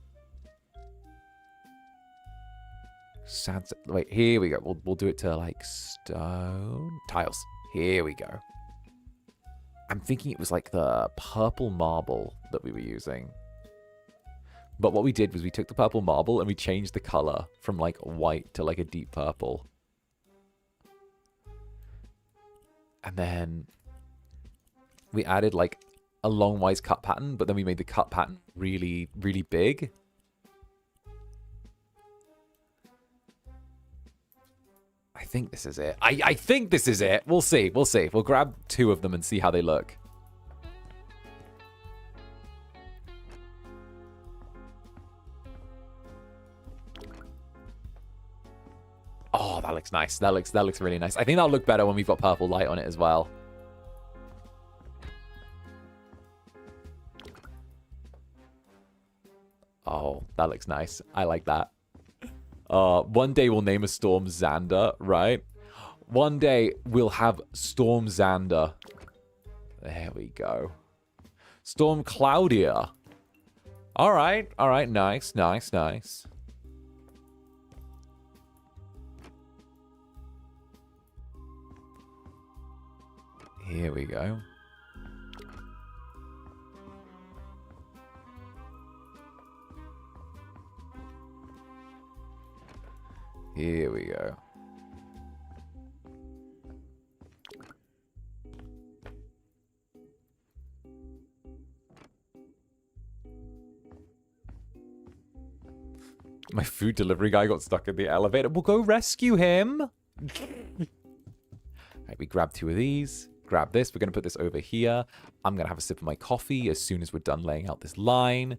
Sandstone. Wait, here we go. We'll do it to like stone... Tiles. Here we go. I'm thinking it was like the purple marble that we were using. But what we did was we took the purple marble and we changed the color from like white to like a deep purple. And then we added like a long wise cut pattern, but then we made the cut pattern really, really big. I think this is it. I think this is it. We'll see. We'll see. We'll grab two of them and see how they look. Oh, that looks nice. That looks really nice. I think that'll look better when we've got purple light on it as well. Oh, that looks nice. I like that. One day we'll name a storm Zander, right? One day we'll have Storm Zander. There we go. Storm 𝓂𝓸𝓾𝓻. All right. All right. Nice, nice, nice. Here we go. Here we go. My food delivery guy got stuck in the elevator. We'll go rescue him. Right, we grab two of these. Grab this. We're going to put this over here. I'm going to have a sip of my coffee as soon as we're done laying out this line.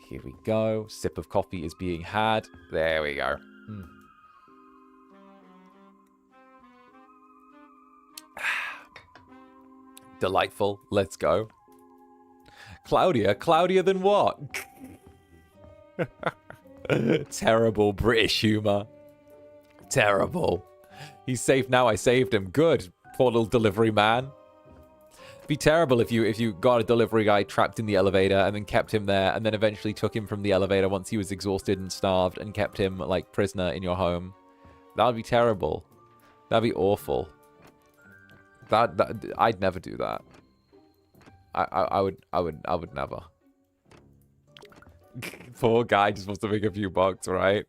Here we go. Sip of coffee is being had. There we go. Delightful. Let's go. 𝓂𝓸𝓾? 𝓂𝓸𝓾 than what? Terrible British humor. Terrible. He's safe now. I saved him. Good. Poor little delivery man. It'd be terrible if you got a delivery guy trapped in the elevator and then kept him there and then eventually took him from the elevator once he was exhausted and starved and kept him like prisoner in your home. That would be terrible. That'd be awful. That I'd never do that. I would never. Poor guy just wants to make a few bucks, right?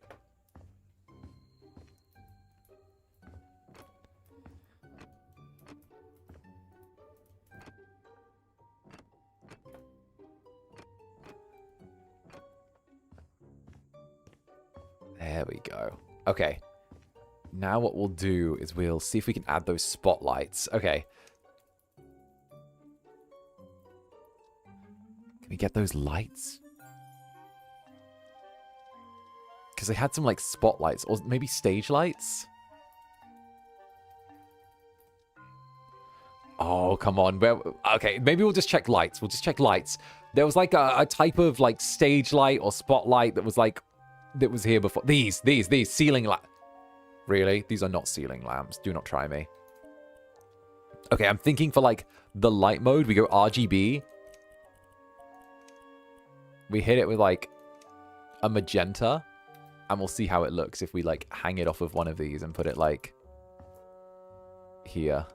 There we go. Okay. Now what we'll do is we'll see if we can add those spotlights. Okay. Can we get those lights? Because they had some, like, spotlights. Or maybe stage lights? Oh, come on. Okay, maybe we'll just check lights. We'll just check lights. There was, like, a type of, like, stage light or spotlight that was, like, that was here before. These ceiling lamps. Really? These are not ceiling lamps. Do not try me. Okay, I'm thinking for, like, the light mode, we go RGB. We hit it with, like, a magenta. And we'll see how it looks if we, like, hang it off of one of these and put it, like, here.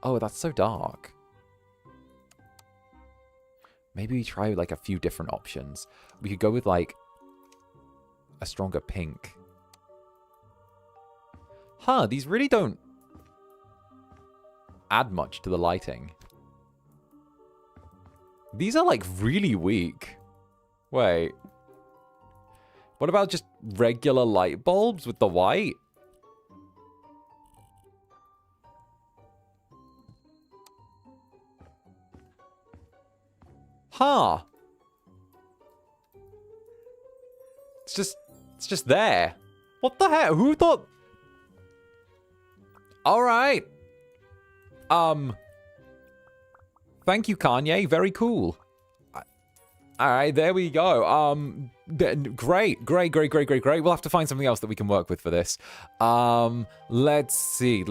Oh, that's so dark. Maybe we try, like, a few different options. We could go with, like, a stronger pink. Huh, these really don't add much to the lighting. These are, like, really weak. Wait. What about just regular light bulbs with the white? Huh. It's just there. What the heck? Who thought? All right. Thank you, Kanye. Very cool. All right, there we go. Great. We'll have to find something else that we can work with for this. Let's see.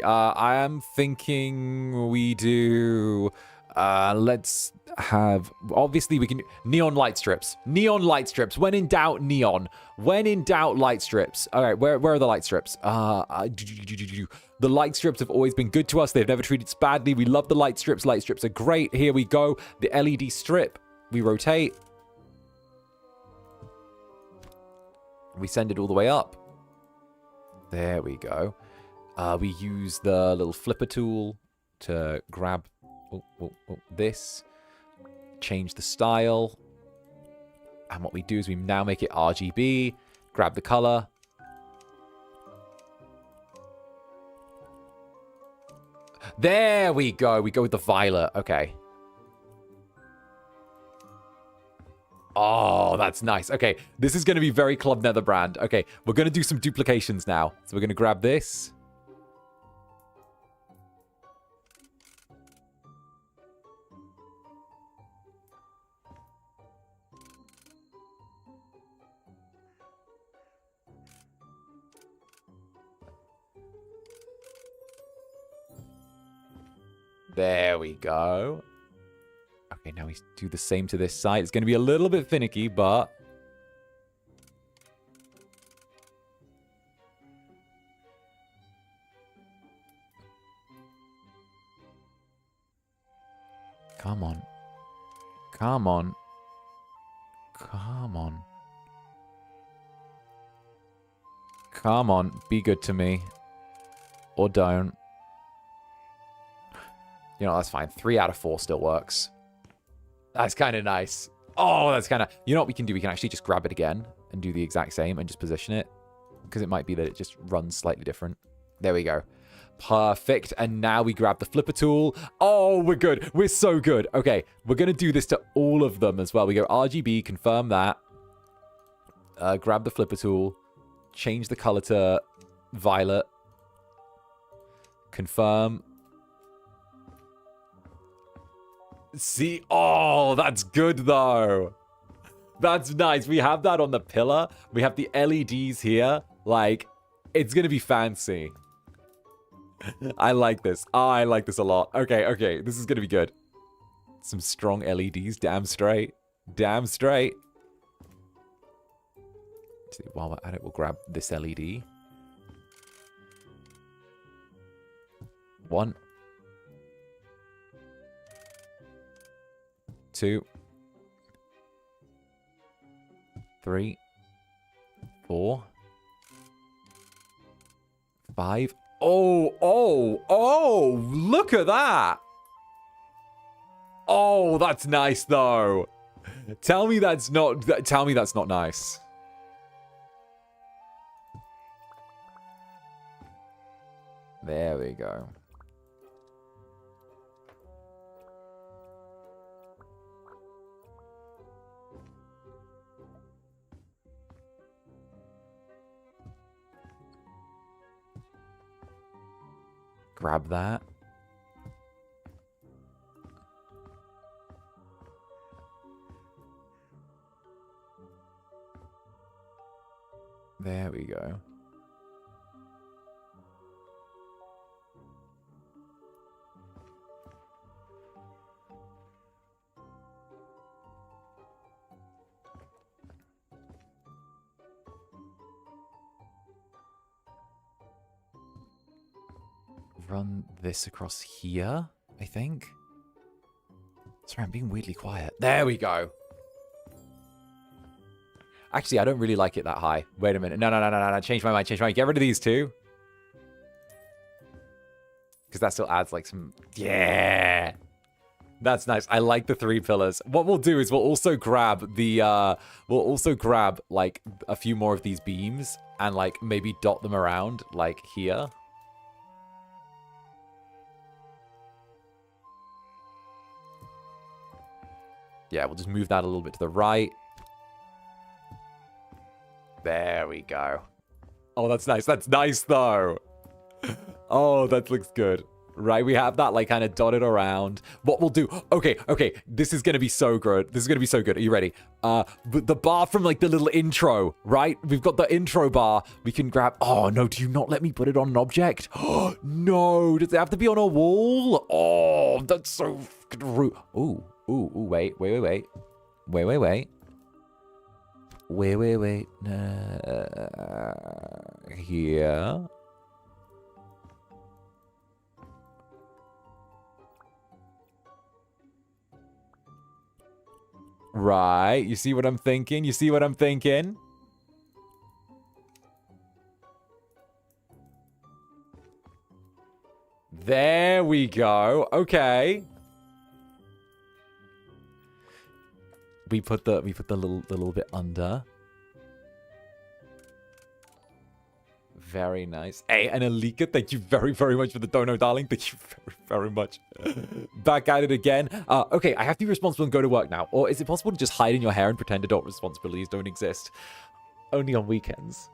I am thinking we do. Let's have, obviously we can, neon light strips. When in doubt, neon. When in doubt, light strips. All right, where are the light strips? The light strips have always been good to us. They've never treated us badly. We love the light strips. Light strips are great. Here we go. The LED strip. We rotate. We send it all the way up. There we go. We use the little flipper tool to grab this, change the style, and what we do is we now make it RGB, grab the color, there we go with the violet. Okay, oh, that's nice. Okay, this is going to be very Club Netherbrand. Okay, we're going to do some duplications now, so we're going to grab this. There we go. Okay, now we do the same to this side. It's going to be a little bit finicky, but... Come on. Come on. Come on. Come on. Be good to me. Or don't. You know, that's fine. 3 out of 4 still works. That's kind of nice. Oh, that's kind of... You know what we can do? We can actually just grab it again and do the exact same and just position it. Because it might be that it just runs slightly different. There we go. Perfect. And now we grab the flipper tool. Oh, we're good. We're so good. Okay, we're going to do this to all of them as well. We go RGB, confirm that. Grab the flipper tool. Change the color to violet. Confirm. See, oh, that's good though. That's nice. We have that on the pillar. We have the LEDs here. Like, it's going to be fancy. I like this. Oh, I like this a lot. Okay. This is going to be good. Some strong LEDs. Damn straight. Damn straight. See, while we're at it, we'll grab this LED. 1. 2, 3, 4, 5. Oh, look at that. Oh, that's nice, though. Tell me that's not nice. There we go. Grab that. There we go. Run this across here, I think. Sorry, I'm being weirdly quiet. There we go. Actually, I don't really like it that high. Wait a minute. No. Change my mind. Get rid of these two. Because that still adds like some... Yeah. That's nice. I like the 3 pillars. What we'll do is we'll also grab the... we'll also grab like a few more of these beams and like maybe dot them around like here. Yeah, we'll just move that a little bit to the right. There we go. Oh, that's nice. That's nice, though. Oh, that looks good. Right, we have that, like, kind of dotted around. What we'll do... Okay. This is going to be so good. Are you ready? But the bar from, like, the little intro, right? We've got the intro bar. We can grab... Oh, no, do you not let me put it on an object? Oh, no. Does it have to be on a wall? Oh, that's so rude. Ooh, wait. Wait. Here. Right. You see what I'm thinking? There we go. Okay. We put the little bit under. Very nice. Hey, and Alika, thank you very, very much for the dono, darling. Thank you very, very much. Back at it again. Okay, I have to be responsible and go to work now. Or is it possible to just hide in your hair and pretend adult responsibilities don't exist? Only on weekends.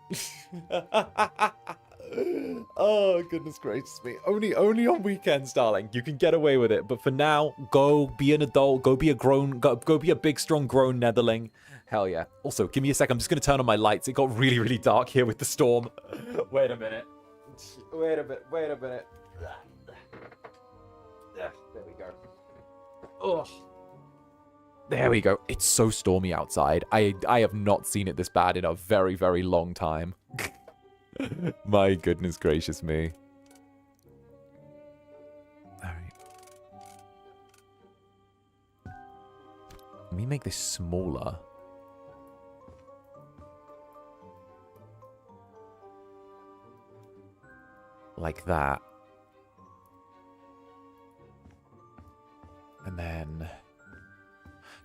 Oh, goodness gracious me. Only on weekends, darling. You can get away with it. But for now, go be an adult. Go be a big, strong, grown netherling. Hell yeah. Also, give me a sec. I'm just going to turn on my lights. It got really, really dark here with the storm. Wait a minute. There we go. Oh. There we go. It's so stormy outside. I have not seen it this bad in a very, very long time. My goodness gracious me. Alright. Let me make this smaller. Like that. And then...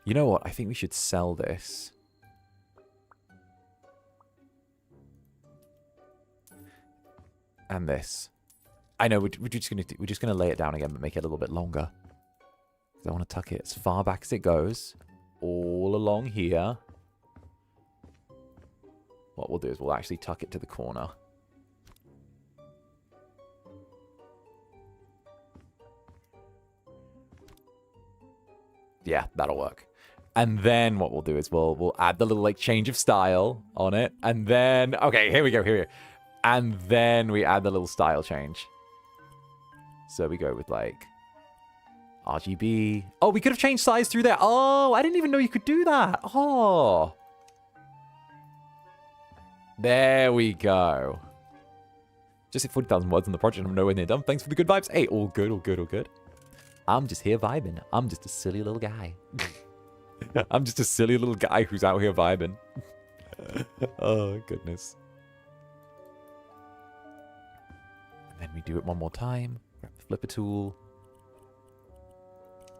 You know what? I think we should sell this. And this. I know, we're just gonna lay it down again, but make it a little bit longer. Because I want to tuck it as far back as it goes. All along here. What we'll do is we'll actually tuck it to the corner. Yeah, that'll work. And then what we'll do is we'll add the little like change of style on it. And then, okay, here we go. And then we add the little style change. So we go with like RGB. Oh, we could have changed size through there. Oh, I didn't even know you could do that. Oh. There we go. Just hit 40,000 words on the project. I'm nowhere near done. Thanks for the good vibes. Hey, all good. I'm just here vibing. I'm just a silly little guy. I'm just a silly little guy who's out here vibing. Oh, goodness. And then we do it one more time. Grab the flipper tool.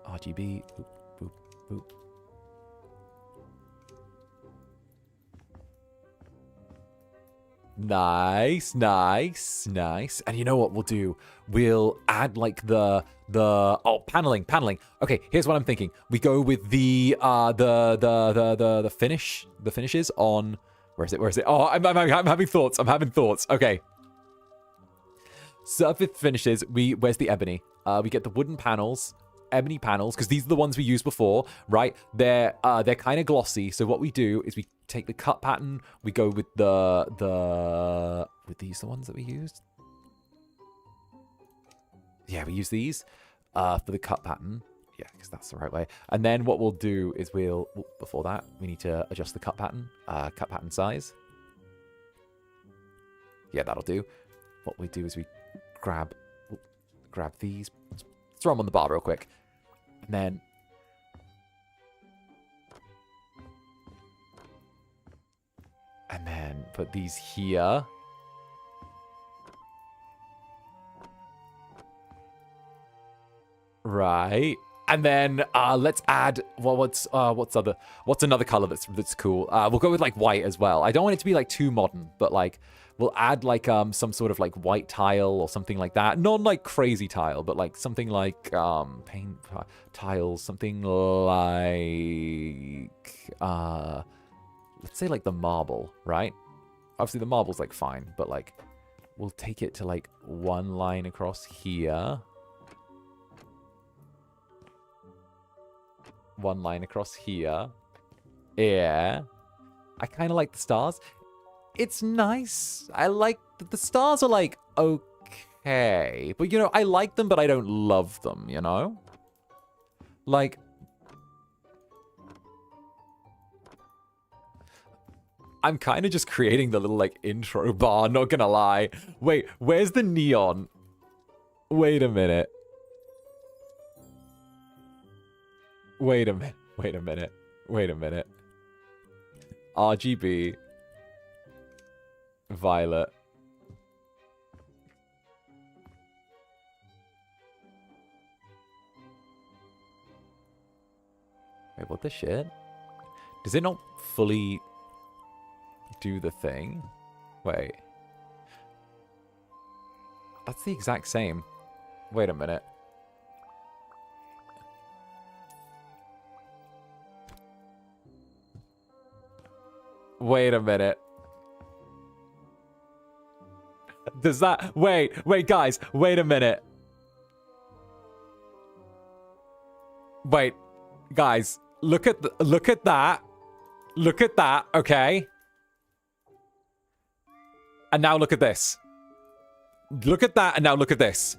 RGB. Boop, boop, boop. Nice, nice, nice. And you know what we'll do? We'll add like the paneling. Okay, here's what I'm thinking. We go with the finishes on. Where is it? Oh, I'm having thoughts. Okay. Surface finishes. Where's the ebony? We get the wooden panels, ebony panels, because these are the ones we used before, right? They're kind of glossy. So what we do is we take the cut pattern. We go with the the ones that we used. Yeah, we use these for the cut pattern. Yeah, because that's the right way. And then what we'll do is before that, we need to adjust the cut pattern size. Yeah, that'll do. What we do is we grab these, throw them on the bar real quick, and then put these here. Right. And then let's add what's another color that's cool. We'll go with like white as well. I don't want it to be like too modern, but like we'll add like some sort of like white tile or something like that. Not like crazy tile, but like something like paint tiles, something like let's say like the marble, right? Obviously the marble's like fine, but like we'll take it to like one line across here. One line across here. Yeah. I kind of like the stars. It's nice. I like the stars are like okay. But you know, I like them, but I don't love them, you know? Like I'm kind of just creating the little like intro bar, not gonna lie. Wait, where's the neon? Wait a minute. Wait a minute. RGB. Violet. Wait, what the shit? Does it not fully do the thing? Wait. That's the exact same. Wait a minute. Wait a minute. Does that... Wait, guys. Wait a minute. Wait. Guys. Look at that. Look at that, okay? And now look at this. Look at that, and now look at this.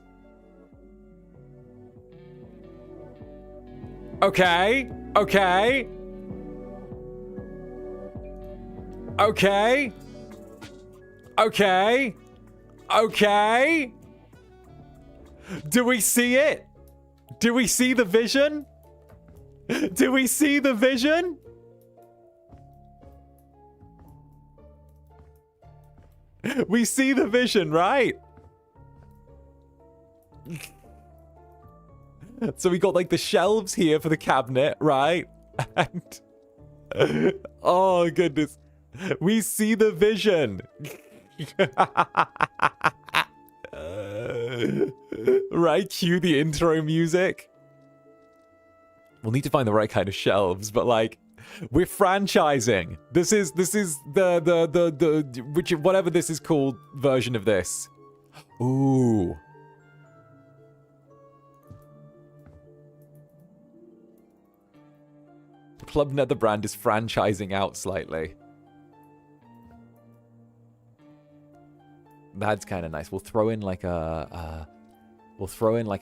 Okay. Okay. Okay. Okay. Okay. Do we see it? Do we see the vision? Do we see the vision? We see the vision, right? So we got like the shelves here for the cabinet, right? And oh goodness. We see the vision. Right, cue the intro music. We'll need to find the right kind of shelves, but like we're franchising. This is the which whatever this is called version of this. Ooh. Club Netherbrand is franchising out slightly. That's kind of nice. We'll throw in like a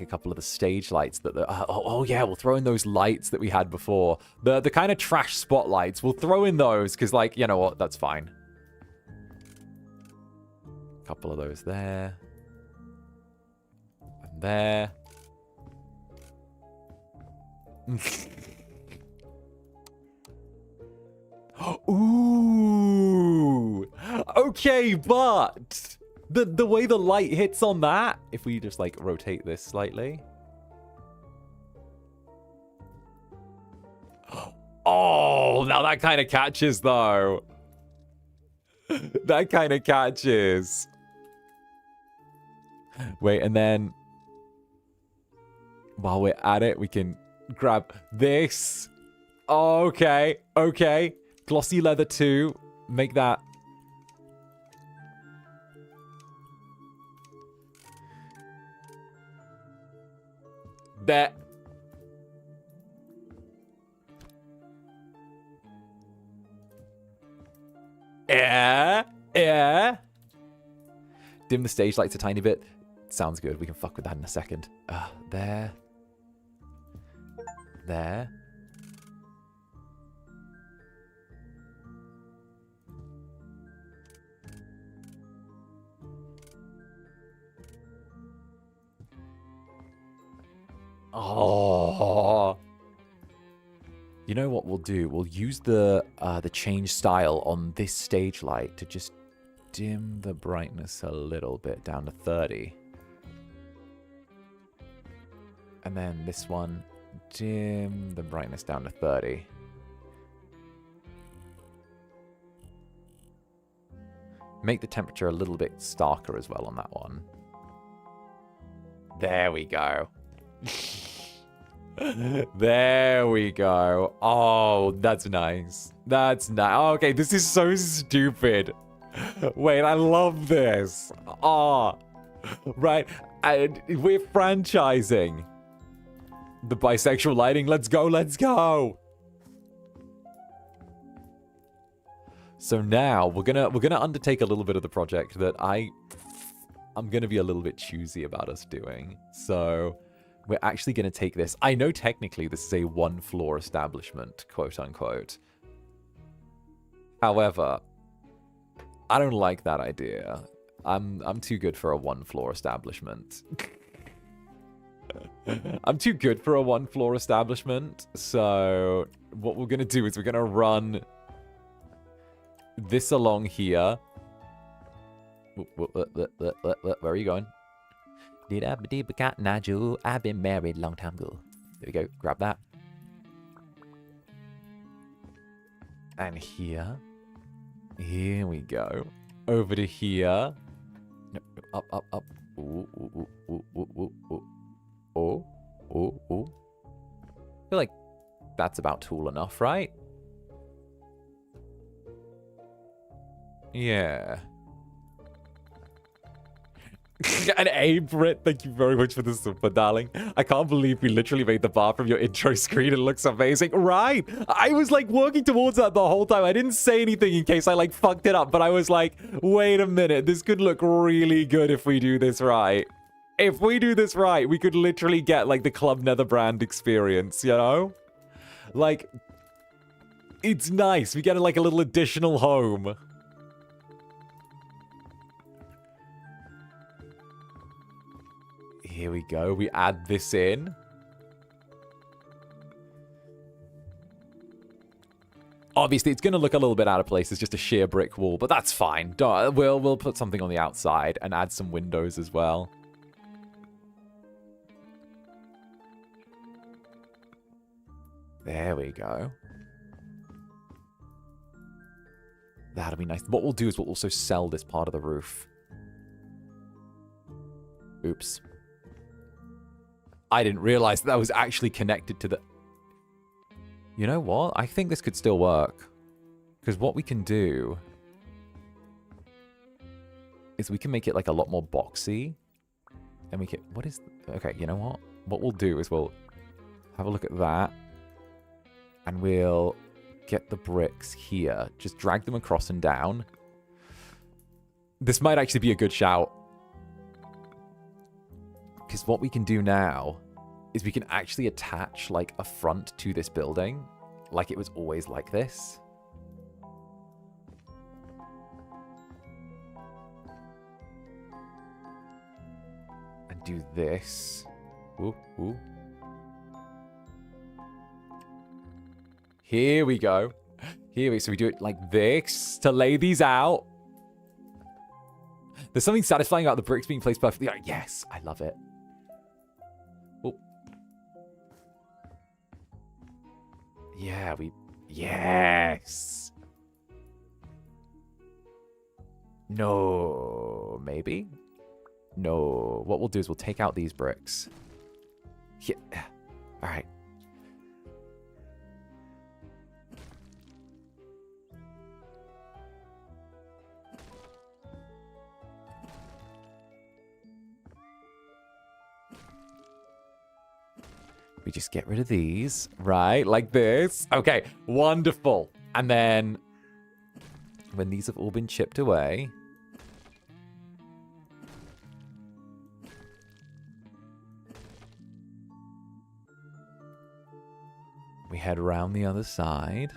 couple of the stage lights that oh yeah, we'll throw in those lights that we had before. The kind of trash spotlights. We'll throw in those because like, you know what, that's fine. Couple of those there. And there. Ooh. Okay, but the way the light hits on that, if we just like rotate this slightly. Oh, now that kind of catches, though. That kind of catches. Wait, and then while we're at it, we can grab this. Oh, okay, okay. Glossy leather 2. Make that. Bet. Yeah, yeah. Dim the stage lights a tiny bit. Sounds good. We can fuck with that in a second. There. There. Oh. You know what we'll do? We'll use the change style on this stage light to just dim the brightness a little bit down to 30. And then this one, dim the brightness down to 30. Make the temperature a little bit starker as well on that one. There we go. There we go. Oh, that's nice. That's nice. Okay, this is so stupid. Wait, I love this. Oh, right. And we're franchising the bisexual lighting. Let's go. Let's go. So now we're gonna undertake a little bit of the project that I'm gonna be a little bit choosy about us doing. So we're actually gonna take this. I know technically this is a one-floor establishment, quote unquote. However, I don't like that idea. I'm too good for a one-floor establishment. I'm too good for a one-floor establishment. So what we're gonna do is we're gonna run this along here. Where are you going? I've been married long time ago. There we go. Grab that. And here. Here we go. Over to here. No, up, up, up. Ooh, ooh, ooh, ooh, ooh, ooh. Oh, oh, oh. I feel like that's about tall enough, right? Yeah. An A, Brit, thank you very much for the super, darling. I can't believe we literally made the bar from your intro screen. It looks amazing. Right. I was like working towards that the whole time. I didn't say anything in case I like fucked it up, but I was like, wait a minute. This could look really good if we do this right. If we do this right, we could literally get like the Club Netherbrand experience, you know? Like, it's nice. We get like a little additional home. Here we go. We add this in. Obviously, it's going to look a little bit out of place. It's just a sheer brick wall, but that's fine. We'll put something on the outside and add some windows as well. There we go. That'll be nice. What we'll do is we'll also sell this part of the roof. Oops. I didn't realize that was actually connected to the... You know what? I think this could still work. Because what we can do is we can make it like a lot more boxy. And we can... What is... Okay, you know what? What we'll do is we'll have a look at that. And we'll get the bricks here. Just drag them across and down. This might actually be a good shout. Because what we can do now is we can actually attach like a front to this building. Like it was always like this. And do this. Ooh, ooh. Here we go. So we do it like this to lay these out. There's something satisfying about the bricks being placed perfectly. Oh, yes, I love it. Oh. Yes. No, maybe? No. What we'll do is we'll take out these bricks. Yeah. All right. We just get rid of these, right? Like this. Okay, wonderful. And then when these have all been chipped away, we head around the other side.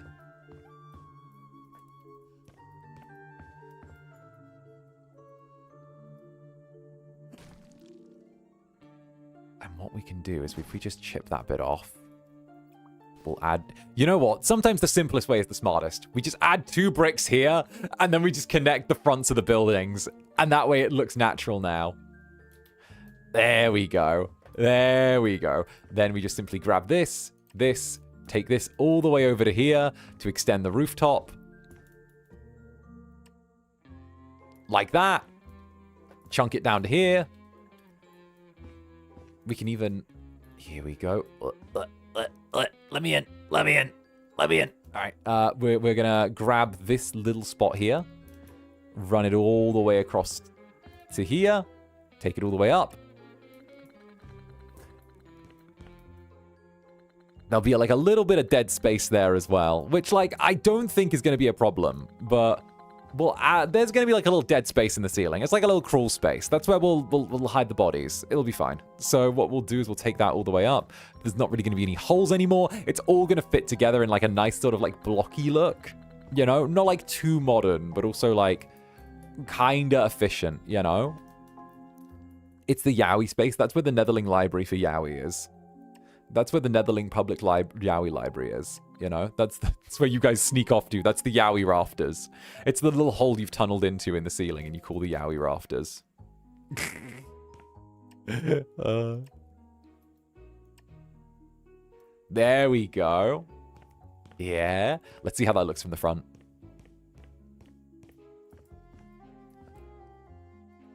And what we can do is if we just chip that bit off, we'll add... You know what? Sometimes the simplest way is the smartest. We just add 2 bricks here, and then we just connect the fronts of the buildings. And that way it looks natural now. There we go. There we go. Then we just simply grab this, take this all the way over to here to extend the rooftop. Like that. Chunk it down to here. We can even... Here we go. Let me in. Let me in. Let me in. All right. We're going to grab this little spot here. Run it all the way across to here. Take it all the way up. There'll be like a little bit of dead space there as well, which like I don't think is going to be a problem, but well, there's going to be like a little dead space in the ceiling. It's like a little crawl space. That's where we'll hide the bodies. It'll be fine. So what we'll do is we'll take that all the way up. There's not really going to be any holes anymore. It's all going to fit together in like a nice sort of like blocky look, you know, not like too modern, but also like kind of efficient, you know. It's the Yowie space. That's where the Netherling library for Yowie is. That's where the Netherling public Yowie library is, you know? That's where you guys sneak off to. That's the Yowie rafters. It's the little hole you've tunneled into in the ceiling and you call the Yowie rafters. There we go. Yeah. Let's see how that looks from the front.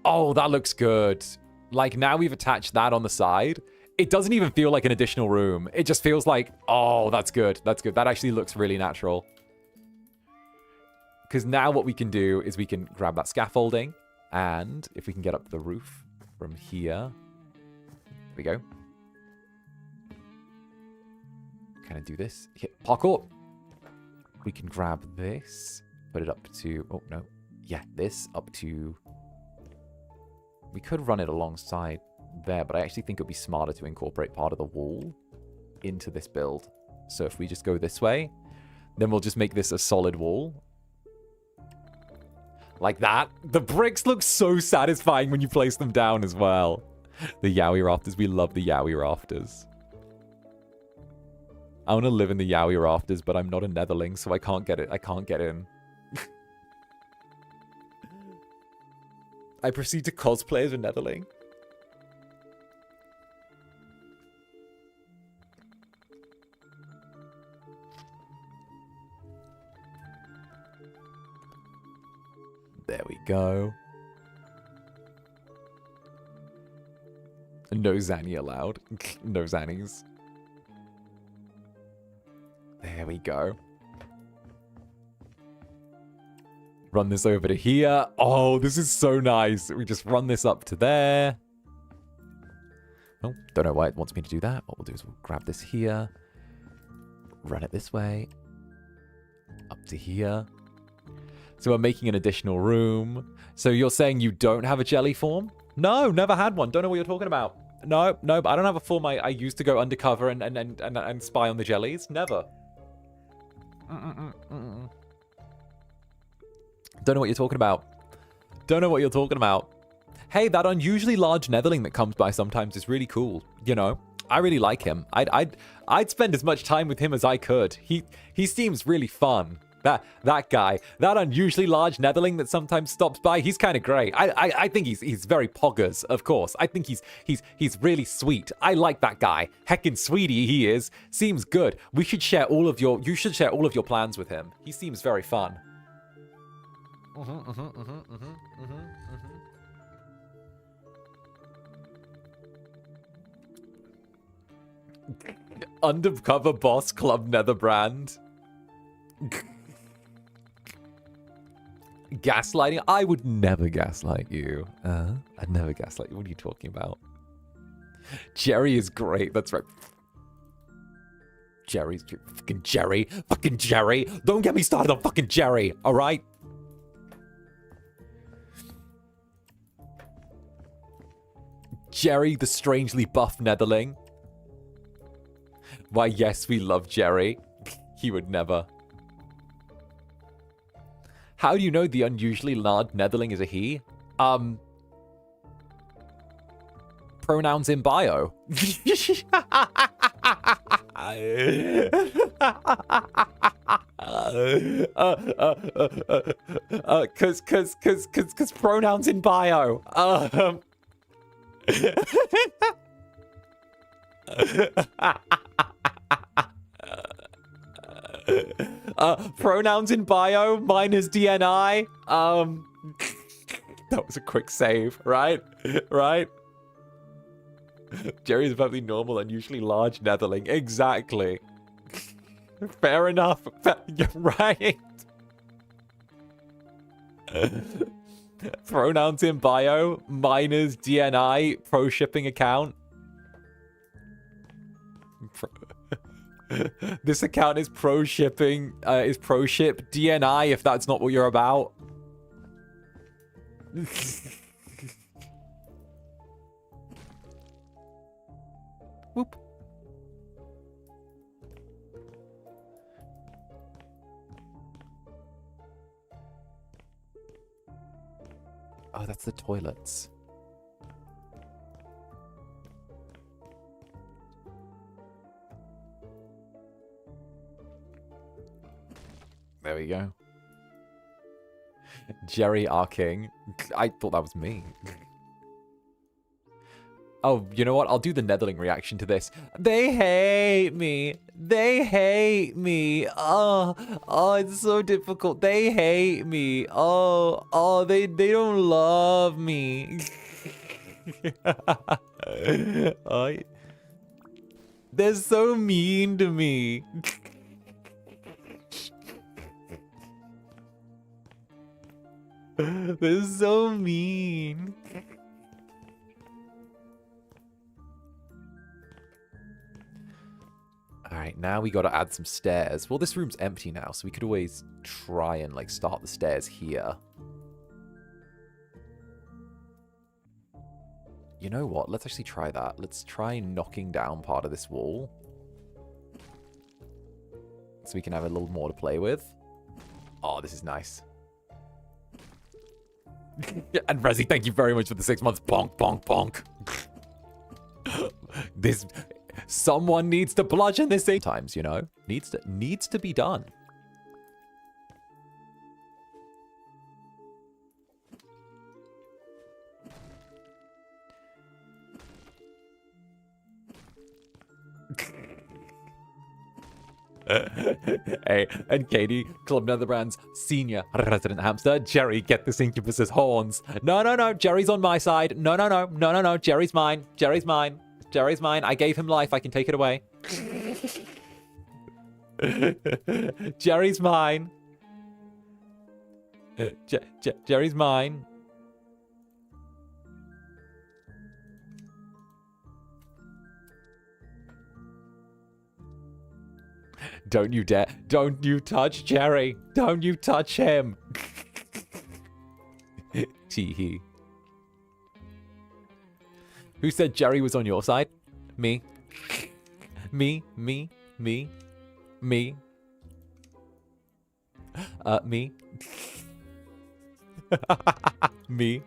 Oh, that looks good. Like, now we've attached that on the side. It doesn't even feel like an additional room. It just feels like, oh, that's good. That's good. That actually looks really natural. Because now what we can do is we can grab that scaffolding. And if we can get up the roof from here. There we go. Kind of do this. Hit parkour. We can grab this. Put it up to... Oh, no. Yeah, this up to... We could run it alongside there, but I actually think it would be smarter to incorporate part of the wall into this build. So if we just go this way, then we'll just make this a solid wall. Like that. The bricks look so satisfying when you place them down as well. The Yowie rafters. We love the Yowie rafters. I want to live in the Yowie rafters, but I'm not a Netherling, so I can't get it. I can't get in. I proceed to cosplay as a Netherling. There we go. No Zanny allowed. No Zannies. There we go. Run this over to here. Oh, this is so nice. We just run this up to there. Oh, don't know why it wants me to do that. What we'll do is we'll grab this here. Run it this way. Up to here. So we're making an additional room. So you're saying you don't have a jelly form? No, never had one. Don't know what you're talking about. No, but I don't have a form I used to go undercover and spy on the jellies. Never. Don't know what you're talking about. Don't know what you're talking about. Hey, that unusually large Netherling that comes by sometimes is really cool. You know, I really like him. I'd spend as much time with him as I could. He seems really fun. That guy, that unusually large Netherling that sometimes stops by, he's kind of great. I think he's very poggers, of course. I think he's really sweet. I like that guy. Heckin' sweetie he is. Seems good. We should share all of your. You should share all of your plans with him. He seems very fun. Undercover boss club Netherbrand. Gaslighting? I would never gaslight you. I'd never gaslight you. What are you talking about? Jerry is great. That's right. Jerry's fucking Jerry. Fucking Jerry. Don't get me started on fucking Jerry. All right? Jerry, the strangely buff Netherling. Why, yes, we love Jerry. He would never. How do you know the unusually large Netherling is a he? Pronouns in bio. Cause pronouns in bio. Pronouns in bio minus DNI. That was a quick save, right? Right? Jerry's perfectly normal and usually large Netherling. Exactly. Fair enough. You're right. Pronouns in bio minus DNI pro shipping account. This account is pro shipping, is pro ship DNI if that's not what you're about. Whoop. Oh, that's the toilets. There we go. Jerry our king. I thought that was me. Oh, you know what? I'll do the Netherling reaction to this. They hate me. They hate me. Oh, it's so difficult. They hate me. They don't love me. They're so mean to me. They're so mean. Alright, now we gotta add some stairs. Well, this room's empty now, so we could always try and, like, start the stairs here. You know what? Let's actually try that. Let's try knocking down part of this wall. So we can have a little more to play with. Oh, this is nice. And Rezi, thank you very much for the 6 months. Bonk, bonk, bonk. This... Someone needs to bludgeon this 8 times, you know? Needs to be done. Hey, and Katie, Club Netherbrand's senior resident hamster. Jerry, get this Incubus's horns. No, Jerry's on my side. No, Jerry's mine. Jerry's mine. Jerry's mine. I gave him life. I can take it away. Jerry's mine. Jerry's mine. Don't you dare. Don't you touch Jerry. Don't you touch him. Tee-hee. Who said Jerry was on your side? Me. Me. Me. Me. Me. Me. Me.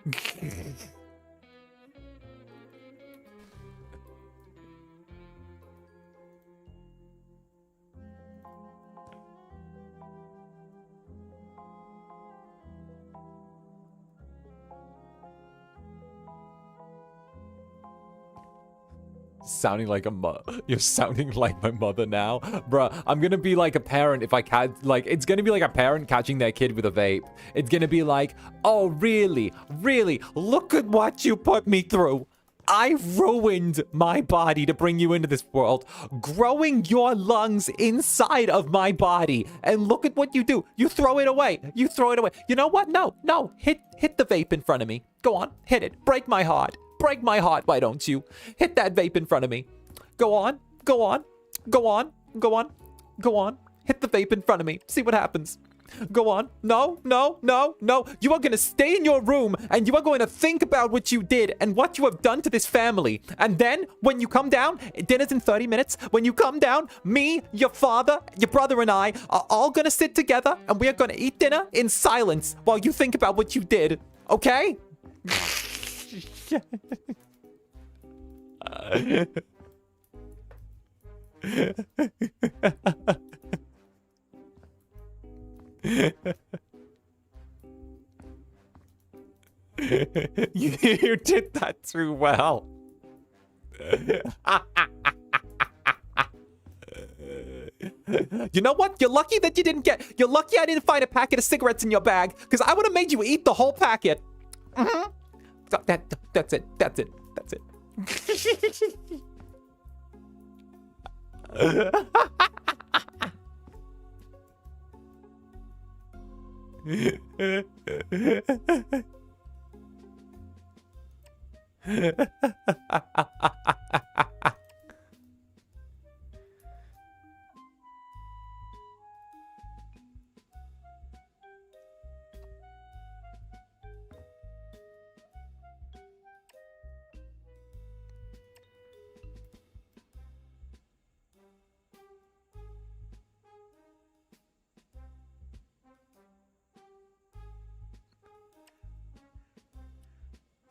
Sounding like you're sounding like my mother now. Bruh, I'm gonna be like a parent if I can't, like, it's gonna be like a parent catching their kid with a vape. It's gonna be like, oh, really? Really? Look at what you put me through. I ruined my body to bring you into this world, growing your lungs inside of my body. And look at what you do. You throw it away. You throw it away. You know what? No, no. Hit the vape in front of me. Go on. Hit it. Break my heart. Break my heart, why don't you? Hit that vape in front of me. Go on. Go on. Go on. Go on. Go on. Hit the vape in front of me. See what happens. Go on. No, no, no, no. You are going to stay in your room and you are going to think about what you did and what you have done to this family. And then when you come down, dinner's in 30 minutes. When you come down, me, your father, your brother and I are all going to sit together and we are going to eat dinner in silence while you think about what you did. Okay? You did that too well. You know what? You're lucky that you didn't get... You're lucky I didn't find a packet of cigarettes in your bag, because I would have made you eat the whole packet. Mm-hmm. That's it. That's it. That's it.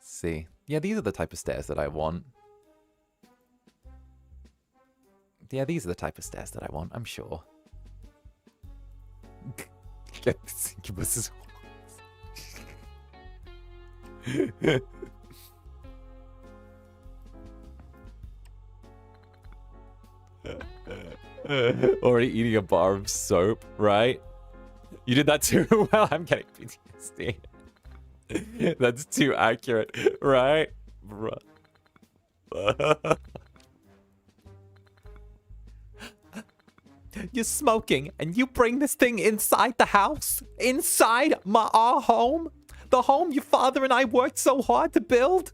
See. Yeah, these are the type of stairs that I want. Yeah, these are the type of stairs that I want, I'm sure. Get this Incubus already eating a bar of soap, right? You did that too well. I'm getting PTSD. That's too accurate, right? Bruh. You're smoking and you bring this thing inside the house? Inside our home? The home your father and I worked so hard to build?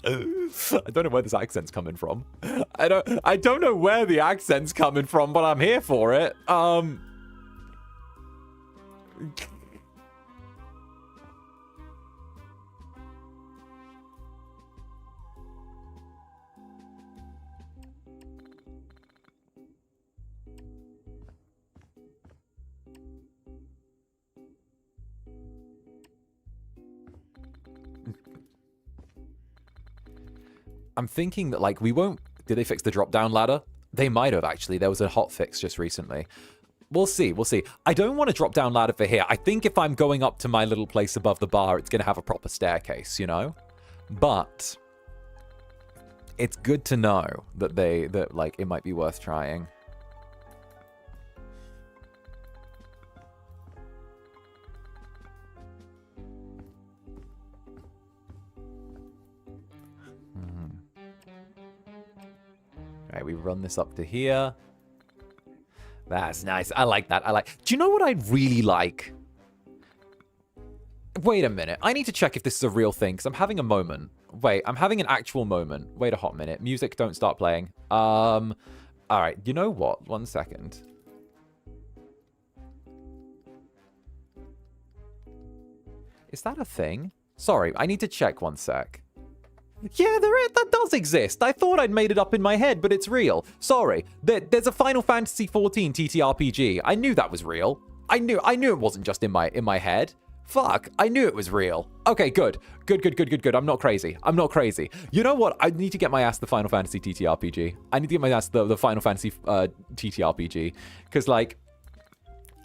I don't know where this accent's coming from. I don't know where the accent's coming from, but I'm here for it. I'm thinking that, like, we won't... Did they fix the drop-down ladder? They might have, actually. There was a hot fix just recently. We'll see, we'll see. I don't want a drop-down ladder for here. I think if I'm going up to my little place above the bar, it's going to have a proper staircase, you know? But it's good to know that like, it might be worth trying. Right, we run this up to here. That's nice. I like that. Do you know what I'd really like? Wait a minute. I need to check if this is a real thing, because I'm having a moment. Wait, I'm having an actual moment. Wait a hot minute. Music, don't start playing. All right, you know what? 1 second. Is that a thing? Sorry, I need to check 1 sec. Yeah, that does exist. I thought I'd made it up in my head, but it's real. Sorry. There's a Final Fantasy XIV TTRPG. I knew that was real. I knew it wasn't just in my head. Fuck, I knew it was real. Okay, good. Good. I'm not crazy. You know what? I need to get my ass the Final Fantasy TTRPG. I need to get my ass the Final Fantasy TTRPG. Because, like,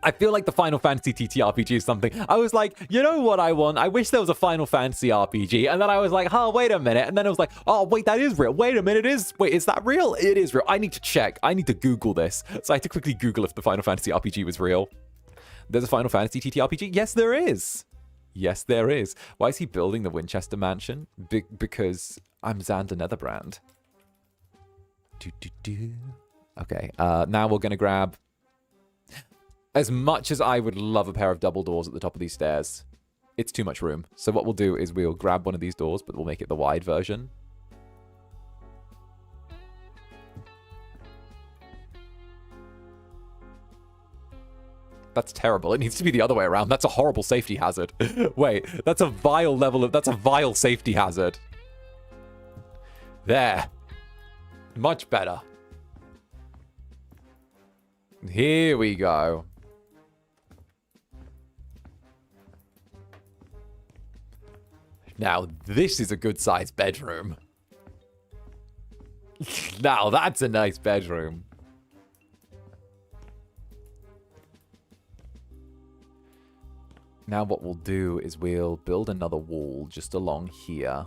I feel like the Final Fantasy TTRPG is something. I was like, you know what I want? I wish there was a Final Fantasy RPG. And then I was like, oh, wait a minute. And then I was like, oh, wait, that is real. Wait a minute, wait, is that real? It is real. I need to check. I need to Google this. So I had to quickly Google if the Final Fantasy RPG was real. There's a Final Fantasy TTRPG? Yes, there is. Yes, there is. Why is he building the Winchester Mansion? Because I'm Zander Netherbrand. Okay, now we're going to grab... As much as I would love a pair of double doors at the top of these stairs, it's too much room. So what we'll do is we'll grab one of these doors, but we'll make it the wide version. That's terrible. It needs to be the other way around. That's a horrible safety hazard. Wait, that's a vile level of... That's a vile safety hazard. There. Much better. Here we go. Now, this is a good-sized bedroom. Now, that's a nice bedroom. Now, what we'll do is we'll build another wall just along here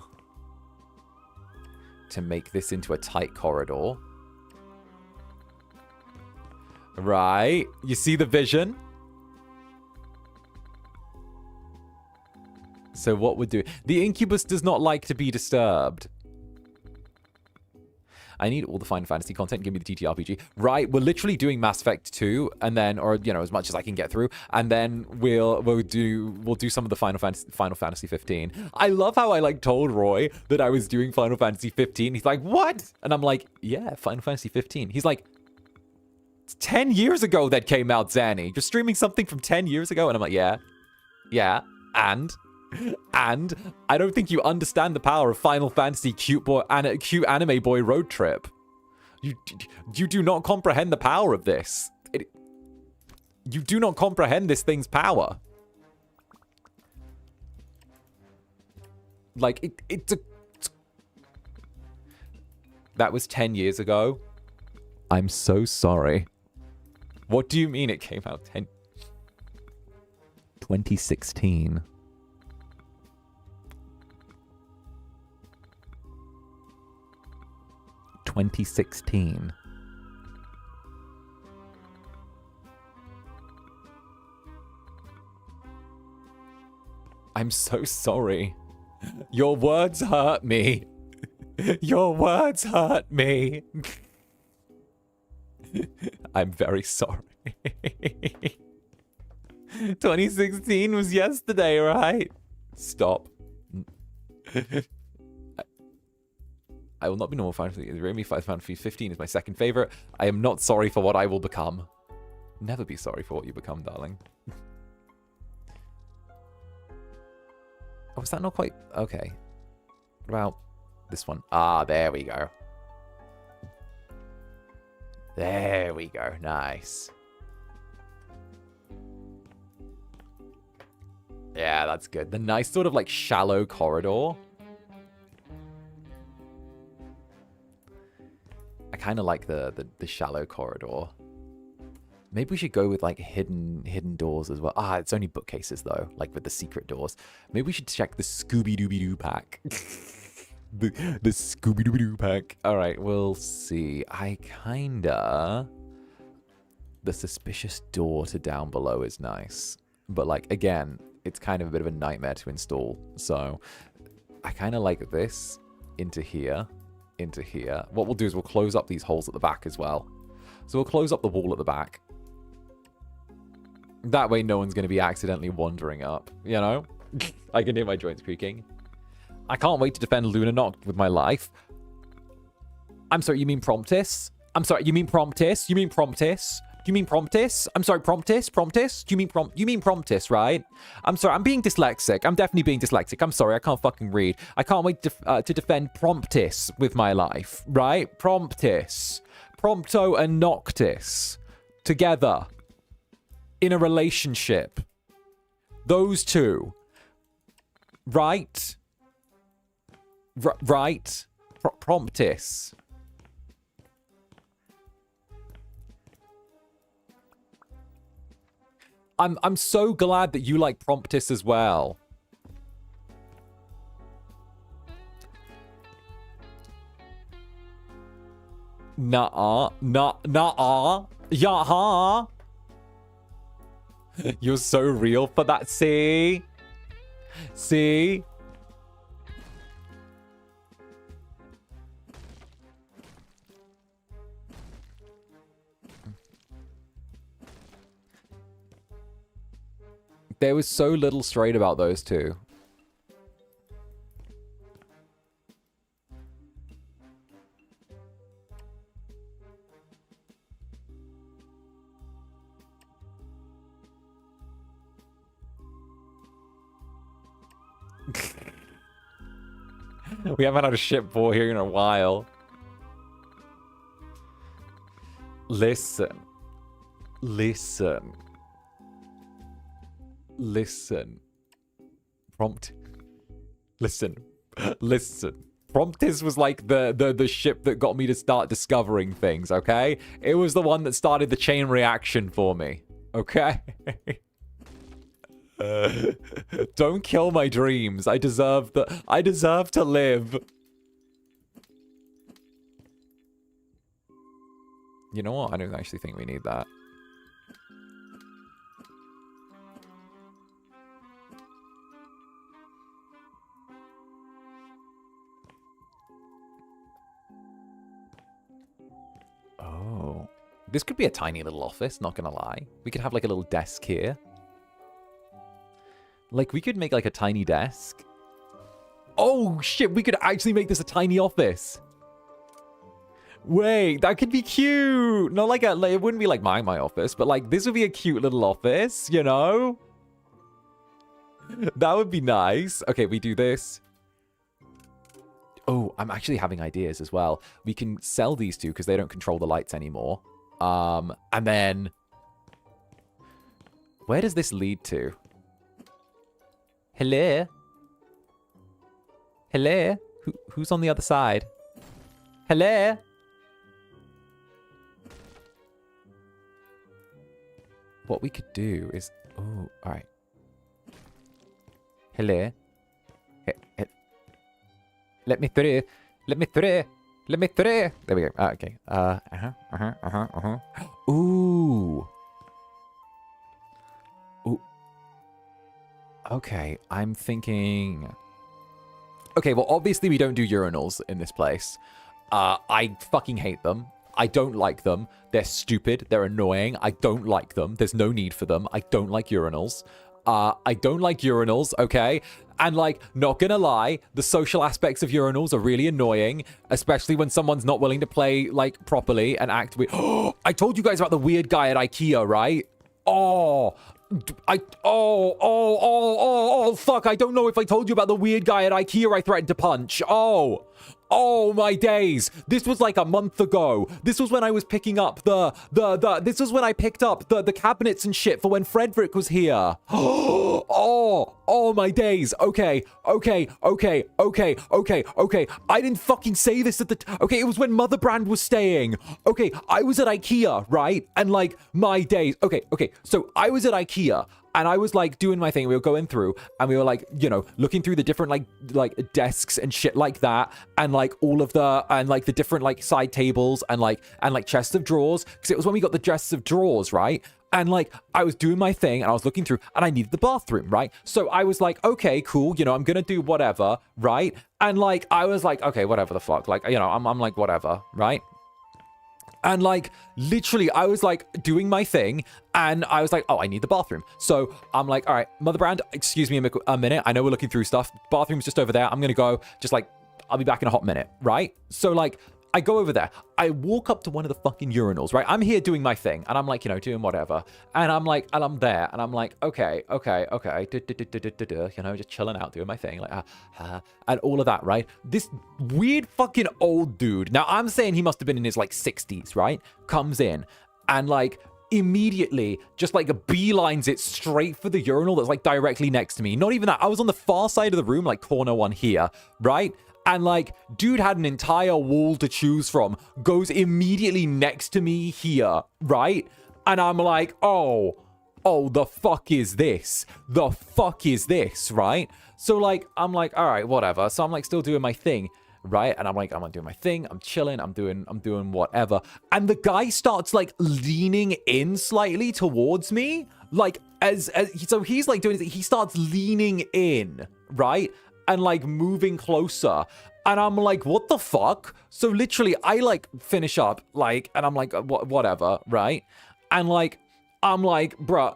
to make this into a tight corridor. Right. You see the vision? So what we're doing... The Incubus does not like to be disturbed. I need all the Final Fantasy content. Give me the TTRPG. Right, we're literally doing Mass Effect 2, and then, or you know, as much as I can get through, and then we'll do some of the Final Fantasy 15. I love how I like told Roy that I was doing Final Fantasy 15. He's like, what? And I'm like, yeah, Final Fantasy 15. He's like, it's 10 years ago that came out, Zanny. You're streaming something from 10 years ago, and I'm like, yeah, and I don't think you understand the power of Final Fantasy cute anime boy road trip. You do not comprehend the power of this. You do not comprehend this thing's power. Like, that was 10 years ago. I'm so sorry. What do you mean it came out 2016? I'm so sorry. Your words hurt me. Your words hurt me. I'm very sorry. 2016 was yesterday, right? Stop. I will not be normal Final Fantasy. Final Fantasy 15 is my second favorite. I am not sorry for what I will become. Never be sorry for what you become, darling. Oh, is that not quite... Okay. What about this one? Ah, there we go. There we go. Nice. Yeah, that's good. The nice sort of like shallow corridor. I kind of like the shallow corridor. Maybe we should go with like hidden doors as well. Ah, it's only bookcases though, like with the secret doors. Maybe we should check the Scooby-Dooby-Doo pack. the Scooby-Dooby-Doo pack. All right, we'll see. The suspicious door to down below is nice. But like, again, it's kind of a bit of a nightmare to install. So I kind of like this into here. Into here. What we'll do is we'll close up these holes at the back as well. So we'll close up the wall at the back. That way no one's going to be accidentally wandering up, you know? I can hear my joints creaking. I can't wait to defend Luna Noct with my life. I'm sorry, you mean Promptus? I'm sorry, you mean Promptus? You mean Promptus? You mean Promptus? I'm sorry, Promptus? Promptus? You mean Promptus, right? I'm sorry, I'm being dyslexic. I'm definitely being dyslexic. I'm sorry, I can't fucking read. I can't wait to defend Promptus with my life, right? Promptus. Prompto and Noctis. Together. In a relationship. Those two. Right? Right? Promptus. I'm so glad that you like Promptus as well. Nuh-uh. Nuh-uh. Yaha. You're so real for that, see? See? There was so little straight about those two. We haven't had a ship ball here in a while. Listen. Listen. Listen. Listen. Listen. Promptus was like the ship that got me to start discovering things, okay? It was the one that started the chain reaction for me, okay? Don't kill my dreams. I deserve to live. You know what? I don't actually think we need that. Oh. This could be a tiny little office, not gonna lie. We could have like a little desk here. Like, we could make, like, a tiny desk. Oh, shit, we could actually make this a tiny office. Wait, that could be cute. Not like a, like, it wouldn't be like my office, but, like, this would be a cute little office, you know? That would be nice. Okay, we do this. Oh, I'm actually having ideas as well. We can sell these two because they don't control the lights anymore. And then... where does this lead to? Hello? Hello? Who's on the other side? Hello? What we could do is... oh, alright. Hello? Let me through. Let me through. Let me through. There we go. Okay. Ooh. Ooh. Okay, I'm thinking... okay, well, obviously we don't do urinals in this place. I fucking hate them. I don't like them. They're stupid. They're annoying. I don't like them. There's no need for them. I don't like urinals. I don't like urinals, okay? And, like, not gonna lie, the social aspects of urinals are really annoying, especially when someone's not willing to play, like, properly and act weird. I told you guys about the weird guy at IKEA, right? Oh... fuck, I don't know if I told you about the weird guy at IKEA I threatened to punch. Oh my days. This was like a month ago. This was when I was picking up this was when I picked up the cabinets and shit for when Frederick was here. Oh my days. Okay. I didn't fucking say this at the okay, it was when Netherbrand was staying. Okay, I was at IKEA, right? And like my days. Okay. So I was at IKEA and I was like doing my thing. We were going through and we were like, you know, looking through the different like desks and shit like that, and like all of the different like side tables and like chests of drawers, because it was when we got the chests of drawers, right? And like I was doing my thing and I was looking through and I needed the bathroom, right? So I was like, okay, cool, you know, I'm gonna do whatever, right? And like I was like, okay, whatever the fuck, like, you know, I'm like whatever, right? And like, literally, I was like doing my thing and I was like, oh, I need the bathroom. So I'm like, all right, Netherbrand, excuse me a minute. I know we're looking through stuff. Bathroom's just over there. I'm going to go, just like, I'll be back in a hot minute, right? So like, I go over there. I walk up to one of the fucking urinals, right? I'm here doing my thing and I'm like, you know, doing whatever. And I'm like, and I'm there and I'm like, okay. You know, just chilling out, doing my thing, like, and all of that, right? This weird fucking old dude. Now I'm saying he must have been in his like 60s, right? Comes in and like immediately just like beelines it straight for the urinal that's like directly next to me. Not even that. I was on the far side of the room, like corner one here, right? And like, dude had an entire wall to choose from, goes immediately next to me here, right? And I'm like, oh oh, the fuck is this? The fuck is this, right? So, like, I'm like, all right, whatever. So I'm like still doing my thing, right? And I'm like, I'm doing my thing. I'm chilling. I'm doing whatever. And the guy starts like leaning in slightly towards me, like so he's like doing. He starts leaning in, right? And like moving closer. And I'm like, what the fuck? So literally, I like finish up, like, and I'm like, whatever, right? And like, I'm like, bruh,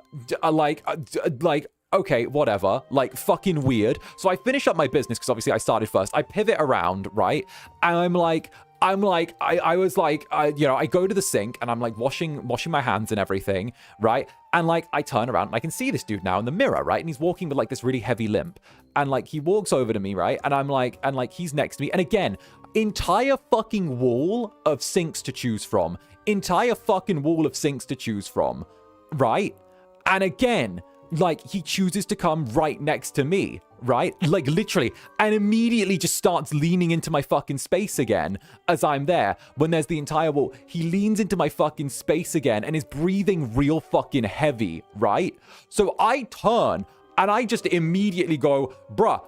like, okay, whatever, like, fucking weird. So I finish up my business, because obviously I started first. I pivot around, right? And I was like, you know, I go to the sink, and I'm like washing my hands and everything, right? And like, I turn around, and I can see this dude now in the mirror, right? And he's walking with like this really heavy limp. And like, he walks over to me, right? And I'm like, he's next to me. And again, entire fucking wall of sinks to choose from. Entire fucking wall of sinks to choose from, right? And again, like, he chooses to come right next to me, right? Like, literally, and immediately just starts leaning into my fucking space again as I'm there. When there's the entire wall, he leans into my fucking space again and is breathing real fucking heavy, right? So I turn and I just immediately go, bruh,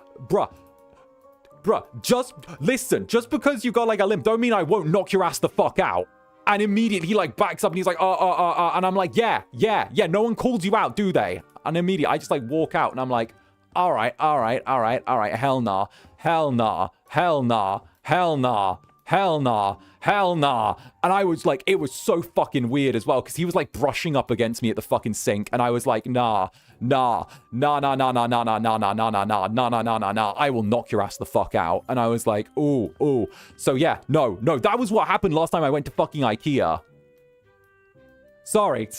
just listen, just because you got like a limp, don't mean I won't knock your ass the fuck out. And immediately he like backs up and he's like, and I'm like, yeah, no one called you out, do they? And immediately I just like walk out and I'm like, all right, hell nah. And I was like, it was so fucking weird as well, because he was like brushing up against me at the fucking sink, and I was like, nah, I will knock your ass the fuck out. And I was like, ooh. So yeah, no, that was what happened last time I went to fucking IKEA. Sorry.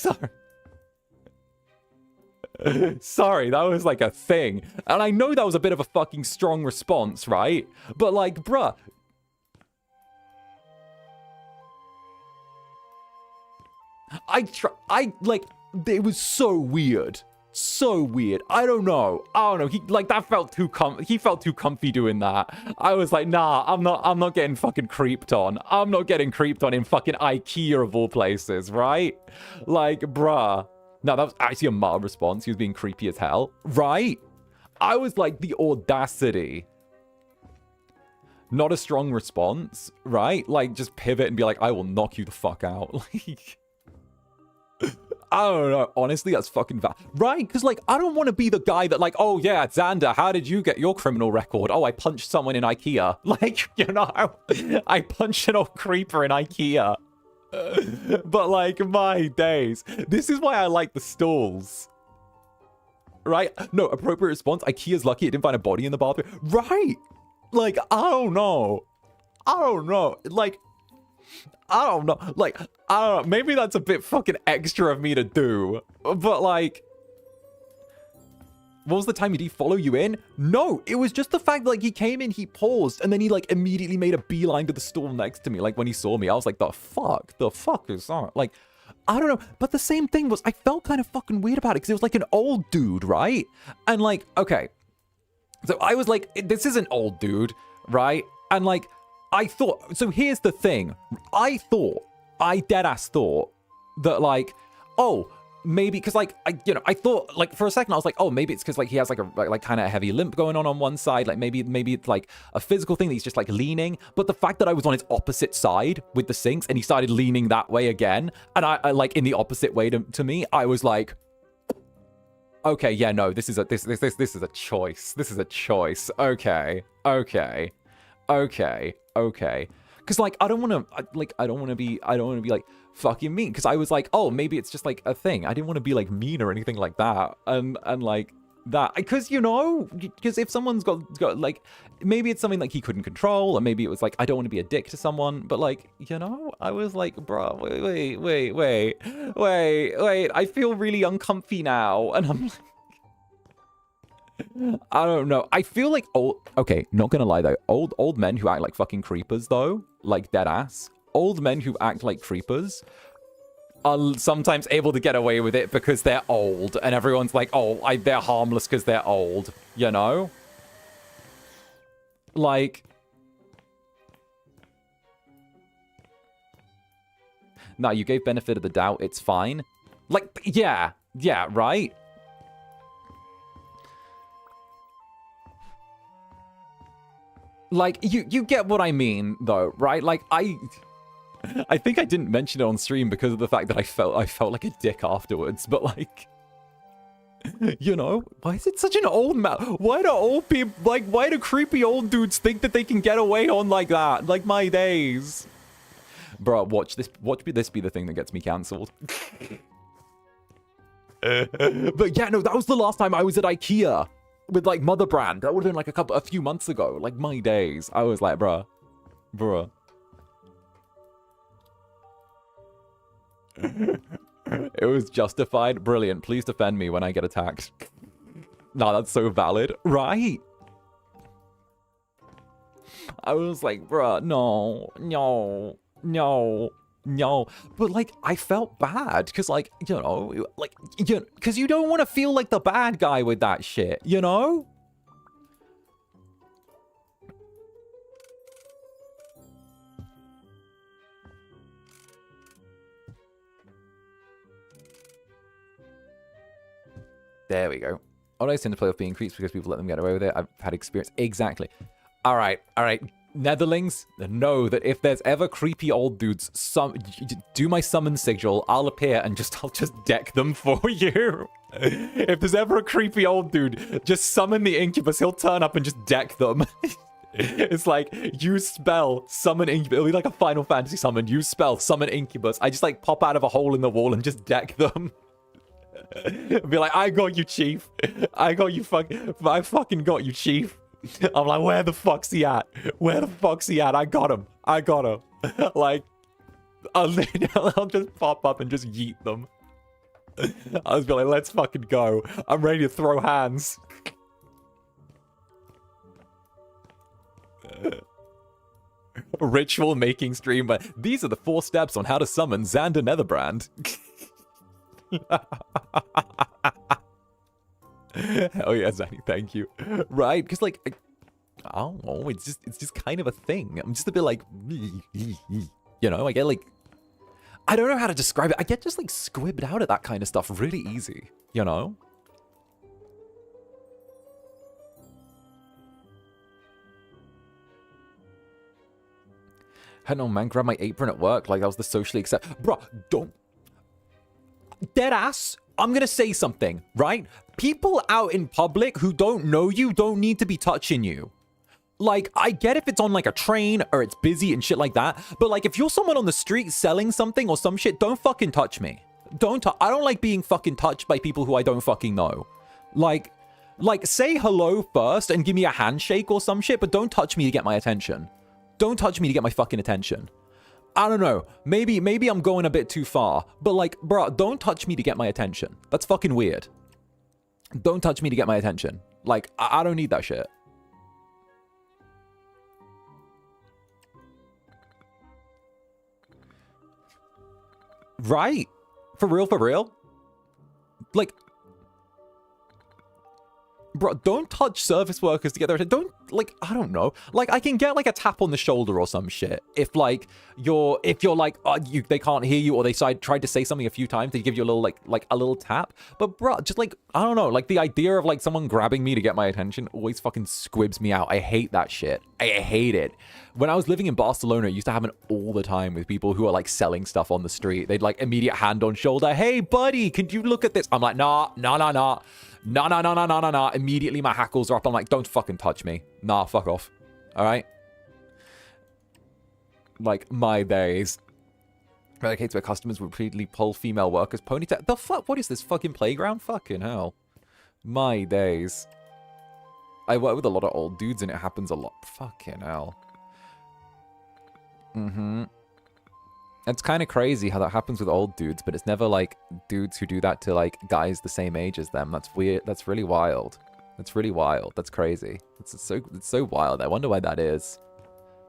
Sorry, that was like a thing. And I know that was a bit of a fucking strong response, right? But like, bruh. It was so weird. So weird. I don't know. He like, that felt too he felt too comfy doing that. I was like, nah, I'm not getting fucking creeped on. I'm not getting creeped on in fucking IKEA of all places, right? Like, bruh. No, that was actually a mild response. He was being creepy as hell. Right? I was like, the audacity. Not a strong response, right? Like, just pivot and be like, I will knock you the fuck out. Like, I don't know. Honestly, that's fucking bad. Right? Because, like, I don't want to be the guy that, like, oh, yeah, Zander, how did you get your criminal record? Oh, I punched someone in IKEA. Like, you know, I punched an old creeper in IKEA. But like, my days. This is why I like the stalls. Right? No, appropriate response. IKEA's lucky it didn't find a body in the bathroom. Right? Like, I don't know. Like, I don't know. Like, I don't know. Maybe that's a bit fucking extra of me to do. But like, what was the time? Did he follow you in? No, it was just the fact that, like, he came in, he paused, and then he, like, immediately made a beeline to the stall next to me. Like, when he saw me, I was like, the fuck is that? Like, I don't know. But the same thing was, I felt kind of fucking weird about it, because it was, like, an old dude, right? And, like, okay. So I was like, this is an old dude, right? And, like, I thought, so here's the thing. I deadass thought that, like, oh, maybe because like I thought, like, for a second I was like, oh, maybe it's because like he has like a kind of heavy limp going on one side, like maybe it's like a physical thing that he's just like leaning. But the fact that I was on his opposite side with the sinks and he started leaning that way again, and I like in the opposite way to me, I was like, okay, yeah, no, this is a choice. This is a choice. Okay. Because like I don't want to be like fucking mean, because I was like, oh, maybe it's just like a thing. I didn't want to be like mean or anything like that, and like that, because, you know, because if someone's got like, maybe it's something like he couldn't control, or maybe it was like, I don't want to be a dick to someone, but like, you know, I was like, bro, wait, I feel really uncomfy now, and I'm like, I don't know. I feel like okay, not gonna lie though, old men who act like fucking creepers though, like dead ass. Old men who act like creepers are sometimes able to get away with it because they're old, and everyone's like, oh, they're harmless because they're old, you know? Like, no, you gave benefit of the doubt, it's fine. Like, yeah, Yeah, right? Like, you get what I mean, though, right? Like, I think I didn't mention it on stream because of the fact that I felt like a dick afterwards, but like, you know, why is it such an old man? Why do old people, like, why do creepy old dudes think that they can get away on like that? Like, my days. Bro, watch this be the thing that gets me cancelled. But yeah, no, that was the last time I was at IKEA with like Netherbrand. That would have been like a few months ago. Like, my days. I was like, bruh. It was justified. Brilliant. Please defend me when I get attacked. Nah, that's so valid. Right? I was like, bruh, no. But, like, I felt bad. Because, like, you know, like, because you don't want to feel like the bad guy with that shit, you know? There we go. Always tend to play off being creeps because people let them get away with it. I've had experience. Exactly. All right. Netherlings, know that if there's ever creepy old dudes, do my summon sigil. I'll appear and I'll just deck them for you. If there's ever a creepy old dude, just summon the Incubus. He'll turn up and just deck them. It's like, use spell, summon Incubus. It'll be like a Final Fantasy summon. Use spell, summon Incubus. I just like pop out of a hole in the wall and just deck them. Be like, I got you, Chief. I fucking got you, Chief. I'm like, where the fuck's he at? I got him. Like, I'll just pop up and just yeet them. I was like, let's fucking go. I'm ready to throw hands. Ritual making stream, but these are the 4 steps on how to summon Zander Netherbrand. Hell yeah, Zanny, thank you. Right, because like, I don't know, it's just kind of a thing. I'm just a bit like, you know, I get like, I don't know how to describe it. I get just like squibbed out at that kind of stuff really easy, you know? I don't know, man, grab my apron at work like that was the socially accepted. Bruh, don't. Deadass, I'm gonna say something, right? People out in public who don't know you don't need to be touching you. Like, I get if it's on like a train or it's busy and shit like that, but like if you're someone on the street selling something or some shit, don't fucking touch me. I don't like being fucking touched by people who I don't fucking know. Like say hello first and give me a handshake or some shit, but don't touch me to get my attention. Don't touch me to get my fucking attention. I don't know. Maybe I'm going a bit too far. But like, bro, don't touch me to get my attention. That's fucking weird. Don't touch me to get my attention. Like, I don't need that shit. Right? For real? Like, bro, don't touch service workers together. Don't, like, I don't know. Like, I can get, like, a tap on the shoulder or some shit. If, like, you're like, they can't hear you or they tried to say something a few times, they give you a little, like, a little tap. But, bro, just, like, I don't know. Like, the idea of, like, someone grabbing me to get my attention always fucking squibs me out. I hate that shit. I hate it. When I was living in Barcelona, it used to happen all the time with people who are, like, selling stuff on the street. They'd, like, immediate hand on shoulder. Hey, buddy, can you look at this? I'm like, nah. No. Immediately my hackles are up. I'm like, don't fucking touch me. Nah, fuck off. All right? Like, my days. Relegates where customers repeatedly pull female workers' ponytail. The fuck? What is this fucking playground? Fucking hell. My days. I work with a lot of old dudes and it happens a lot. Fucking hell. It's kind of crazy how that happens with old dudes, but it's never like dudes who do that to like guys the same age as them. That's weird. That's really wild. That's really wild. That's crazy. It's so wild. I wonder why that is.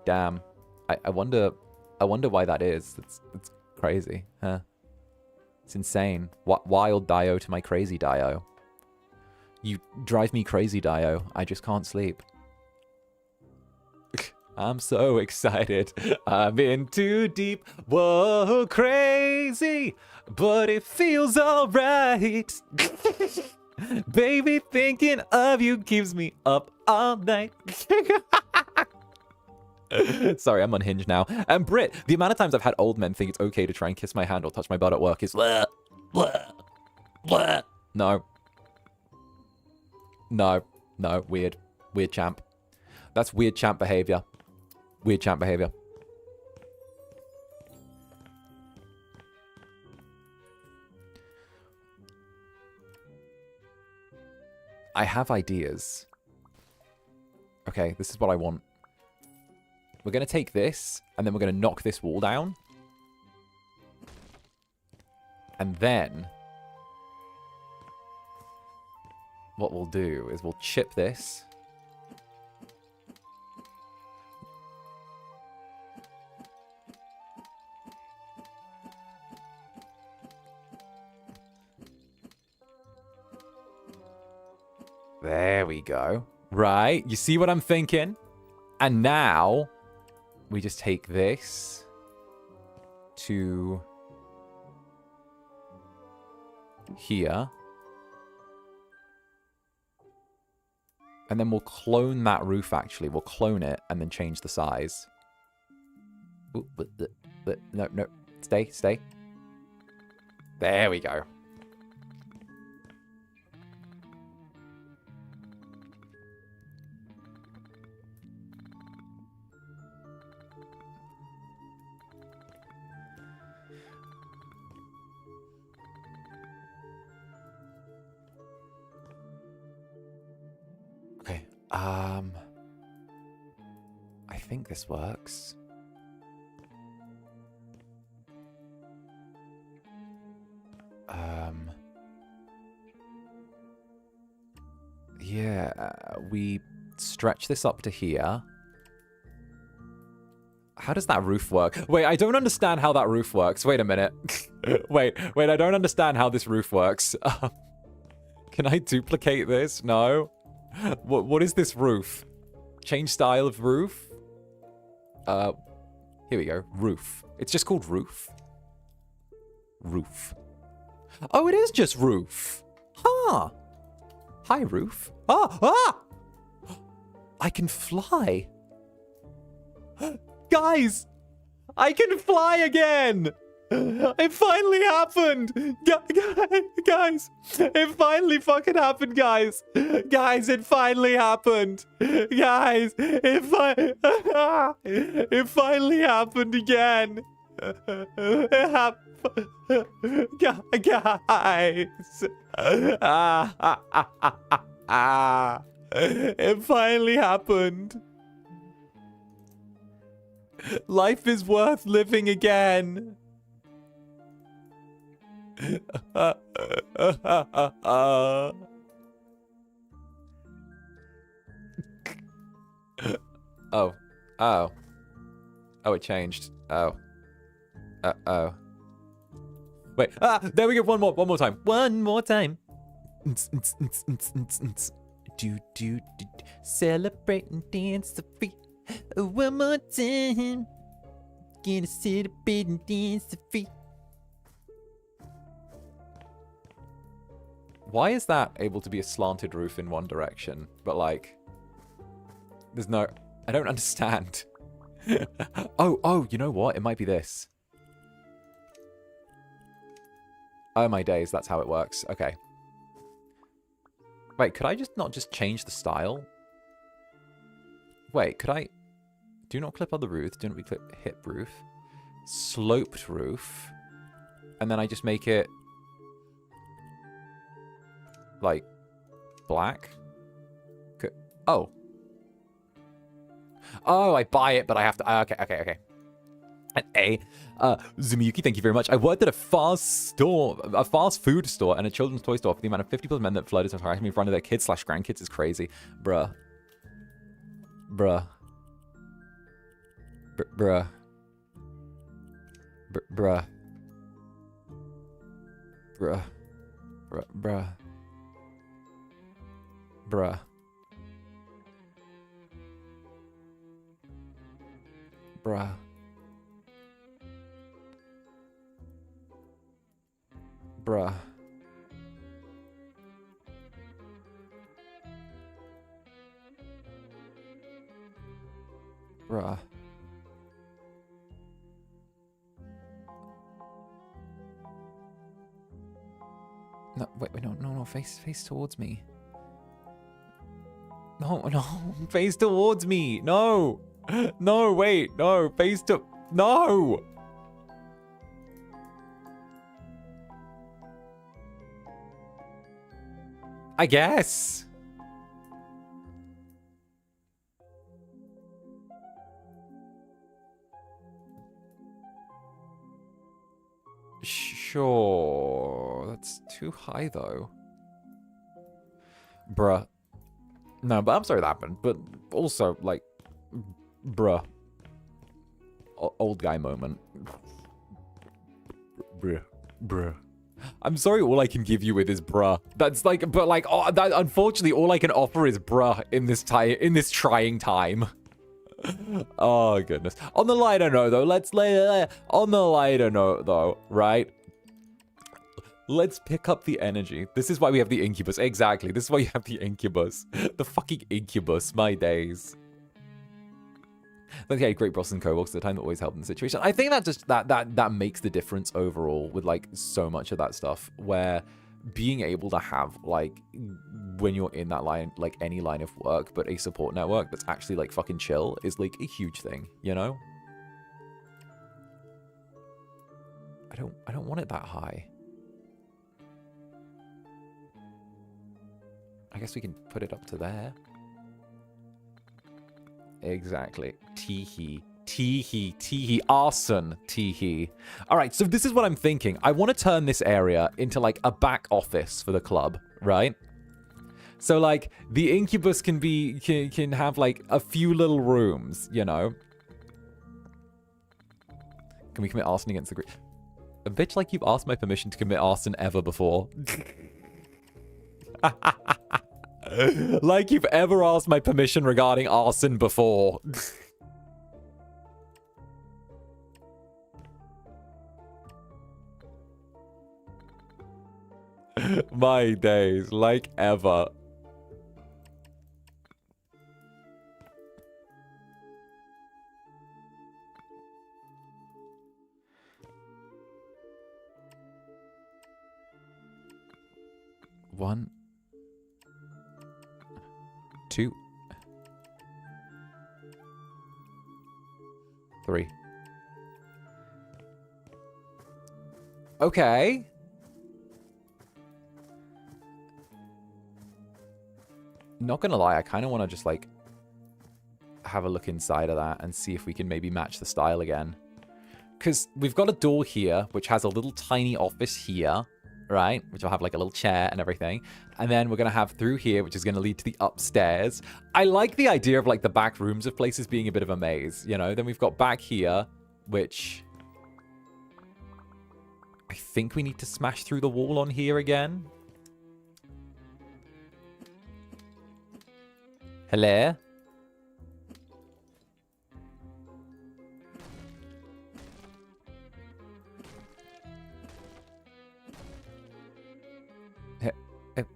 Damn. I wonder why that is. It's crazy. Huh? It's insane. Wild Dio to my crazy Dio. You drive me crazy, Dio. I just can't sleep. I'm so excited. I'm in too deep. Whoa, crazy. But it feels alright. Baby, thinking of you keeps me up all night. Sorry, I'm unhinged now. And Brit, the amount of times I've had old men think it's okay to try and kiss my hand or touch my butt at work is bleh, bleh, bleh. No. No. No. Weird. Weird champ. That's weird champ behavior. Weird champ behavior. I have ideas. Okay, this is what I want. We're going to take this, and then we're going to knock this wall down. And then what we'll do is we'll chip this. There we go. Right, you see what I'm thinking? And now we just take this to here. And then we'll clone that roof, actually. We'll clone it and then change the size. Ooh, no, no. Stay, stay. There we go. I think this works. Yeah, we stretch this up to here. How does that roof work? Wait, I don't understand how that roof works. Wait a minute. wait, I don't understand how this roof works. Can I duplicate this? No. What is this roof? Change style of roof? Here we go. Roof. It's just called roof. Roof. Oh, it is just roof. Huh. Hi, roof. Ah! I can fly. Guys! I can fly again! It finally happened! Guys! It finally fucking happened, guys! Guys, it finally happened! Guys! It finally happened again! It happened! Guys! It finally happened! Life is worth living again! Oh. Oh. Oh, it changed. Oh. Uh-oh. Wait. There we go. One more time. One more time. Do. Celebrate and dance the free. One more time. Gonna celebrate and dance the free. Why is that able to be a slanted roof in one direction? But like, there's no, I don't understand. Oh, you know what? It might be this. Oh my days, that's how it works. Okay. Wait, could I not just change the style? Wait, could I? Do not clip on the roof. Do not be clip hip roof. Sloped roof. And then I just make it like black. Oh. Oh, I buy it, but I have to. Okay. And Zumiyuki, thank you very much. I worked at a fast food store and a children's toy store. For the amount of 50 plus men that flooded and harassed me in front of their kids / grandkids is crazy. Bruh. Bruh. Bruh. Bruh. Bruh. Bruh. Bruh. Bruh. Bruh. Bruh. No, wait, no, face towards me. No, face towards me. No. No, wait, no, no. I guess. Sure. That's too high, though. Bruh. No, but I'm sorry that happened. But also, like, bruh. Old guy moment. Bruh. I'm sorry, all I can give you with is bruh. That's like, but like, oh, that, unfortunately, all I can offer is bruh in this trying time. Oh, goodness. On the lighter note, though, right? Let's pick up the energy. This is why we have the Incubus. Exactly. This is why you have the Incubus. The fucking Incubus. My days. Okay, great Bros and Cobalt at the time that always helped in the situation. I think that just that makes the difference overall with like so much of that stuff, where being able to have like when you're in that line, like any line of work, but a support network that's actually like fucking chill is like a huge thing, you know? I don't want it that high. I guess we can put it up to there. Exactly. Teehee. Arson. Teehee. All right, so this is what I'm thinking. I want to turn this area into like a back office for the club, right? So like the Incubus can have like a few little rooms, you know? Can we commit arson against the group? A bitch like you've asked my permission to commit arson ever before. Like you've ever asked my permission regarding arson before. My days, like ever. One. 2. 3. Okay. Not gonna lie, I kind of want to just like have a look inside of that and see if we can maybe match the style again. Because we've got a door here, which has a little tiny office here, right? Which will have like a little chair and everything. And then we're going to have through here, which is going to lead to the upstairs. I like the idea of like the back rooms of places being a bit of a maze, you know? Then we've got back here, which I think we need to smash through the wall on here again. Hello?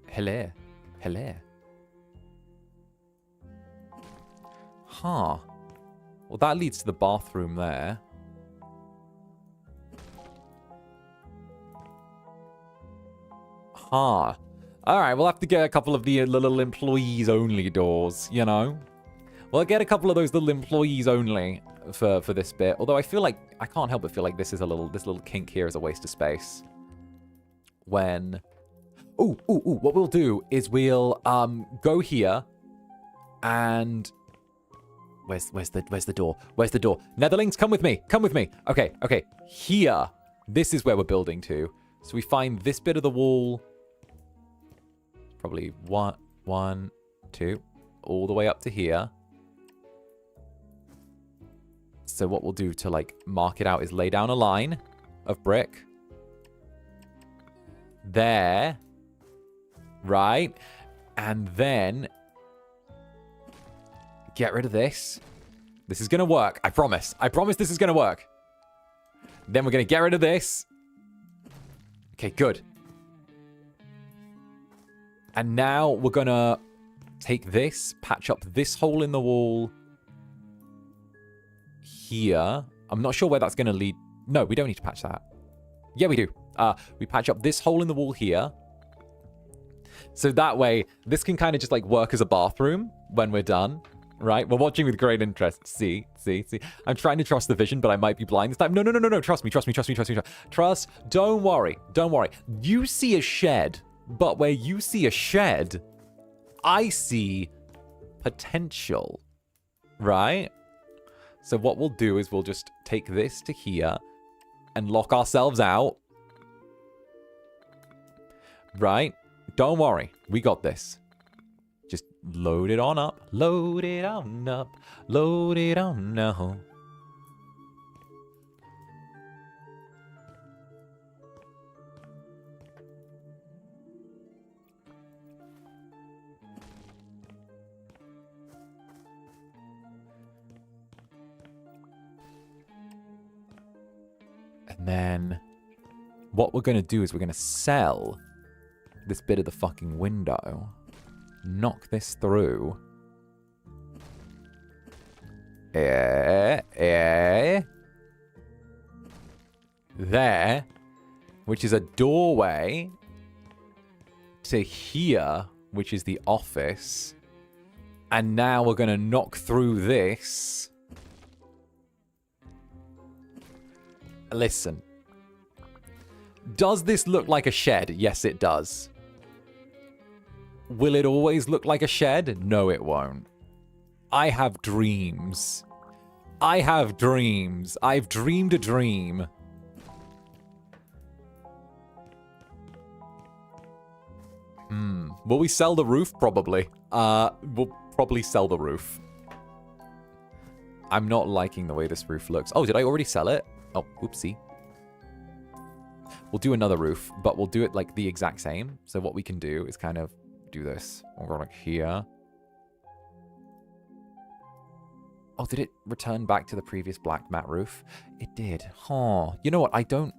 Hello. Hello. Huh. Well, that leads to the bathroom there. Huh. All right, we'll have to get a couple of the little employees only doors, you know? We'll get a couple of those little employees only for this bit. Although I feel like, I can't help but feel like this little kink here is a waste of space. When... Ooh, what we'll do is we'll go here and where's the door? Where's the door? Netherlings, come with me. Come with me. Okay. Here. This is where we're building to. So we find this bit of the wall. Probably one, 2, all the way up to here. So what we'll do to like mark it out is lay down a line of brick. There. Right, and then get rid of this, This is going to work. I promise. I promise this is going to work. Then we're going to get rid of this. Okay, good. And now we're going to take this, patch up this hole in the wall here. I'm not sure where that's going to lead. No, we don't need to patch that. Yeah, we do. We patch up this hole in the wall here. So that way, this can kind of just like work as a bathroom when we're done, right? We're watching with great interest. See. I'm trying to trust the vision, but I might be blind this time. No. Trust me. Trust. Don't worry. You see a shed, but where you see a shed, I see potential, right? So what we'll do is we'll just take this to here and lock ourselves out, right? Don't worry, we got this. Just load it on up. Load it on up. Load it on now. And then what we're going to do is we're going to sell this bit of the fucking window, knock this through. There, which is a doorway to here, which is the office. And now we're going to knock through this. Listen. Does this look like a shed? Yes, it does. Will it always look like a shed? No, it won't. I have dreams. I've dreamed a dream. Will we sell the roof? Probably. We'll probably sell the roof. I'm not liking the way this roof looks. Oh, did I already sell it? Oh, oopsie. We'll do another roof, but we'll do it like the exact same. So what we can do is kind of do this. We'll go like here. Oh, did it return back to the previous black matte roof? It did. Huh. You know what? I don't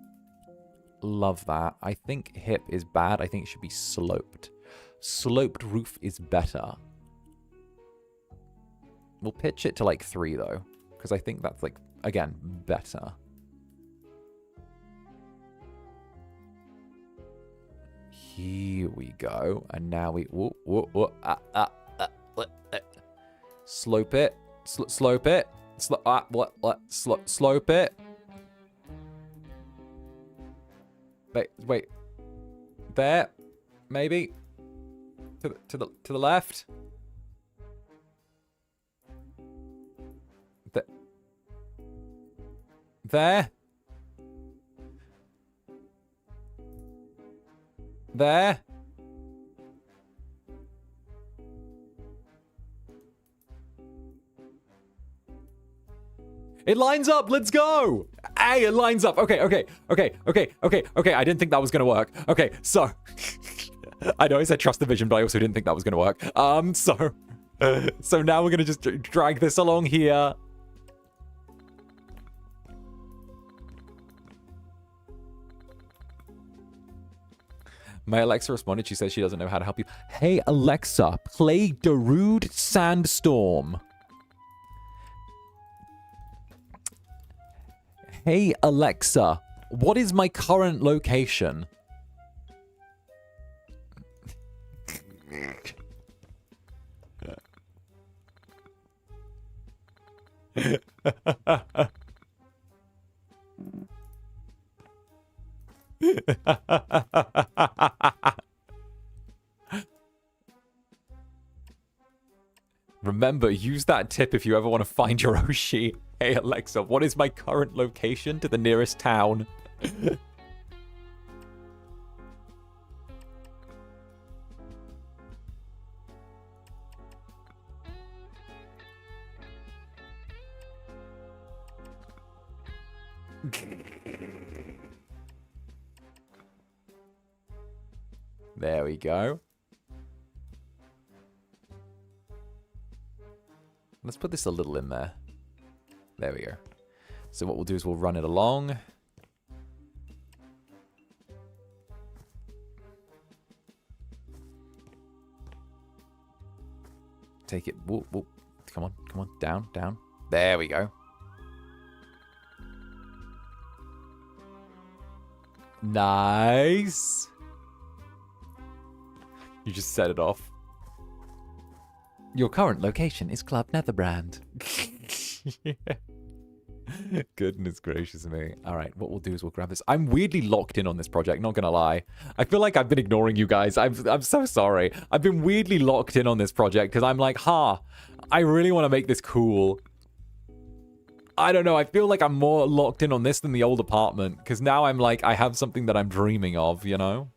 love that. I think hip is bad. I think it should be sloped. Sloped roof is better. We'll pitch it to like 3 though, because I think that's like, again, better. Here we go. And now we... slope it. Slope it. Slope it. Wait. There. Maybe. To the left. There. There. It lines up. Let's go. Hey, it lines up. Okay. I didn't think that was going to work. Okay, so I know I said trust the vision, but I also didn't think that was going to work. So now we're going to just drag this along here. My Alexa responded. She says she doesn't know how to help you. Hey, Alexa, play Darude Sandstorm. Hey, Alexa, what is my current location? Remember, use that tip if you ever want to find your Oshi. Hey Alexa, what is my current location to the nearest town? There we go. Let's put this a little in there. There we go. So what we'll do is we'll run it along. Take it. Whoop, whoop. Come on, come on. Down, down. There we go. Nice. You just set it off. Your current location is Club Netherbrand. Yeah. Goodness gracious me. Alright, what we'll do is we'll grab this. I'm weirdly locked in on this project, not gonna lie. I feel like I've been ignoring you guys. I'm so sorry. I've been weirdly locked in on this project because I'm like, I really want to make this cool. I don't know, I feel like I'm more locked in on this than the old apartment because now I'm like, I have something that I'm dreaming of, you know?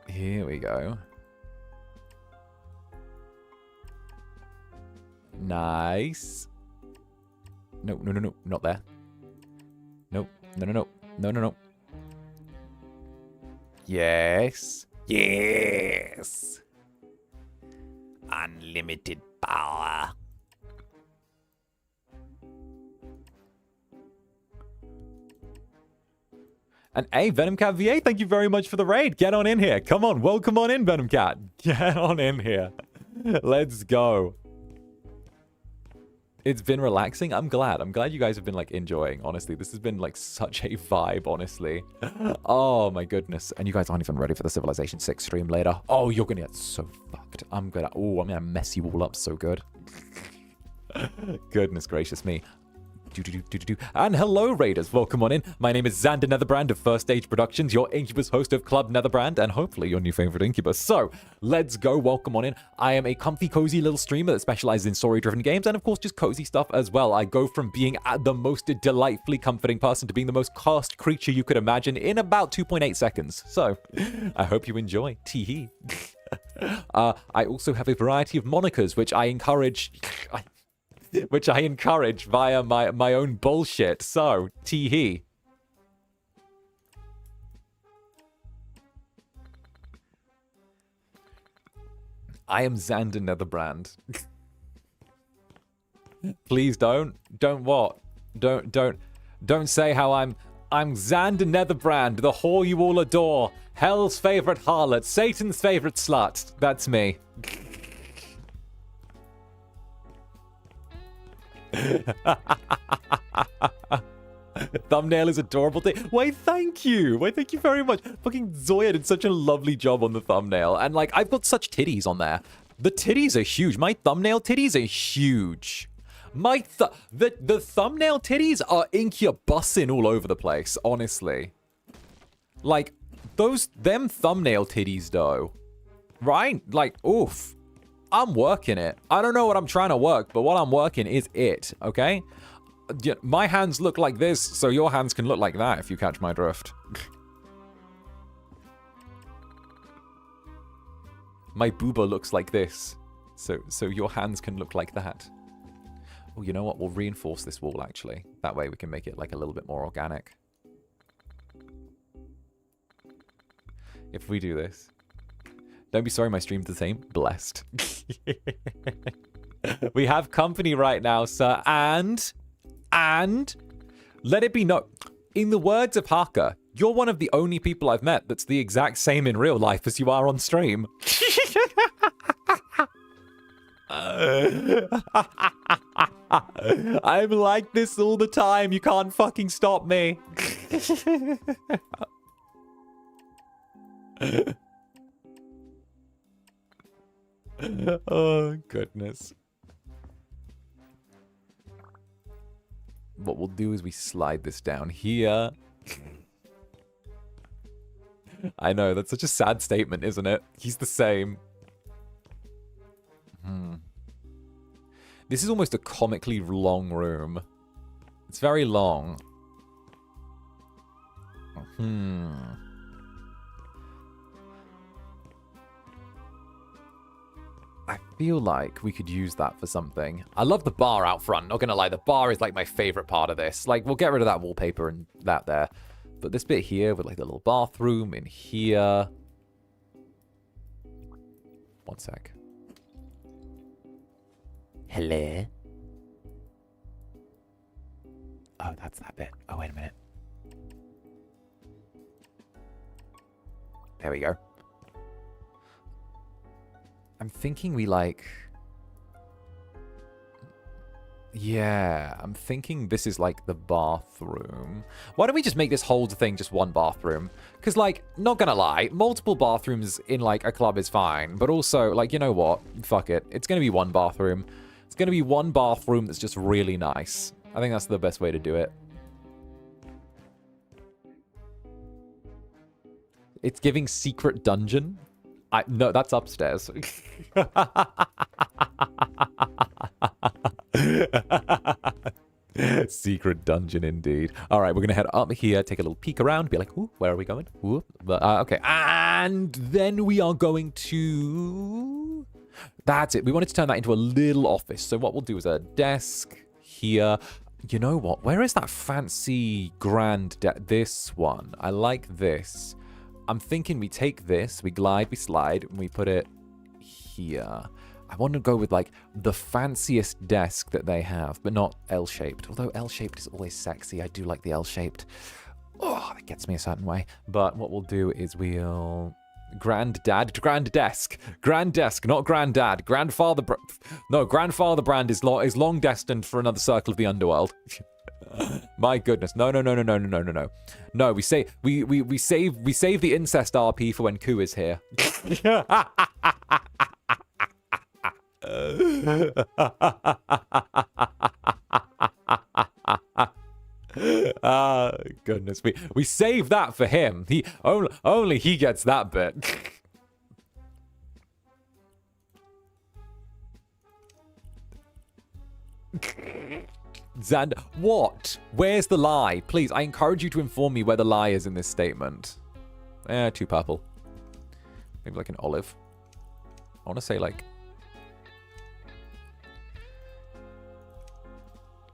Here we go. Nice. No, no, no, no, not there. Nope. No, no, no. No, no, no. Yes. Yes. Unlimited power. And hey, VenomCat VA, thank you very much for the raid. Get on in here. Come on, welcome on in, VenomCat. Get on in here. Let's go. It's been relaxing. I'm glad. I'm glad you guys have been, like, enjoying, honestly. This has been, like, such a vibe, honestly. Oh, my goodness. And you guys aren't even ready for the Civilization 6 stream later. Oh, you're gonna get so fucked. I'm gonna mess you all up so good. Goodness gracious me. And hello, Raiders. Welcome on in. My name is Zander Netherbrand of First Stage Productions, your Incubus host of Club Netherbrand, and hopefully your new favorite Incubus. So, let's go. Welcome on in. I am a comfy, cozy little streamer that specializes in story-driven games, and of course, just cozy stuff as well. I go from being the most delightfully comforting person to being the most cursed creature you could imagine in about 2.8 seconds. So, I hope you enjoy. Tee-hee. I also have a variety of monikers, which I encourage... via my own bullshit. So, tee-hee. I am Zander Netherbrand. Please don't what? Don't say how I'm Zander Netherbrand, the whore you all adore, hell's favorite harlot, Satan's favorite slut. That's me. Thumbnail is adorable. Why, thank you. Why, thank you very much. Fucking Zoya did such a lovely job on the thumbnail. And, like, I've got such titties on there. The titties are huge. My thumbnail titties are huge. The thumbnail titties are Incubusing all over the place, honestly. Like, them thumbnail titties, though. Right? Like, oof. I'm working it. I don't know what I'm trying to work, but what I'm working is it, okay? My hands look like this, so your hands can look like that, if you catch my drift. My booba looks like this, so your hands can look like that. Oh, you know what? We'll reinforce this wall, actually. That way we can make it, like, a little bit more organic. If we do this. Don't be sorry, my stream's the same. Blessed. We have company right now, sir. And let it be known, in the words of Haka, you're one of the only people I've met that's the exact same in real life as you are on stream. I'm like this all the time. You can't fucking stop me. Oh, goodness. What we'll do is we slide this down here. I know, that's such a sad statement, isn't it? He's the same. This is almost a comically long room. It's very long. I feel like we could use that for something. I love the bar out front, not gonna lie. The bar is like my favorite part of this. Like, we'll get rid of that wallpaper and that there. But this bit here with like the little bathroom in here. One sec. Hello? Oh, that's that bit. Oh, wait a minute. There we go. I'm thinking we like... Yeah, I'm thinking this is like the bathroom. Why don't we just make this whole thing just one bathroom? Because, like, not gonna lie, multiple bathrooms in, like, a club is fine. But also, like, you know what? Fuck it. It's gonna be one bathroom. It's gonna be one bathroom that's just really nice. I think that's the best way to do it. It's giving secret dungeon. No, that's upstairs. Secret dungeon indeed. All right, we're gonna head up here, take a little peek around, be like, ooh, where are we going? Ooh, okay, and then we are going to... That's it. We wanted to turn that into a little office. So what we'll do is a desk here. You know what? Where is that fancy grand this one? I like this. I'm thinking we take this, we glide, we slide, and we put it here. I want to go with, like, the fanciest desk that they have, but not L-shaped. Although L-shaped is always sexy. I do like the L-shaped. Oh, that gets me a certain way. But what we'll do is we'll... Grand desk, not granddad. Grandfather... No, grandfather brand is long destined for another circle of the underworld. My goodness. No. No, we save the incest RP for when Ku is here. Goodness. We save that for him. He only he gets that bit. Zander, what? Where's the lie? Please, I encourage you to inform me where the lie is in this statement. Too purple. Maybe like an olive. I want to say like...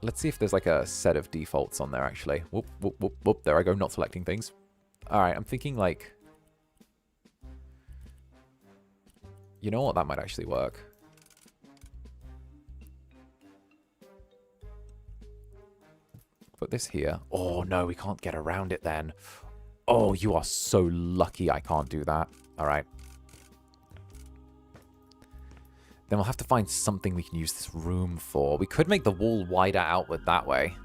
Let's see if there's like a set of defaults on there, actually. Whoop, whoop, whoop, whoop. There I go, not selecting things. All right, I'm thinking like... You know what? That might actually work. Put this here. Oh, no, we can't get around it then. Oh, you are so lucky I can't do that. All right. Then we'll have to find something we can use this room for. We could make the wall wider outward that way.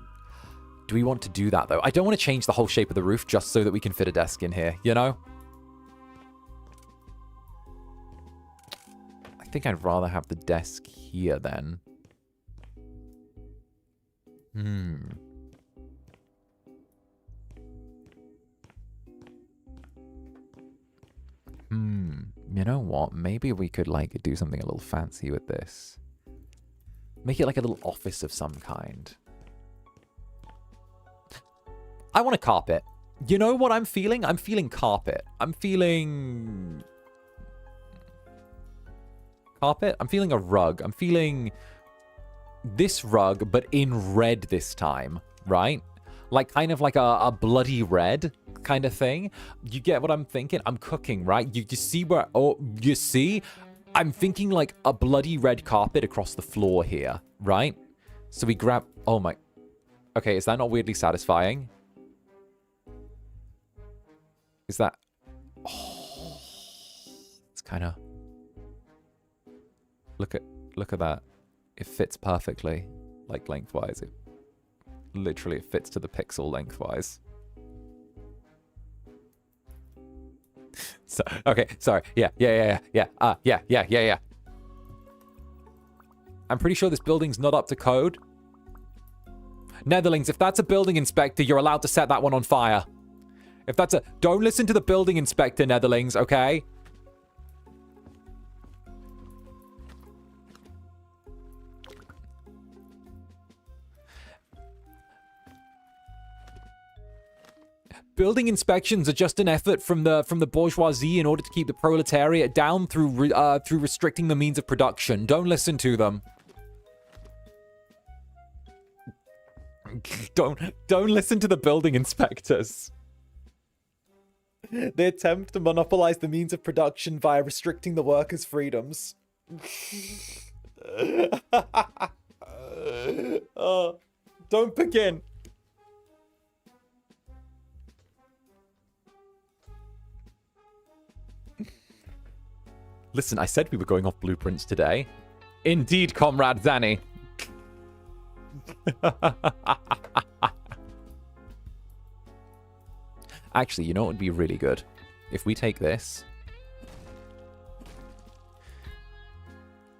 Do we want to do that, though? I don't want to change the whole shape of the roof just so that we can fit a desk in here, you know? I think I'd rather have the desk here, then. You know what? Maybe we could, like, do something a little fancy with this. Make it like a little office of some kind. I want a carpet. You know what I'm feeling? I'm feeling carpet. I'm feeling... Carpet? I'm feeling a rug. I'm feeling this rug, but in red this time, right? Like, kind of like a bloody red kind of thing. You get what I'm thinking? I'm cooking, right? You see where... Oh, you see? I'm thinking like a bloody red carpet across the floor here, right? So we grab... Oh my... Okay, is that not weirdly satisfying? Is that... Oh, it's kind of... Look at that. It fits perfectly, like lengthwise. It literally it fits to the pixel lengthwise. So, okay, sorry. Yeah. I'm pretty sure this building's not up to code. Netherlings, if that's a building inspector, you're allowed to set that one on fire. If that's a... Don't listen to the building inspector, Netherlings, okay? Building inspections are just an effort from the bourgeoisie in order to keep the proletariat down through restricting the means of production. Don't listen to them. Don't listen to the building inspectors. They attempt to monopolize the means of production via restricting the workers' freedoms. Oh, don't begin. Listen, I said we were going off blueprints today. Indeed, Comrade Zanny. Actually, you know what would be really good? If we take this.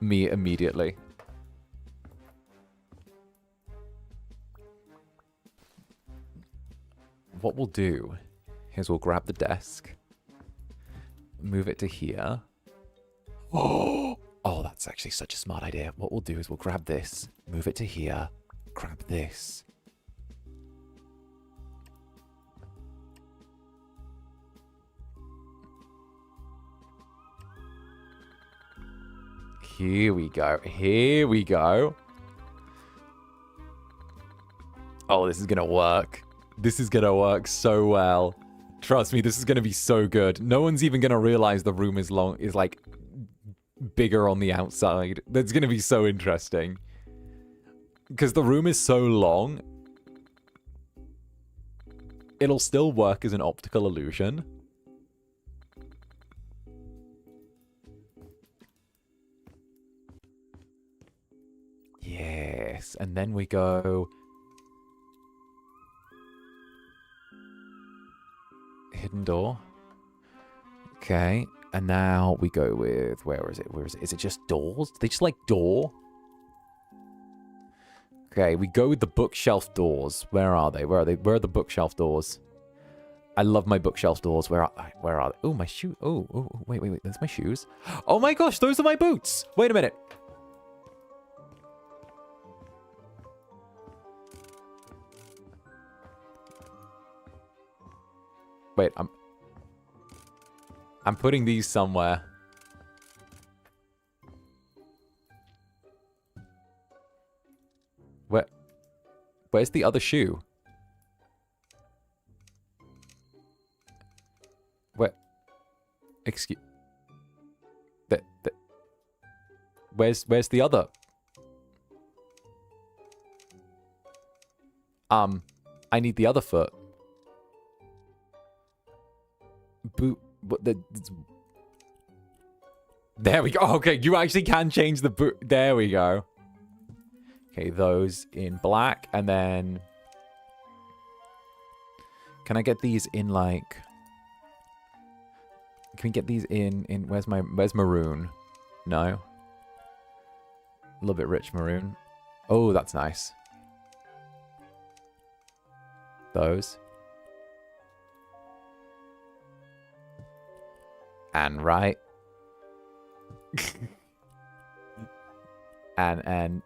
Me immediately. What we'll do is we'll grab the desk. Move it to here. Oh, that's actually such a smart idea. What we'll do is we'll grab this. Move it to here. Grab this. Here we go. Here we go. Oh, this is going to work. This is going to work so well. Trust me, this is going to be so good. No one's even going to realize the room is like bigger on the outside. That's going to be so interesting. Because the room is so long, it'll still work as an optical illusion. Yes, and then we go... hidden door. Okay, and now we go with... Where is it? Where is it? Is it just doors? Do they just like door? Okay, we go with the bookshelf doors. Where are they? Where are they? Where are the bookshelf doors? I love my bookshelf doors. Where are they? Oh, my shoe. Oh, wait. There's my shoes. Oh my gosh, those are my boots. Wait a minute. Wait, I'm putting these somewhere. Where's the other shoe? Where? Excuse. Where's the other? I need the other foot. Boot. There we go. Okay, you actually can change the boot. There we go. Okay, those in black, and then can I get these in like? Can we get these in where's maroon? No. A little bit rich maroon. Oh, that's nice. Those. And right. and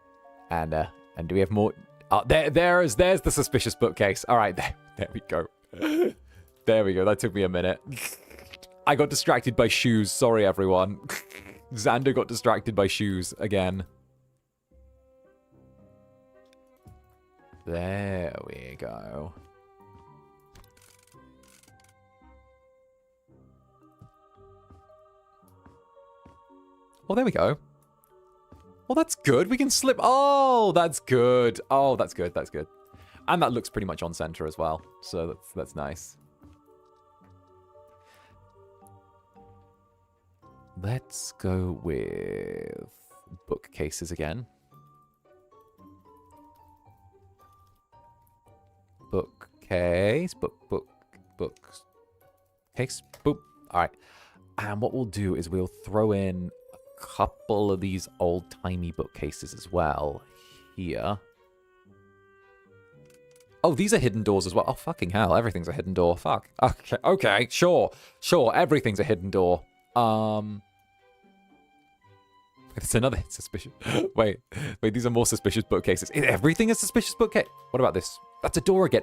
do we have more? Oh, there's the suspicious bookcase. All right, there we go. There we go. That took me a minute. I got distracted by shoes. Sorry, everyone. Zander got distracted by shoes again. There we go. Oh, there we go. Oh, that's good. We can slip. Oh, that's good. Oh, that's good. That's good. And that looks pretty much on center as well. So that's nice. Let's go with bookcases again. Bookcase. Books. Case. Boop. All right. And what we'll do is we'll throw in a couple of these old-timey bookcases as well here. Oh, these are hidden doors as well. Oh, fucking hell. Everything's a hidden door. Fuck. Okay. Sure. Everything's a hidden door. It's another suspicious... Wait, these are more suspicious bookcases. Is everything a suspicious bookcase? What about this? That's a door again.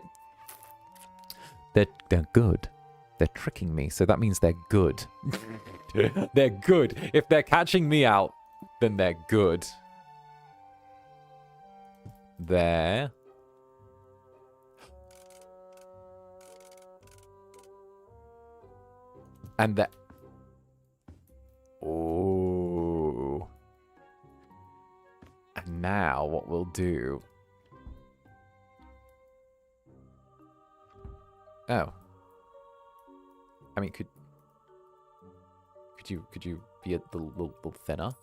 They're good. They're tricking me, so that means they're good. They're good. If they're catching me out, then they're good. There. And then... Oh. And now what we'll do... Oh. I mean, could you be a little thinner?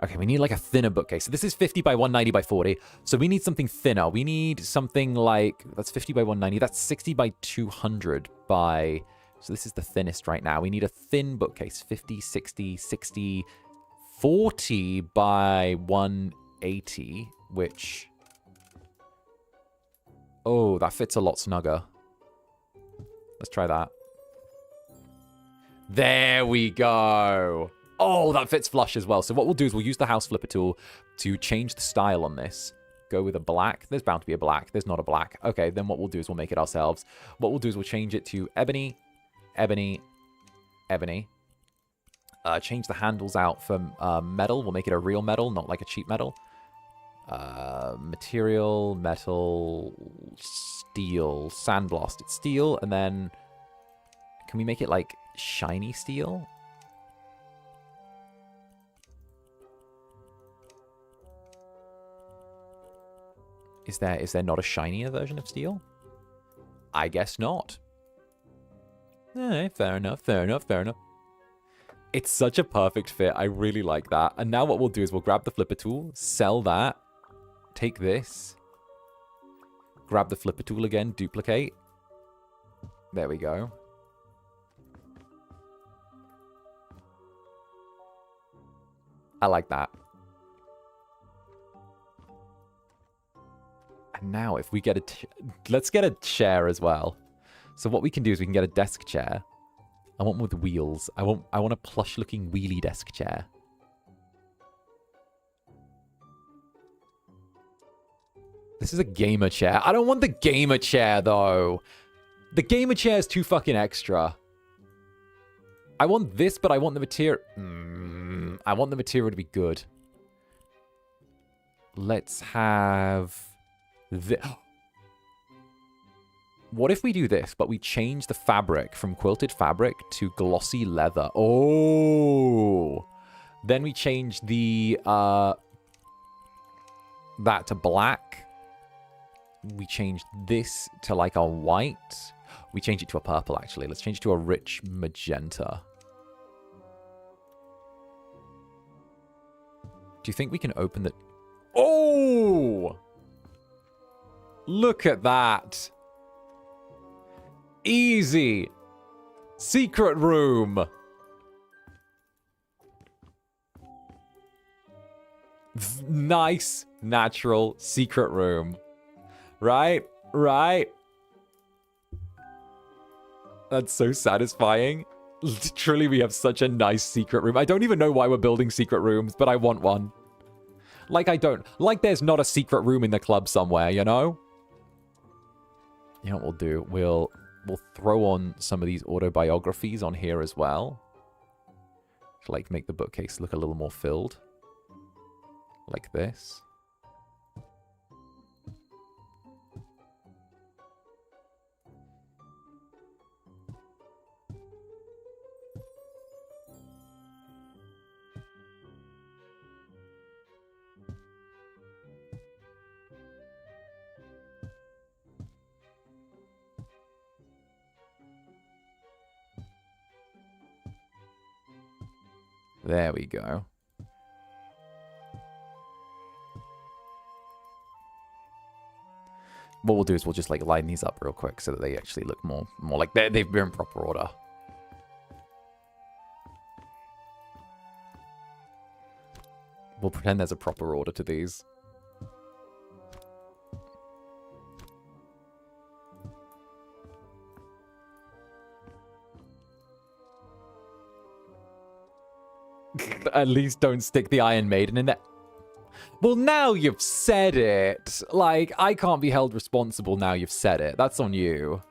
Okay, we need like a thinner bookcase. So this is 50 by 190 by 40. So we need something thinner. We need something like, that's 50 by 190. That's 60 by 200 by, so this is the thinnest right now. We need a thin bookcase, 50, 60, 60, 40 by 180, which, oh, that fits a lot snugger. Let's try that. There we go. Oh, that fits flush as well. So what we'll do is we'll use the house flipper tool to change the style on this. Go with a black. There's bound to be a black. There's not a black. Okay, then what we'll do is we'll make it ourselves. What we'll do is we'll change it to ebony, ebony, ebony. Change the handles out for metal. We'll make it a real metal, not like a cheap metal. Material, metal, steel, sandblasted steel, and then can we make it like shiny steel? Is there not a shinier version of steel? I guess not. Fair enough, fair enough, fair enough. It's such a perfect fit. I really like that. And now what we'll do is we'll grab the flipper tool, sell that, take this, grab the flipper tool again, duplicate. There we go. I like that. And now if we get a... let's get a chair as well. So what we can do is we can get a desk chair. I want one with wheels. I want a plush-looking wheelie desk chair. This is a gamer chair. I don't want the gamer chair, though. The gamer chair is too fucking extra. I want this, but I want the material... I want the material to be good. Let's have... What if we do this, but we change the fabric from quilted fabric to glossy leather? Oh! Then we change the, that to black. We change this to like a white. We change it to a purple, actually. Let's change it to a rich magenta. Do you think we can open the... Oh! Look at that. Easy. Secret room. Nice, natural secret room. Right? Right? That's so satisfying. Literally, we have such a nice secret room. I don't even know why we're building secret rooms, but I want one. Like I don't. Like there's not a secret room in the club somewhere, you know? You know what we'll do? We'll throw on some of these autobiographies on here as well. To like make the bookcase look a little more filled. Like this. There we go. What we'll do is we'll just like line these up real quick so that they actually look more like they've been in proper order. We'll pretend there's a proper order to these. At least don't stick the Iron Maiden in there. Well, now you've said it. Like, I can't be held responsible now you've said it. That's on you.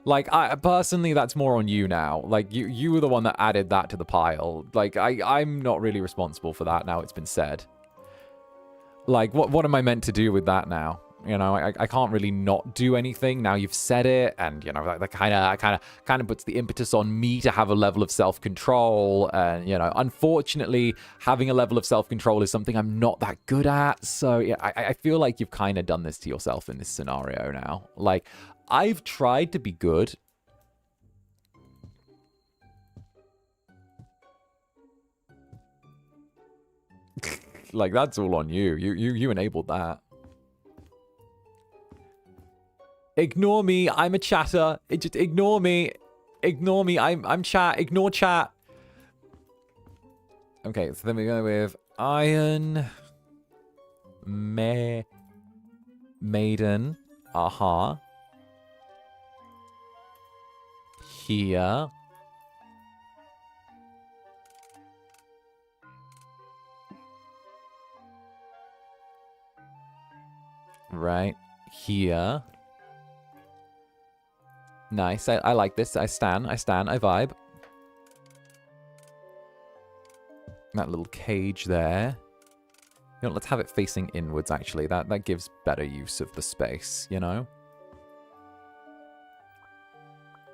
Like, personally, that's more on you now. Like, you were the one that added that to the pile. Like, I'm not really responsible for that now it's been said. Like, what am I meant to do with that now? You know, I can't really not do anything. Now you've said it, and, you know, that kind of puts the impetus on me to have a level of self-control. And, you know, unfortunately, having a level of self-control is something I'm not that good at. So, yeah, I feel like you've kind of done this to yourself in this scenario now. Like, I've tried to be good. Like, that's all on you. You enabled that. Ignore me. I'm a chatter. Just ignore me. Ignore me. I'm chat. Ignore chat. Okay, so then we go with Iron Maiden. Aha. Here. Right. Here. Nice. I like this. I stan. I vibe. That little cage there. You know, let's have it facing inwards, actually. That gives better use of the space, you know?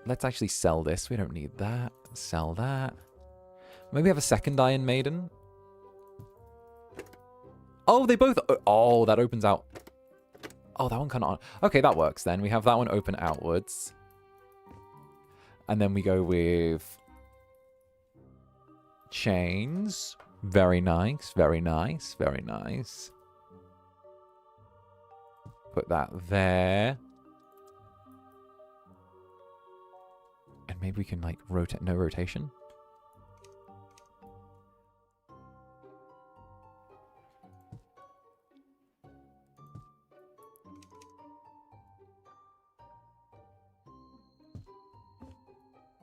Let's actually sell this. We don't need that. Sell that. Maybe have a second Iron Maiden. Oh, they both... Oh, that opens out. Oh, that one kind of... Okay, that works then. We have that one open outwards. And then we go with chains. Very nice, very nice, very nice. Put that there. And maybe we can, like, rotate. No rotation.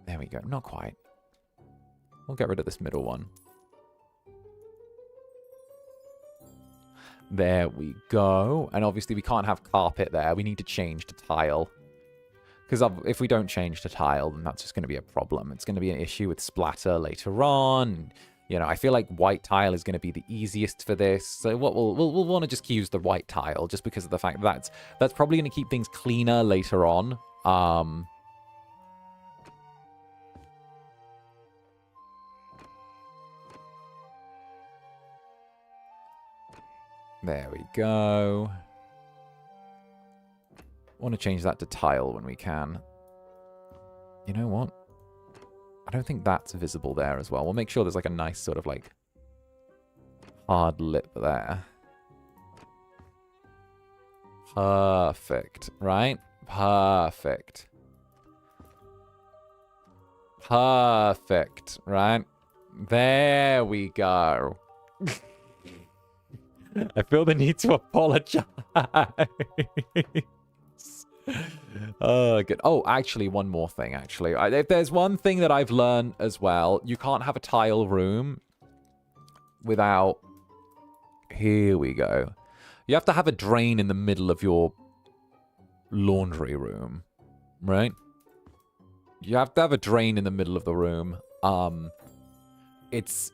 There we go. Not quite. We'll get rid of this middle one. There we go. And obviously we can't have carpet there. We need to change to tile. Because if we don't change to tile, then that's just going to be a problem. It's going to be an issue with splatter later on. You know, I feel like white tile is going to be the easiest for this. So what we'll want to just use the white tile just because of the fact that that's probably going to keep things cleaner later on. There we go. Want to change that to tile when we can. You know what? I don't think that's visible there as well. We'll make sure there's like a nice sort of like hard lip there. Perfect, right? Perfect. Perfect, right? There we go. I feel the need to apologize. Oh, good. Oh, actually, one more thing, actually. If there's one thing that I've learned as well, you can't have a tile room without... Here we go. You have to have a drain in the middle of your laundry room, right? You have to have a drain in the middle of the room. It's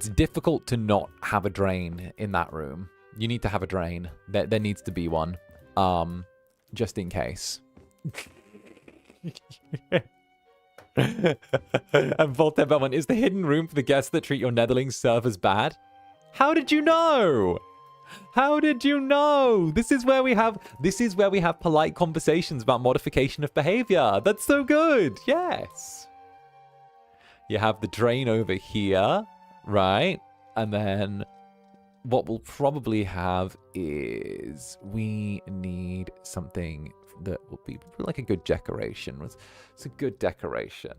difficult to not have a drain in that room. You need to have a drain. There needs to be one. Just in case. And Voltaire Bellman, is the hidden room for the guests that treat your netherlings servers bad? How did you know? How did you know? This is where we have polite conversations about modification of behavior. That's so good. Yes. You have the drain over here. Right, and then what we'll probably have is we need something that will be like a good decoration. It's a good decoration.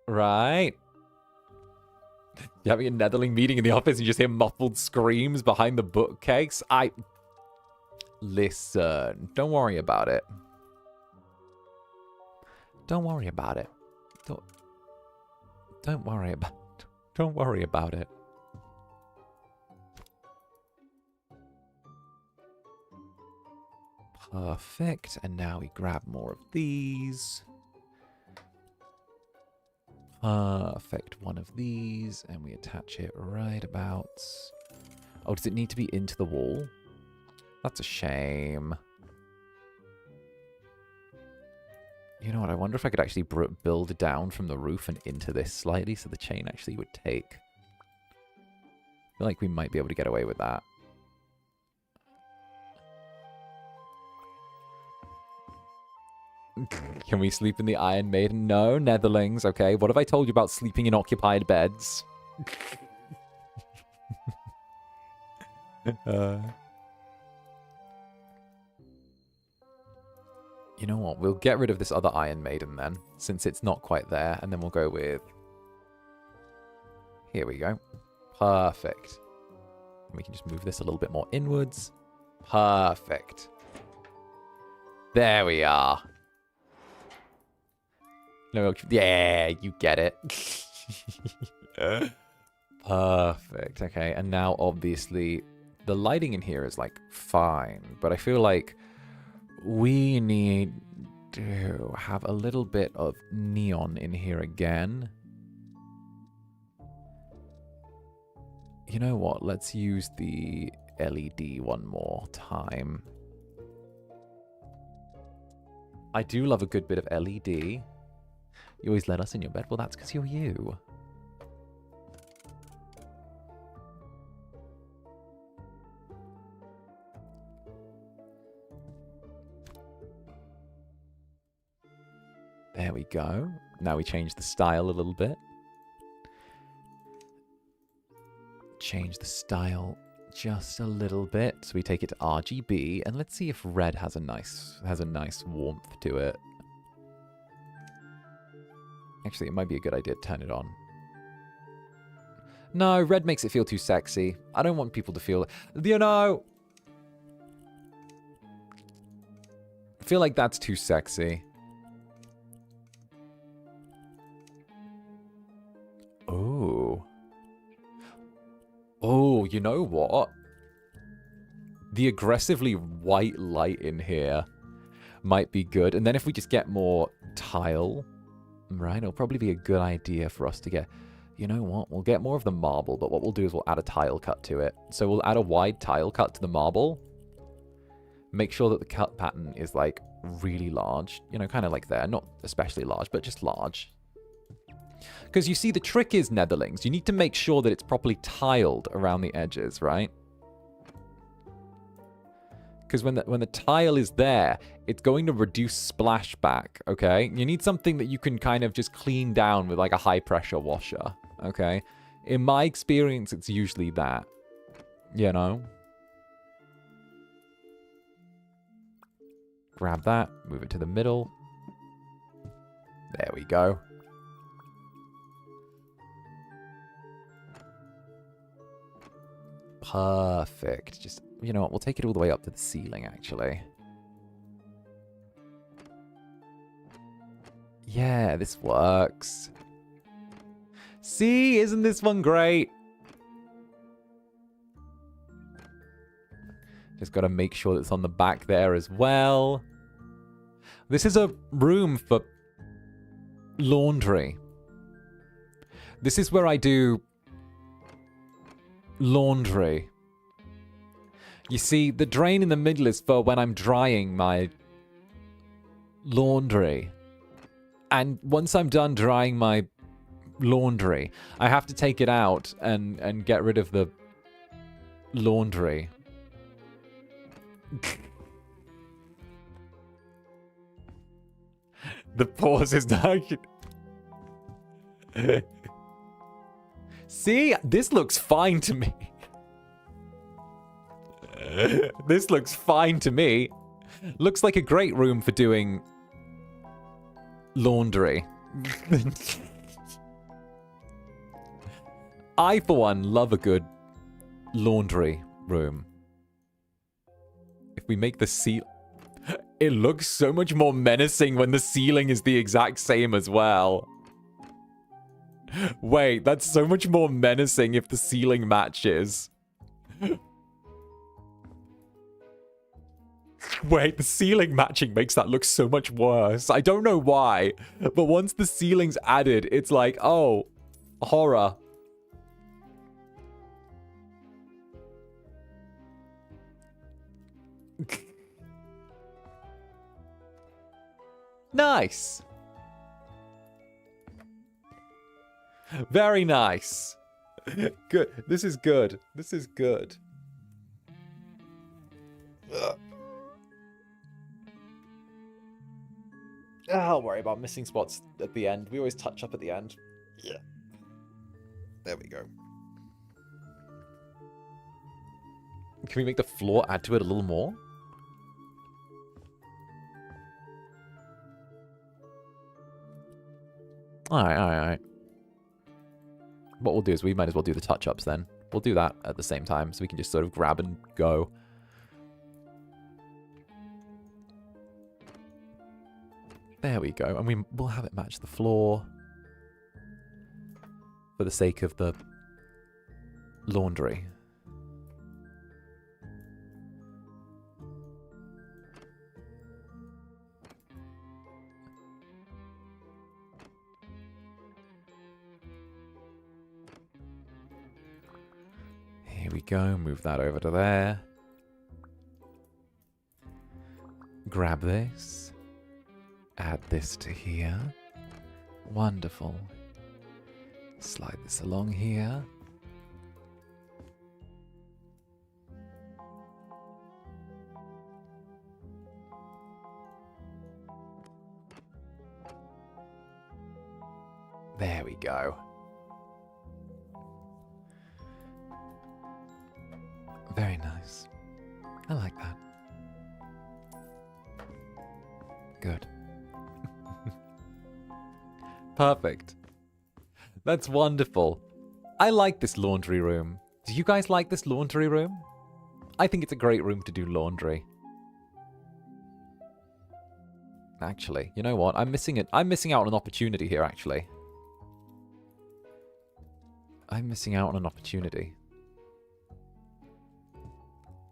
Right. You're having a netherling meeting in the office and you just hear muffled screams behind the bookcase. Listen, don't worry about it. Don't worry about it. Don't worry about it. Perfect. And now we grab more of these. Perfect. One of these, and we attach it right about... Oh, does it need to be into the wall? That's a shame. You know what? I wonder if I could actually build down from the roof and into this slightly so the chain actually would take. I feel like we might be able to get away with that. Can we sleep in the Iron Maiden? No, Netherlings. Okay, what have I told you about sleeping in occupied beds? You know what? We'll get rid of this other Iron Maiden then, since it's not quite there, and then we'll go with... Here we go. Perfect. We can just move this a little bit more inwards. Perfect. There we are. No, yeah, you get it. Perfect. Okay, and now obviously the lighting in here is like fine, but I feel like we need to have a little bit of neon in here again. You know what? Let's use the LED one more time. I do love a good bit of LED. You always let us in your bed. Well, that's because you're you. There we go. Now we change the style a little bit. Change the style just a little bit. So we take it to RGB, and let's see if red has a nice warmth to it. Actually, it might be a good idea to turn it on. No, red makes it feel too sexy. I don't want people to feel... You know... I feel like that's too sexy. Oh. Oh, you know what? The aggressively white light in here might be good. And then if we just get more tile... Right, it'll probably be a good idea for us to get... You know what? We'll get more of the marble, but what we'll do is we'll add a tile cut to it. So we'll add a wide tile cut to the marble. Make sure that the cut pattern is, like, really large. You know, kind of like there. Not especially large, but just large. Because you see, the trick is, Netherlings, you need to make sure that it's properly tiled around the edges, right? Because when the tile is there, it's going to reduce splashback, okay? You need something that you can kind of just clean down with like a high pressure washer, okay? In my experience, it's usually that, you know? Grab that, move it to the middle. There we go. Perfect. Just, you know what, we'll take it all the way up to the ceiling, actually. Yeah, this works. See, isn't this one great? Just got to make sure that it's on the back there as well. This is a room for laundry. This is where I do laundry. You see, the drain in the middle is for when I'm drying my laundry. And once I'm done drying my laundry, I have to take it out and get rid of the laundry. The pause is not... See? This looks fine to me. This looks fine to me. Looks like a great room for doing laundry. I, for one, love a good laundry room. If we make the ceiling... It looks so much more menacing when the ceiling is the exact same as well. Wait, that's so much more menacing if the ceiling matches. Wait, the ceiling matching makes that look so much worse. I don't know why, but once the ceiling's added, it's like, oh, horror. Nice. Very nice. Good. This is good. This is good. I'll worry about missing spots at the end. We always touch up at the end. Yeah. There we go. Can we make the floor add to it a little more? Alright, alright, alright. What we'll do is we might as well do the touch-ups then. We'll do that at the same time so we can just sort of grab and go. There we go. And we'll have it match the floor. For the sake of the laundry. Here we go. Move that over to there. Grab this. Add this to here. Wonderful. Slide this along here. There we go. Very nice. I like that. Good. Perfect. That's wonderful. I like this laundry room. Do you guys like this laundry room? I think it's a great room to do laundry. Actually, you know what? I'm missing it. I'm missing out on an opportunity here, actually. I'm missing out on an opportunity.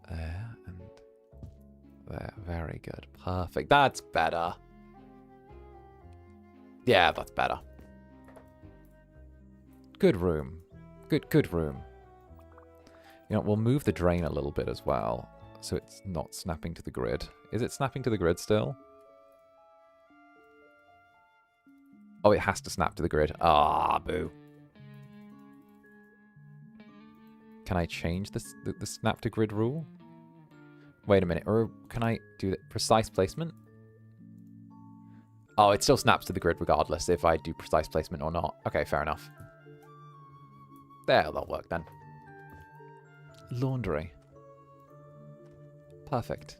There and there. Very good. Perfect. That's better. Yeah, that's better. Good room. Good room. You know, we'll move the drain a little bit as well, so it's not snapping to the grid. Is it snapping to the grid still? Oh, it has to snap to the grid. Ah, boo. Can I change the snap to grid rule? Wait a minute, or can I do the precise placement? Oh, it still snaps to the grid regardless if I do precise placement or not. Okay, fair enough. There, that'll work then. Laundry. Perfect.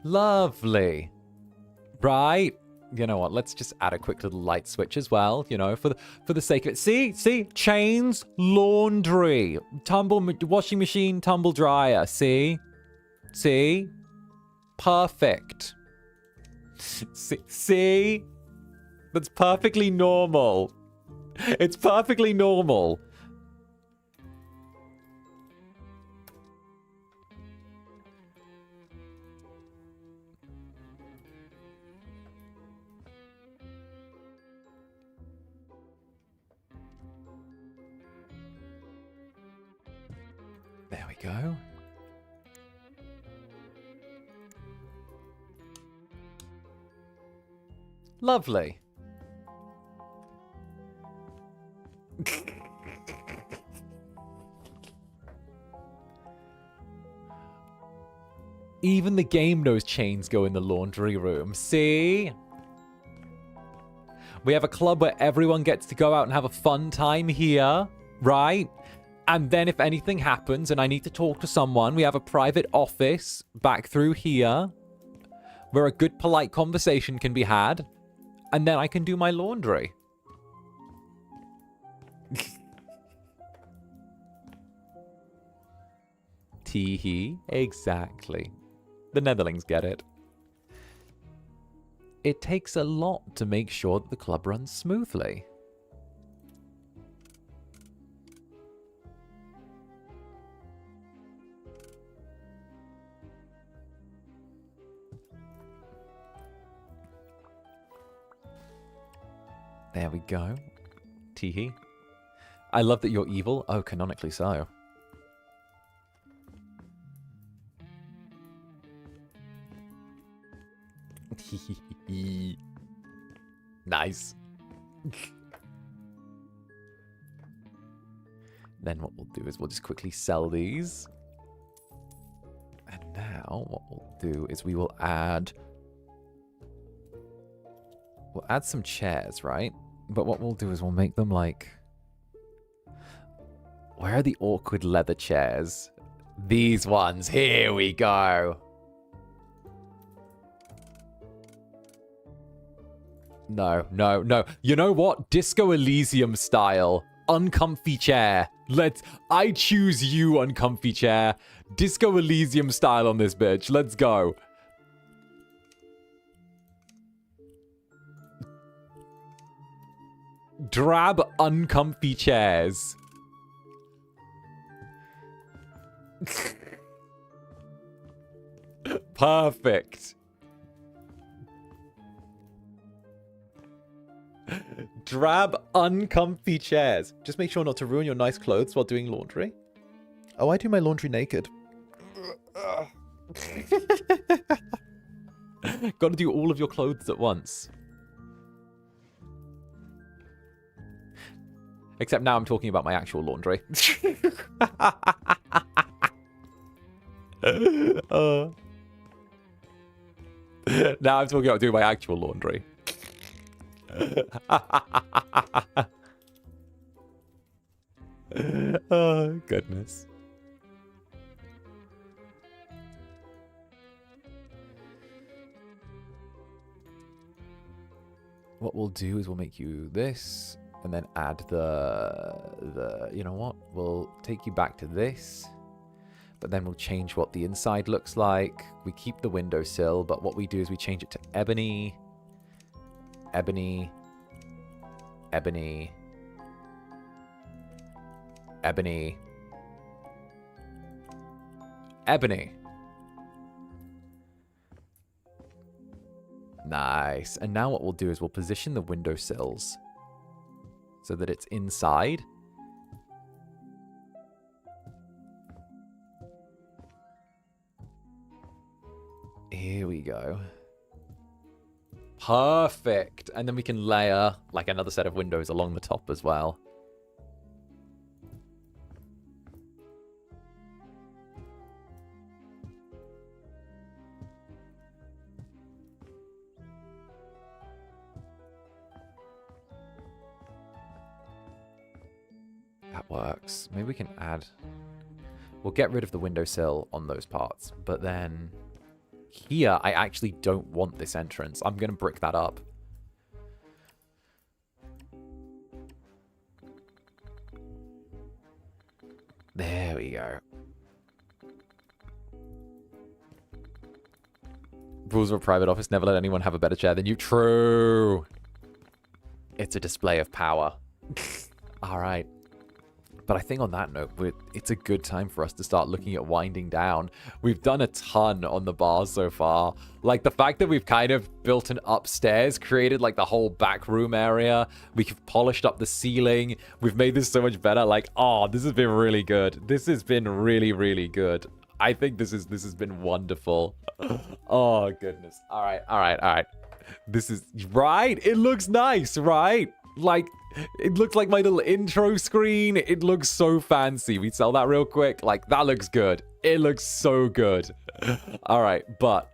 Lovely. Right. You know what? Let's just add a quick little light switch as well, you know, for the sake of it. See? Chains, laundry, washing machine, tumble dryer. See? Perfect. See? That's perfectly normal. It's perfectly normal. There we go. Lovely. Even the game knows chains go in the laundry room. See? We have a club where everyone gets to go out and have a fun time here, right? And then if anything happens and I need to talk to someone, we have a private office back through here where a good, polite conversation can be had. And then I can do my laundry. Tee-hee. Exactly. The Netherlings get it. It takes a lot to make sure that the club runs smoothly. There we go. Teehee. I love that you're evil. Oh, canonically so. Nice. Then what we'll do is we'll just quickly sell these. And now what we'll do is we will add... We'll add some chairs, right? But what we'll do is we'll make them like... Where are the awkward leather chairs? These ones. Here we go. No, no, no. You know what? Disco Elysium style. Uncomfy chair. I choose you, uncomfy chair. Disco Elysium style on this bitch. Let's go. Drab uncomfy chairs. Perfect. Drab uncomfy chairs. Just make sure not to ruin your nice clothes while doing laundry. Oh, I do my laundry naked. Gotta do all of your clothes at once. Except now I'm talking about my actual laundry. Now I'm talking about doing my actual laundry. Oh, goodness. What we'll do is we'll make you this, and then add the you know what? We'll take you back to this, but then we'll change what the inside looks like. We keep the windowsill, but what we do is we change it to ebony, ebony, ebony, ebony, ebony. Nice. And now what we'll do is we'll position the windowsills so that it's inside. Here we go. Perfect. And then we can layer like another set of windows along the top as well. That works. Maybe we can add... We'll get rid of the windowsill on those parts, but then here I actually don't want this entrance. I'm going to brick that up. There we go. Rules of a private office, never let anyone have a better chair than you. True. It's a display of power. All right. But I think on that note, it's a good time for us to start looking at winding down. We've done a ton on the bars so far. Like the fact that we've kind of built an upstairs, created like the whole back room area. We've polished up the ceiling. We've made this so much better. Like, oh, this has been really good. This has been really, really good. I think this has been wonderful. Oh, goodness. All right, all right, all right. This is right. It looks nice, right? Like, it looks like my little intro screen. It looks so fancy. We sell that real quick. Like, that looks good. It looks so good. All right, but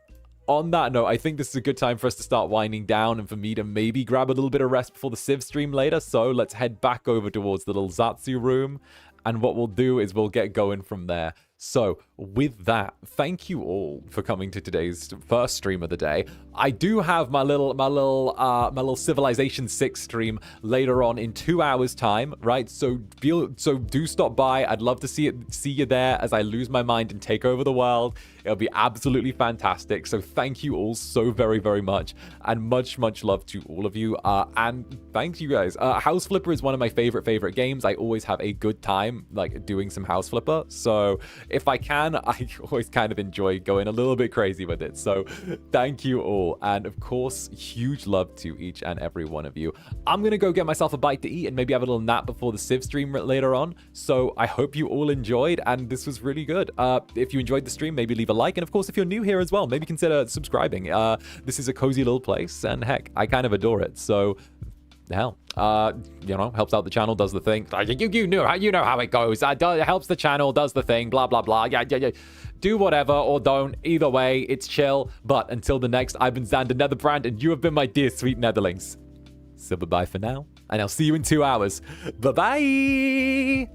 on that note, I think this is a good time for us to start winding down and for me to maybe grab a little bit of rest before the Civ stream later. So let's head back over towards the little Zatsu room. And what we'll do is we'll get going from there. So with that, thank you all for coming to today's first stream of the day. I do have my little Civilization 6 stream later on in 2 hours time, right? So do stop by. I'd love to see you there as I lose my mind and take over the world. It'll be absolutely fantastic. So thank you all so very, very much. And much, much love to all of you. And thanks you guys. House Flipper is one of my favorite games. I always have a good time like doing some House Flipper. So if I can, and I always kind of enjoy going a little bit crazy with it. So thank you all. And of course, huge love to each and every one of you. I'm going to go get myself a bite to eat and maybe have a little nap before the Civ stream later on. So I hope you all enjoyed, and this was really good. If you enjoyed the stream, maybe leave a like. And of course, if you're new here as well, maybe consider subscribing. This is a cozy little place, and heck, I kind of adore it. So hell, you know, helps out the channel, does the thing. You know how it goes. It helps the channel, does the thing, blah, blah, blah. Yeah. Do whatever or don't. Either way, it's chill. But until the next, I've been Zander Netherbrand, and you have been my dear sweet Netherlings. So bye-bye for now, and I'll see you in 2 hours. Bye-bye!